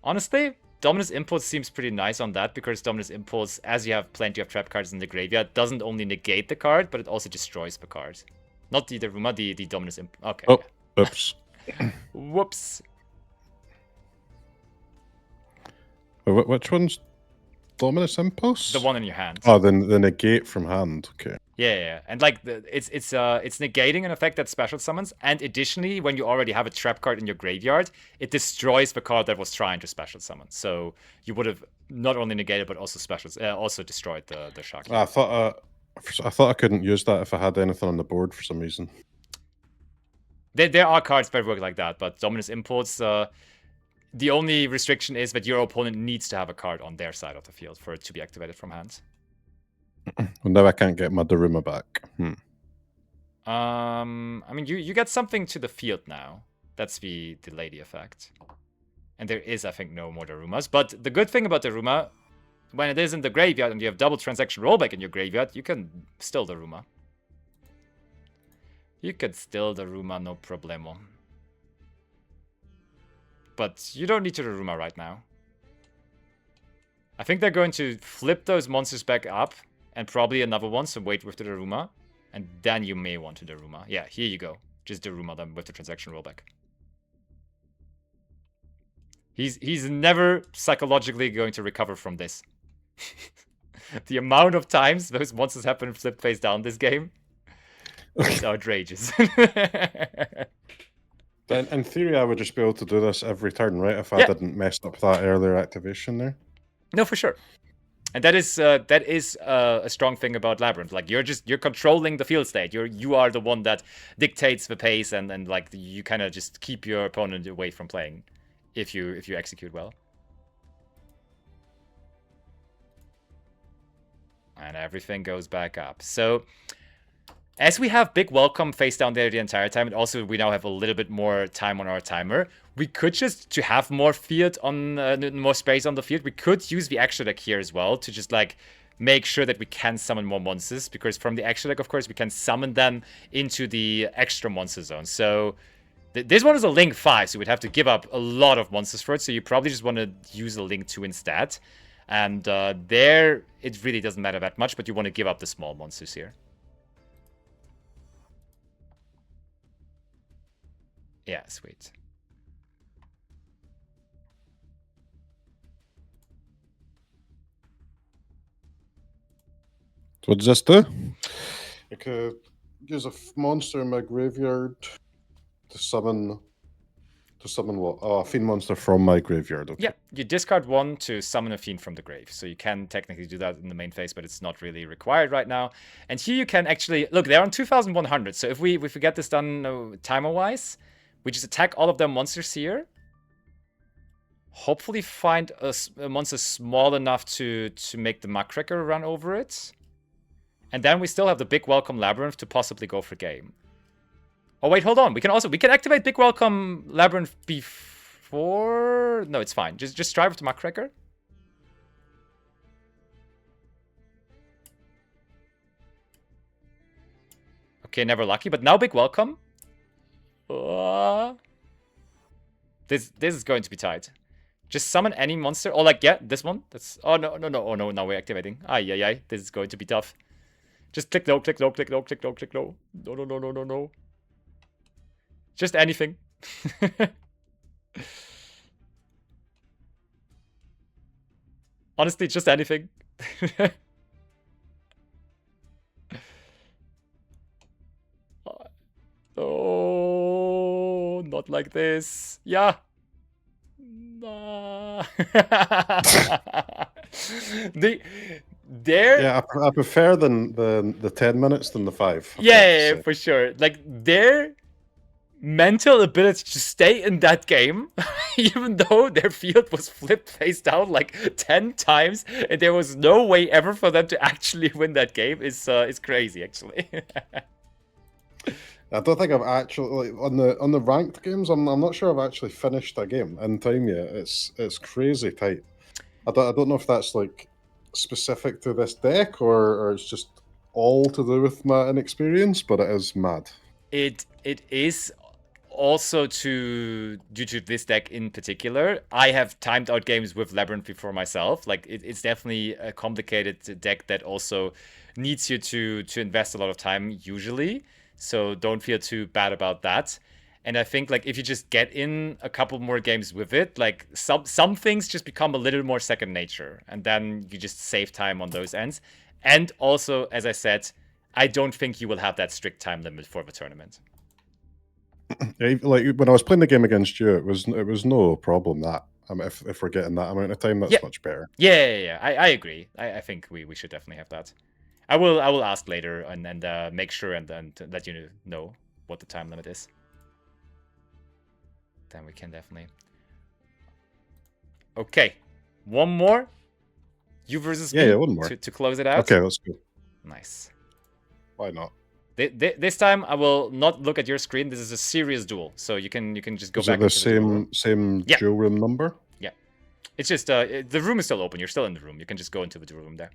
Honestly, Dominus Impulse seems pretty nice on that, because Dominus Impulse, as you have plenty of trap cards in the graveyard, doesn't only negate the card, but it also destroys the card. Not the Daruma, the Dominus Impulse. Okay. Oh, oops. Whoops. Which one's Dominus Impulse? The one in your hand. Oh, the negate from hand. Okay. Yeah. And like it's negating an effect that special summons, and additionally, when you already have a trap card in your graveyard, it destroys the card that was trying to special summon. So you would have not only negated but also also destroyed the Shaki. I thought I couldn't use that if I had anything on the board for some reason. There are cards that work like that, but Dominus Impulse, the only restriction is that your opponent needs to have a card on their side of the field for it to be activated from hand. Well, now I can't get my Daruma back. I mean, you get something to the field now. That's the lady effect. And there is, I think, no more Darumas. But the good thing about Daruma, when it is in the graveyard and you have double transaction rollback in your graveyard, you can still Daruma. You can still Daruma, no problemo. But you don't need to Daruma right now. I think they're going to flip those monsters back up, and probably another one, so wait with the Daruma. And then you may want to Daruma. Yeah, here you go. Just Daruma them with the transaction rollback. He's never psychologically going to recover from this. The amount of times those monsters have been flipped face down this game is outrageous. In theory, I would just be able to do this every turn, right? If I didn't mess up that earlier activation there. No, for sure. And that is a strong thing about Labyrinth. Like you're controlling the field state. You are the one that dictates the pace, and like you kind of just keep your opponent away from playing if you execute well. And everything goes back up. So as we have big welcome face down there the entire time, and also we now have a little bit more time on our timer, we could just, to have more field on, more space on the field, we could use the extra deck here as well to just like make sure that we can summon more monsters, because from the extra deck, of course, we can summon them into the extra monster zone. So this one is a Link 5, so we'd have to give up a lot of monsters for it, so you probably just want to use a Link 2 instead. And there, it really doesn't matter that much, but you want to give up the small monsters here. Yeah, sweet. So what does this do? I could use a monster in my graveyard to summon what? Oh, a fiend monster from my graveyard. Okay. Yeah, you discard one to summon a fiend from the grave. So you can technically do that in the main phase, but it's not really required right now. And here you can actually look. They're on 2,100. So if we get this done timer-wise, we just attack all of their monsters here. Hopefully find a monster small enough to make the Muckraker run over it. And then we still have the Big Welcome Labyrinth to possibly go for game. Oh wait, hold on. We can activate Big Welcome Labyrinth before. No, it's fine. Just strive with the Muckraker. Okay, never lucky, but now Big Welcome. This is going to be tight. Just summon any monster. Oh, like, yeah, this one. That's. Oh, no. Oh, no. Now we're activating. Ay. This is going to be tough. Just click low, click low, click low, click low, click low. No. Just anything. Honestly, just anything. Oh, not like this. Yeah. the there Yeah, I prefer the 10 minutes than the 5. yeah, for sure. Like their mental ability to stay in that game, even though their field was flipped face down like 10 times, and there was no way ever for them to actually win that game is crazy, actually. I don't think I've actually like, on the ranked games. I'm not sure I've actually finished a game in time yet. It's crazy tight. I don't know if that's like specific to this deck or it's just all to do with my inexperience, but it is mad. It is also due to this deck in particular. I have timed out games with Labyrinth before myself. Like it's definitely a complicated deck that also needs you to invest a lot of time usually. So don't feel too bad about that. And I think like if you just get in a couple more games with it, like some things just become a little more second nature, and then you just save time on those ends. And also, as I said, I don't think you will have that strict time limit for the tournament. Yeah, like when I was playing the game against you, it was no problem that if we're getting that amount of time, that's much better. Yeah. I agree. I think we should definitely have that. I will ask later and make sure and then let you know what the time limit is. Then we can definitely. Okay, one more. You versus me. Yeah, one more to close it out. Okay, that's good. Nice. Why not? This time I will not look at your screen. This is a serious duel, so you can just go back. Is it the same duel room number? Yeah, it's just the room is still open. You're still in the room. You can just go into the duel room there.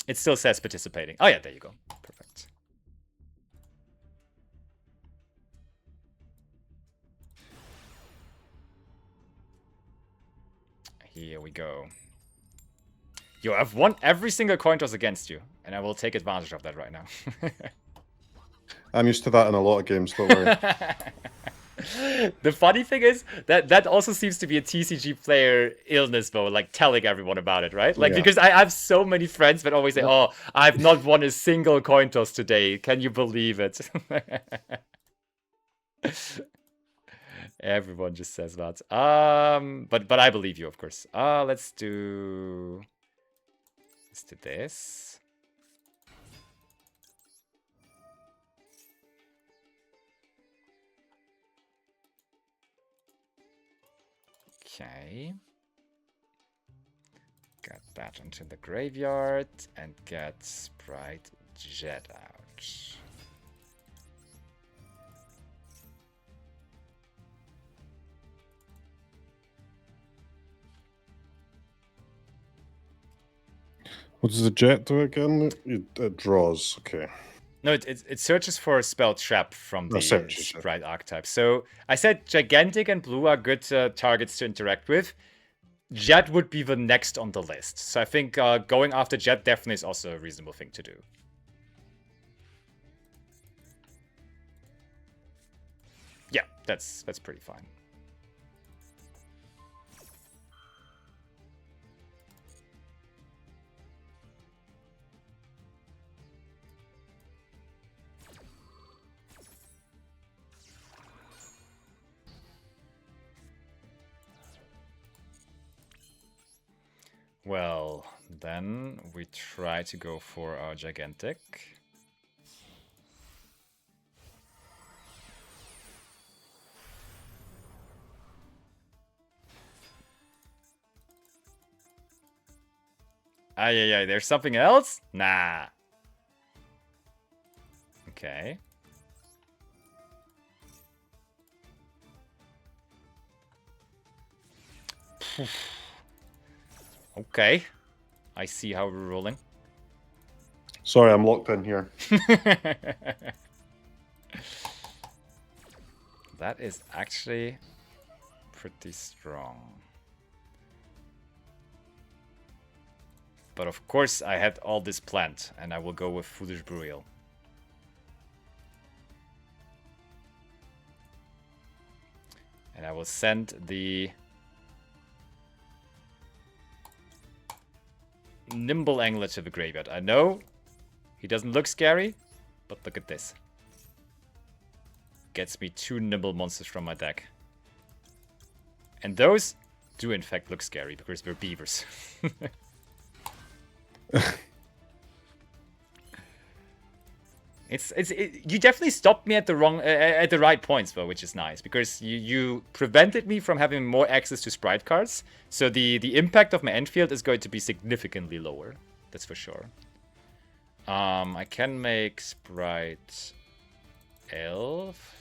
It still says participating. Oh yeah, there you go. Perfect. Here we go. Yo, I've won every single coin toss against you, and I will take advantage of that right now. I'm used to that in a lot of games, don't worry. The funny thing is that also seems to be a TCG player illness, though, like telling everyone about it, right? Like, because I have so many friends that always say, oh, I've not won a single coin toss today. Can you believe it? Everyone just says that. But I believe you, of course. Let's do this. Okay. Get that into the graveyard and get Sprite Jet out. What does the jet do again? It draws. Okay. No, it searches for a spell trap from the Sprite archetype. So I said Gigantic and Blue are good targets to interact with. Jet would be the next on the list. So I think going after Jet definitely is also a reasonable thing to do. Yeah, that's pretty fine. Well, then we try to go for our Gigantic. Yeah, there's something else? Nah. Okay. Okay. I see how we're rolling. Sorry, I'm locked in here. That is actually pretty strong. But of course I had all this planned, and I will go with Foolish Burial. And I will send the Nimble Angler to the graveyard. I know he doesn't look scary, but look at this. gets me 2 nimble monsters from my deck. And those do in fact look scary because we're beavers. You definitely stopped me at the right points though, which is nice because you prevented me from having more access to sprite cards. So the impact of my end field is going to be significantly lower. That's for sure. I can make sprite elf.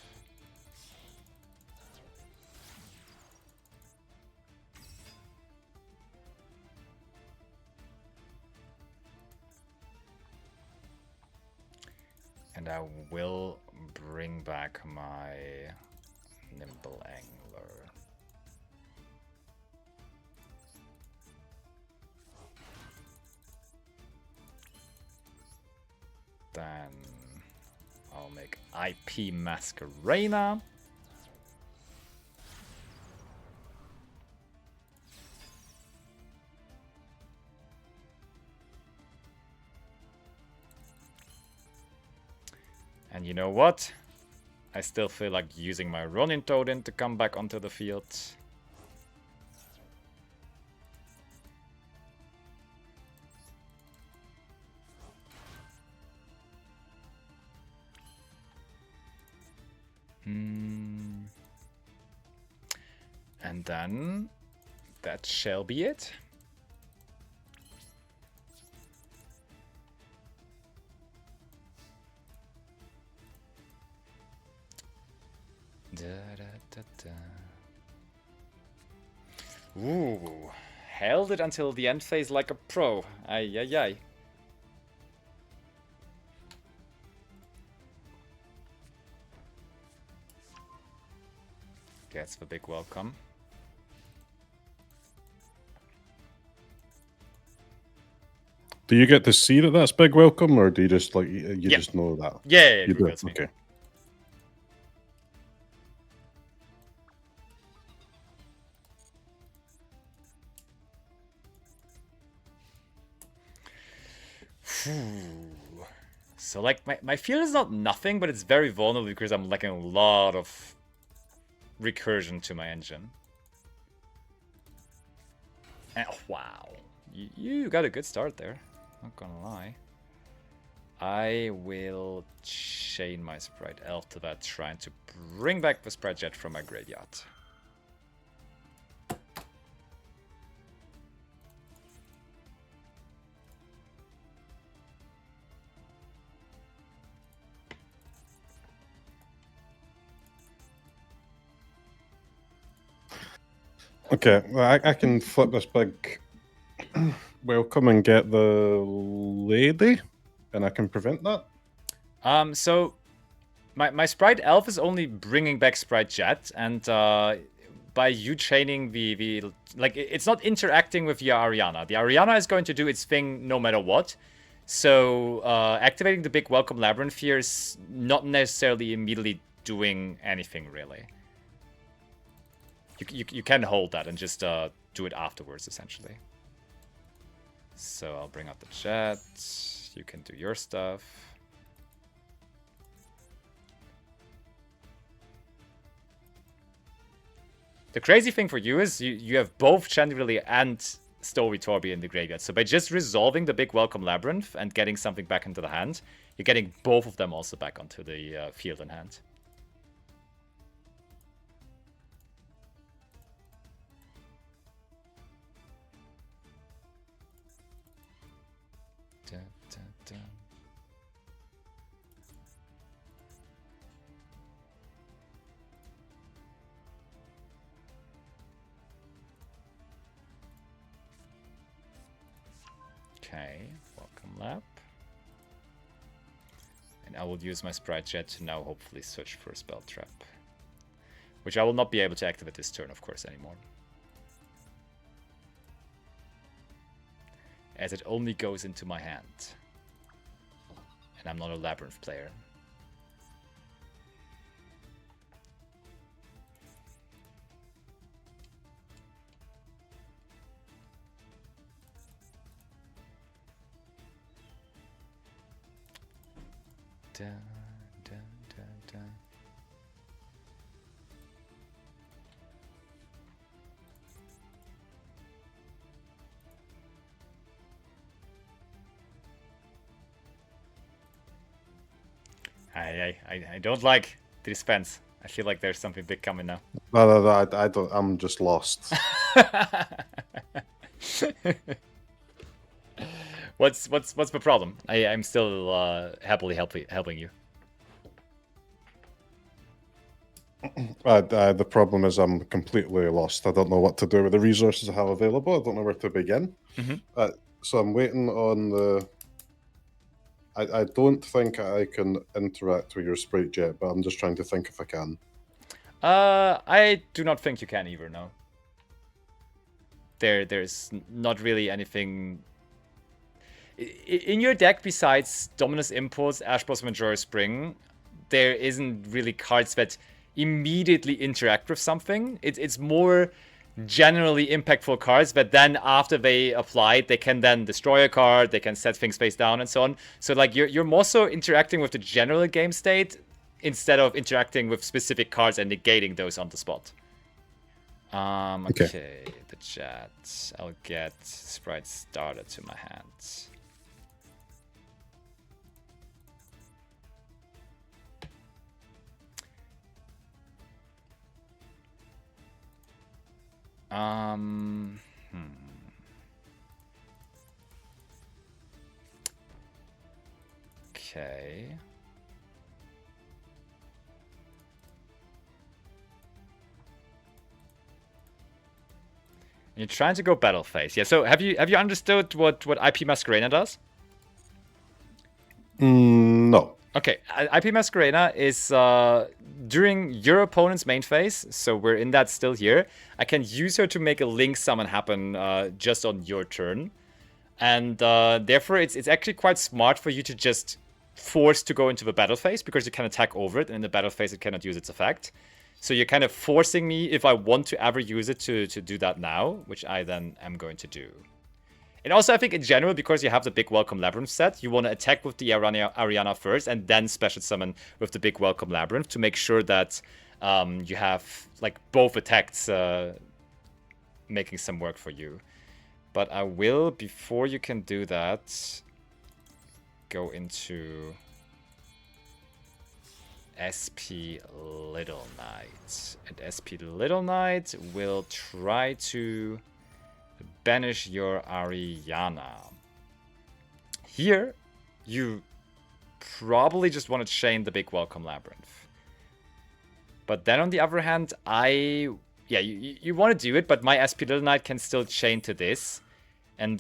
And I will bring back my Nimble Angler. Then I'll make IP Masquerena. And you know what? I still feel like using my Ronin Totem to come back onto the field. And then that shall be it. Ooh, held it until the end phase like a pro. Ay, ay, ay. Gets the big welcome. Do you get to see that that's big welcome, or do you just like you just know that? Yeah, you do. Me. Okay. So like my field is not nothing, but it's very vulnerable because I'm lacking a lot of recursion to my engine. And, oh, wow. You got a good start there. Not gonna lie. I will chain my Sprite Elf to that, trying to bring back the Sprite Jet from my graveyard. Okay, well, I can flip this big welcome and get the lady, and I can prevent that. So my Sprite Elf is only bringing back Sprite Jet, and by you chaining the like, it's not interacting with your Ariana. The Ariana is going to do its thing no matter what. So activating the big welcome labyrinth here is not necessarily immediately doing anything really. You can hold that and just do it afterwards, essentially. So I'll bring out the jet. You can do your stuff. The crazy thing for you is you have both Chandrila and Story Torby in the graveyard. So by just resolving the big welcome labyrinth and getting something back into the hand, you're getting both of them also back onto the field in hand. Okay, welcome lap. And I will use my Sprite Jet to now hopefully search for a spell trap. Which I will not be able to activate this turn, of course, anymore. As it only goes into my hand. And I'm not a Labyrinth player. Da, da, da, da. I don't like the dispense. I feel like there's something big coming now. No, I don't. I'm just lost. What's the problem? I'm still happily helping you. The problem is I'm completely lost. I don't know what to do with the resources I have available. I don't know where to begin. So I'm waiting on the. I don't think I can interact with your sprite yet, but I'm just trying to think if I can. I do not think you can either. No. There's not really anything in your deck besides Dominus Impulse, Ash Blossom, and Joyous Spring. There isn't really cards that immediately interact with something. It's more generally impactful cards, but then after they apply, they can then destroy a card, they can set things face down, and so on. So like you're more so interacting with the general game state instead of interacting with specific cards and negating those on the spot. Okay, the chat. I'll get Sprite Starter to my hands. Okay. You're trying to go battle phase. Yeah, so have you understood what IP Masquerena does? No. Okay, IP Masquerena is during your opponent's main phase, so we're in that still here. I can use her to make a link summon happen just on your turn. And therefore, it's actually quite smart for you to just force to go into the battle phase, because you can attack over it, and in the battle phase it cannot use its effect. So you're kind of forcing me, if I want to ever use it, to do that now, which I then am going to do. And also, I think in general, because you have the Big Welcome Labyrinth set, you want to attack with the Ariana first, and then special summon with the Big Welcome Labyrinth to make sure that you have like both attacks making some work for you. But I will, before you can do that, go into SP Little Knight. And SP Little Knight will try to banish your Ariana. Here, you probably just want to chain the Big Welcome Labyrinth. But then on the other hand, yeah, you want to do it, but my SP Little Knight can still chain to this. And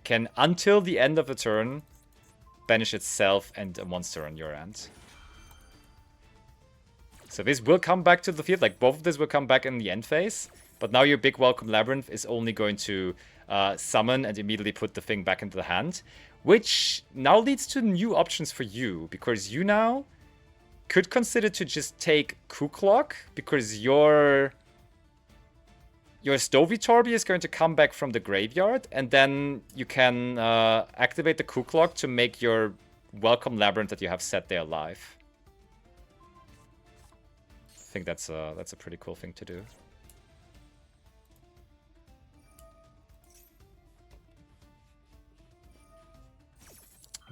can, until the end of the turn, banish itself and a monster on your end. So this will come back to the field, like both of this will come back in the end phase. But now your Big Welcome Labyrinth is only going to summon and immediately put the thing back into the hand. Which now leads to new options for you, because you now could consider to just take Kuklok, because your Stovitorbi is going to come back from the graveyard, and then you can activate the Kuklok to make your Welcome Labyrinth that you have set there alive. I think that's a pretty cool thing to do.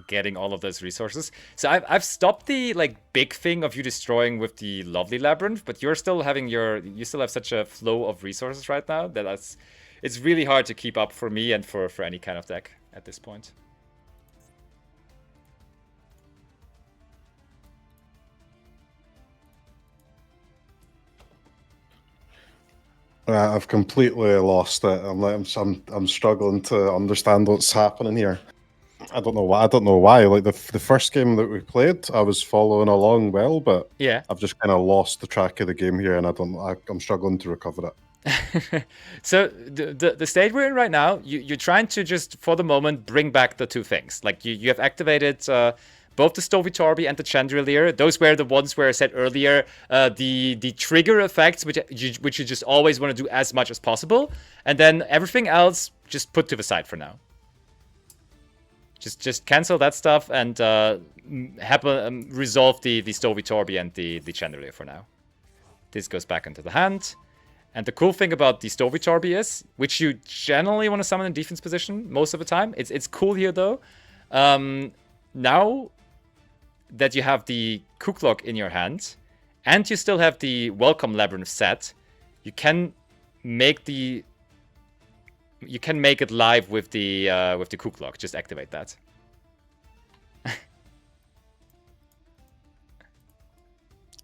Getting all of those resources. So I've stopped the like big thing of you destroying with the Lovely Labyrinth, but you're still having you still have such a flow of resources right now that it's really hard to keep up for me and for any kind of deck at this point. I've completely lost it. I'm struggling to understand what's happening here. I don't know why. Like the first game that we played, I was following along well, but yeah, I've just kind of lost the track of the game here, and I'm struggling to recover it. So the state we're in right now, you're trying to just for the moment bring back the two things. Like you have activated both the Stovitorbi and the Chandelier. Those were the ones where I said earlier, the trigger effects, which you just always want to do as much as possible, and then everything else just put to the side for now. Just cancel that stuff and resolve the Stovitorbi and the Chandelier for now. This goes back into the hand. And the cool thing about the Stovitorbi is, which you generally want to summon in defense position most of the time. It's cool here though. Now, that you have the Kuklok in your hand, and you still have the Welcome Labyrinth set, you can make it live with the Kuklok. Just activate that.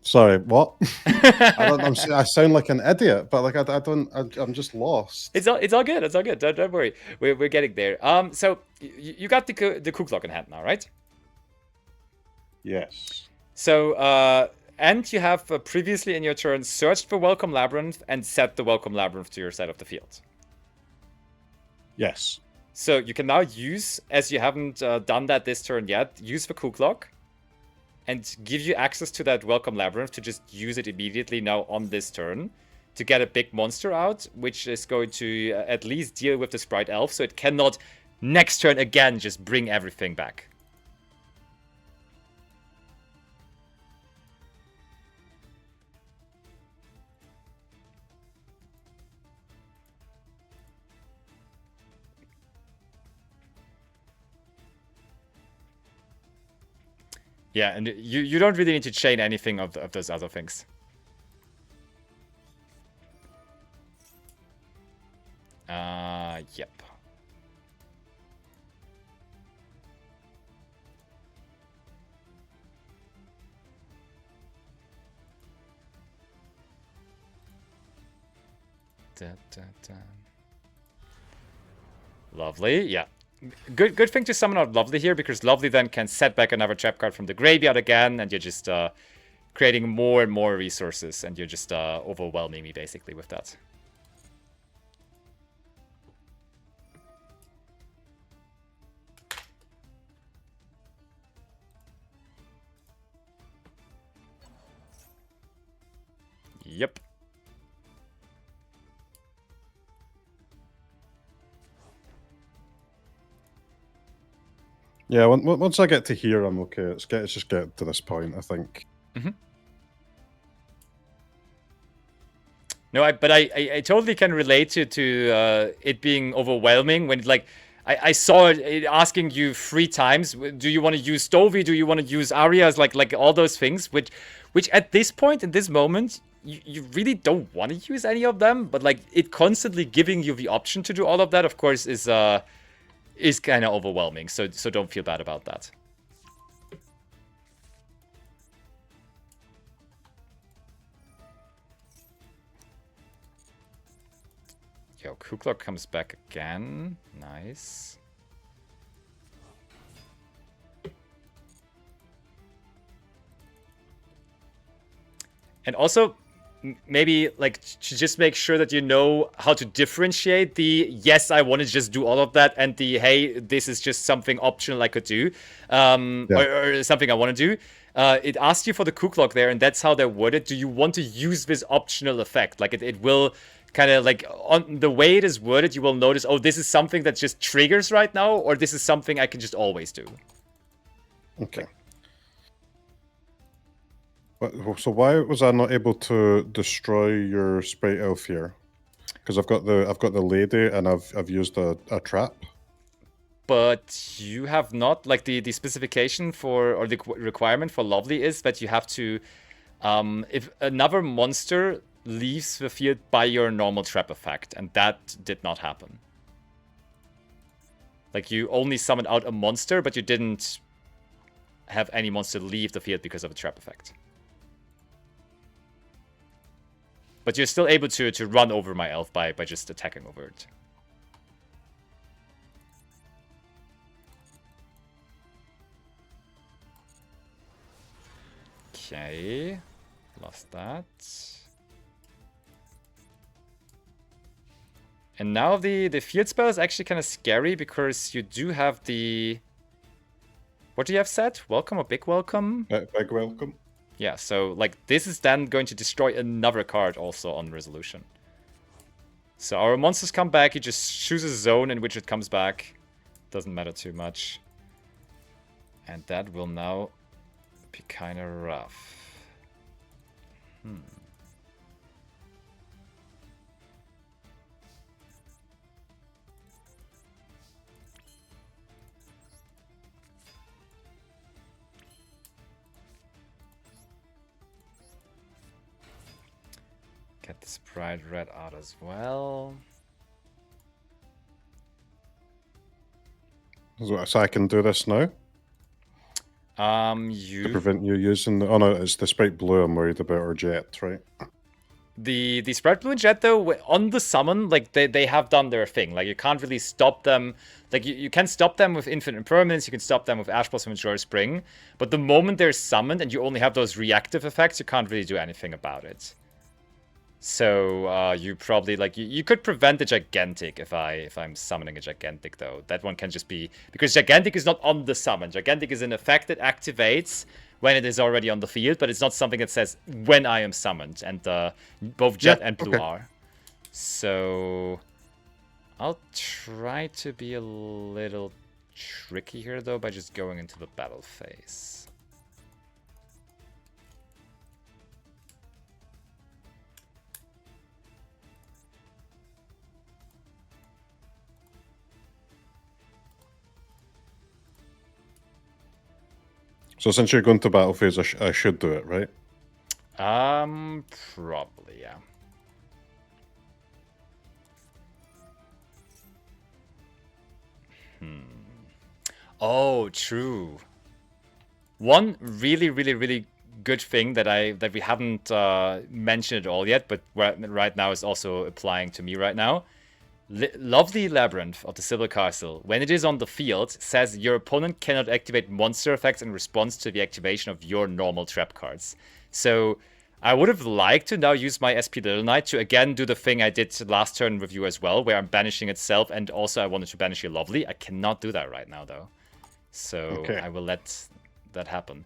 Sorry, what? I sound like an idiot, but like I'm just lost. It's all good. It's all good. Don't worry. We're getting there. So you got the Kuklok in hand now, right? Yes. So and you have previously in your turn searched for Welcome Labyrinth and set the Welcome Labyrinth to your side of the field. Yes. So you can now use, as you haven't done that this turn yet, use the Kuklok and give you access to that Welcome Labyrinth to just use it immediately now on this turn to get a big monster out, which is going to at least deal with the Sprite Elf, so it cannot next turn again just bring everything back. Yeah, and you don't really need to chain anything of those other things. Yep. Lovely, yeah. Good thing to summon out Lovely here, because Lovely then can set back another trap card from the graveyard again, and you're just creating more and more resources, and you're just overwhelming me basically with that. Yep. Yeah, once I get to here, I'm okay. Let's just get to this point, I think. Mm-hmm. No, but I totally can relate to it being overwhelming when, like, I saw it asking you 3 times, do you want to use Stovey, do you want to use Arias, like all those things, which at this point, in this moment, you really don't want to use any of them, but like it constantly giving you the option to do all of that, of course, is kind of overwhelming, so don't feel bad about that. Yo, Kuklok comes back again. Nice. And also, maybe like to just make sure that you know how to differentiate the yes, I want to just do all of that, and the hey, this is just something optional I could do, or something I want to do. It asks you for the Kuklok there, and that's how they're worded. Do you want to use this optional effect? Like it will kind of like on the way it is worded, you will notice, oh, this is something that just triggers right now, or this is something I can just always do. Okay. So why was I not able to destroy your Sprite Elf here? Because I've got the lady and I've used a trap. But you have not, like the specification for, or the requirement for Lovely is that you have to, if another monster leaves the field by your normal trap effect, and that did not happen. Like you only summoned out a monster, but you didn't have any monster leave the field because of a trap effect. But you're still able to run over my elf by just attacking over it. Okay, lost that. And now the field spell is actually kind of scary because you do have the... What do you have set? Welcome or big welcome? Big welcome. Yeah, so like this is then going to destroy another card also on resolution. So our monsters come back, he just chooses a zone in which it comes back. Doesn't matter too much. And that will now be kind of rough. Get this bright red out as well. So I can do this now? To You prevent you using the... Oh no, it's the sprite blue I'm worried about, or jet, right? the sprite blue and jet though, on the summon, like they have done their thing. Like you can't really stop them. Like you can stop them with infinite impermanence, you can stop them with Ash Blossom and Joy Spring, but the moment they're summoned and you only have those reactive effects, you can't really do anything about it. So you probably like you could prevent the gigantic if I'm summoning a gigantic though. That one can just be because gigantic is not on the summon. Gigantic is an effect that activates when it is already on the field, but it's not something that says when I am summoned. And both jet and blue are. So I'll try to be a little tricky here though by just going into the battle phase. So since you're going to battle phase, I should do it, right? Probably, yeah. Oh, true. One really good thing that we haven't mentioned at all yet, but right now is also applying to me right now. Lovely Labyrinth of the Silver Castle, when it is on the field, says your opponent cannot activate monster effects in response to the activation of your normal trap cards. So I would have liked to now use my SP Little Knight to again do the thing I did last turn with you as well, where I'm banishing itself, and also I wanted to banish your Lovely. I cannot do that right now, though. So I will let that happen.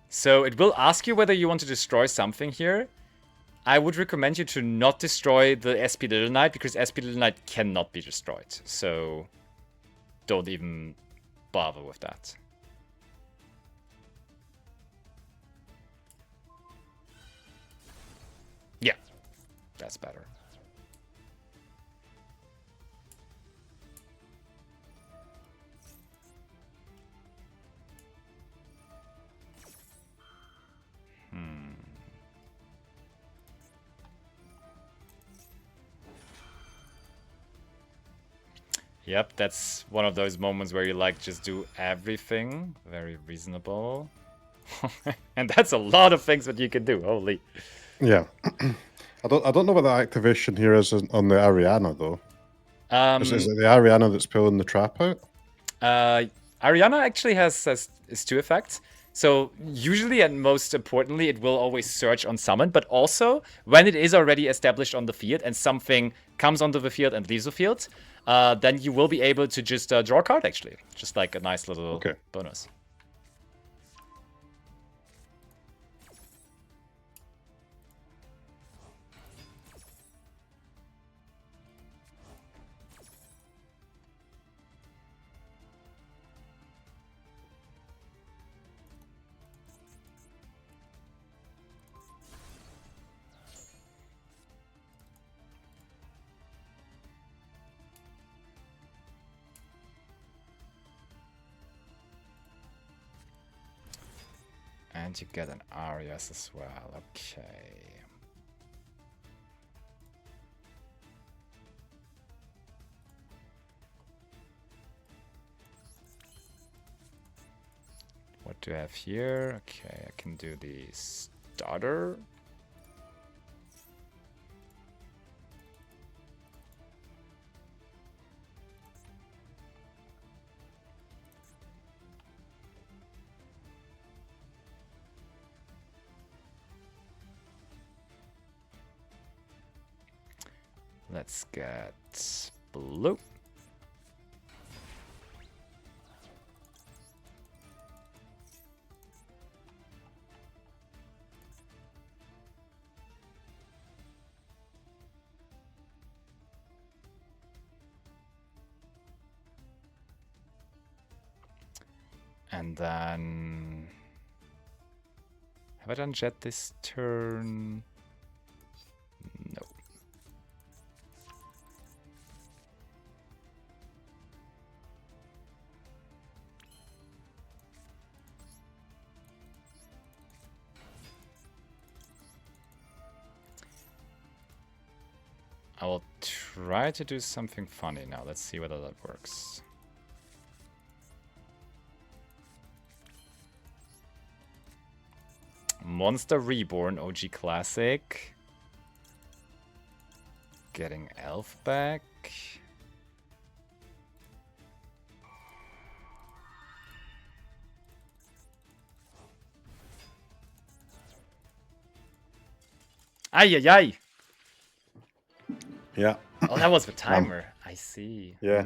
So it will ask you whether you want to destroy something here. I would recommend you to not destroy the SP Little Knight, because SP Little Knight cannot be destroyed. So don't even bother with that. Yeah, that's better. Yep, that's one of those moments where you like just do everything. Very reasonable. And that's a lot of things that you can do. Holy. Yeah. I don't know what the activation here is on the Ariana though. Is it the Ariana that's pulling the trap out? Ariana actually has two effects. So usually and most importantly, it will always search on summon, but also when it is already established on the field and something comes onto the field and leaves the field, then you will be able to just draw a card actually. Just like a nice little bonus. And you get an Arias as well. Okay. What do I have here? Okay, I can do the starter. Let's get blue. And then... Have I done jet this turn? No. I will try to do something funny now. Let's see whether that works. Monster Reborn, OG Classic. Getting Elf back. Ay, ay, ay. Yeah. Oh, that was the timer. I see. Yeah.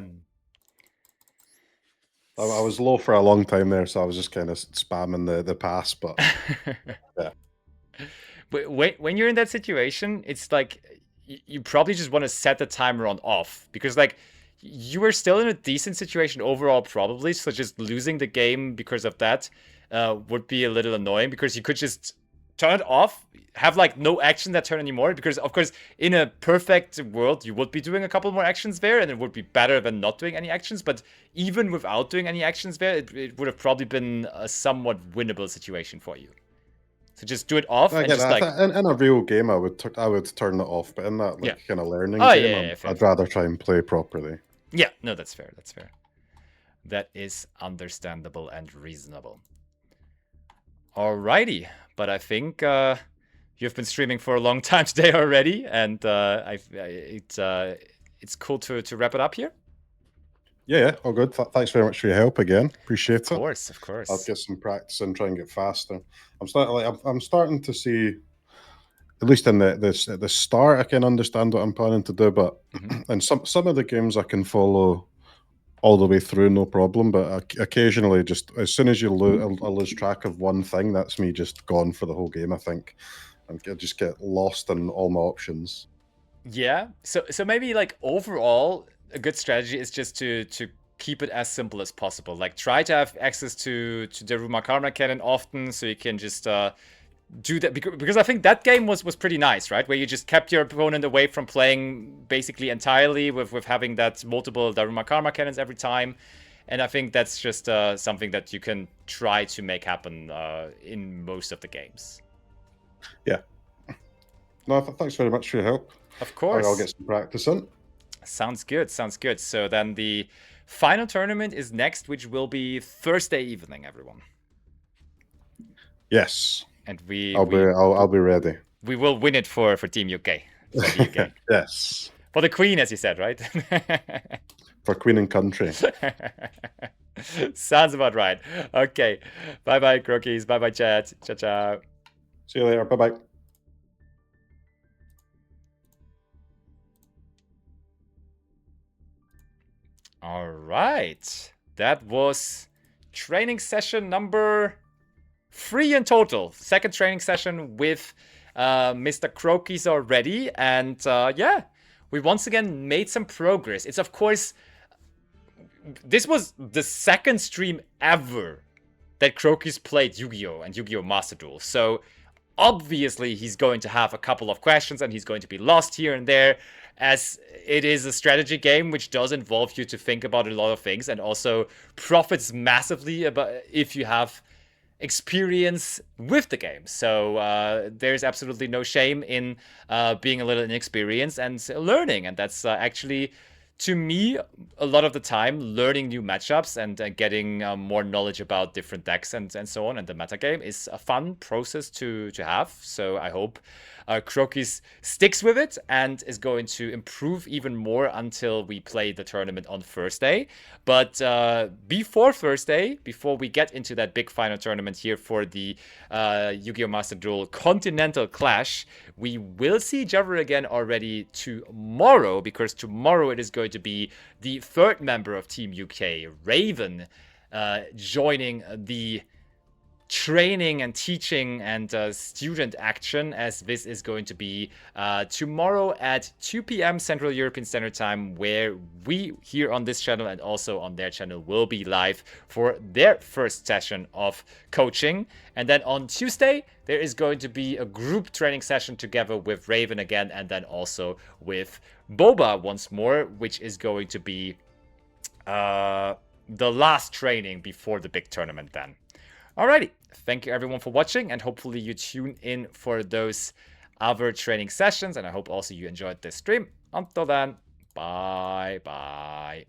I was low for a long time there, so I was just kind of spamming the pass, but yeah. When you're in that situation, it's like you probably just want to set the timer on off, because like you are still in a decent situation overall probably, so just losing the game because of that would be a little annoying, because you could just turn it off, have like no action that turn anymore, because of course in a perfect world you would be doing a couple more actions there and it would be better than not doing any actions, but even without doing any actions there, it would have probably been a somewhat winnable situation for you. So just do it off and just like... in a real game I would turn it off, but in that like kind of learning game, fair, I'd rather try and play properly. Yeah, no, that's fair, that's fair. That is understandable and reasonable. Alrighty, but I think you've been streaming for a long time today already, and it's cool to wrap it up here. Yeah, all good. Thanks very much for your help again. Appreciate it. Of course. I'll get some practice and try and get faster. I'm starting to see, at least in the start, I can understand what I'm planning to do, but in some of the games I can follow all the way through, no problem. But occasionally, just as soon as I lose track of one thing, that's me just gone for the whole game, I think. And I just get lost in all my options. Yeah. So maybe like overall, a good strategy is just to keep it as simple as possible. Like try to have access to the Daruma Karma Cannon often, so you can just do that, because I think that game was pretty nice, right? Where you just kept your opponent away from playing basically entirely with having that multiple Daruma Karma Cannons every time. And I think that's just something that you can try to make happen in most of the games. Yeah. No, thanks very much for your help. Of course. I'll get some practice in. Sounds good. So then the final tournament is next, which will be Thursday evening, everyone. Yes. And I'll be ready. We will win it for Team UK. For the UK. Yes. For the Queen, as you said, right? For Queen and Country. Sounds about right. Okay. Bye-bye, CROKEYZ. Bye-bye, chat. Ciao, ciao. See you later. Bye-bye. All right. That was training session number 3 in total. Second training session with Mr. CROKEYZ already. And yeah, we once again made some progress. It's of course, this was the second stream ever that CROKEYZ played Yu-Gi-Oh! And Yu-Gi-Oh! Master Duel. So obviously he's going to have a couple of questions and he's going to be lost here and there, as it is a strategy game which does involve you to think about a lot of things and also profits massively if you have experience with the game. So there's absolutely no shame in being a little inexperienced and learning. And that's actually, to me, a lot of the time, learning new matchups and getting more knowledge about different decks and so on. And the metagame is a fun process to have. So I hope CROKEYZ sticks with it and is going to improve even more until we play the tournament on Thursday. But before Thursday, before we get into that big final tournament here for the Yu-Gi-Oh! Master Duel Continental Clash, we will see each other again already tomorrow, because tomorrow it is going to be the third member of Team UK, Raven, joining the training and teaching and student action, as this is going to be tomorrow at 2 p.m. Central European Standard Time, where we here on this channel and also on their channel will be live for their first session of coaching. And then on Tuesday, there is going to be a group training session together with Raven again, and then also with Boba once more, which is going to be the last training before the big tournament then. Alrighty, thank you everyone for watching, and hopefully you tune in for those other training sessions, and I hope also you enjoyed this stream. Until then, bye bye.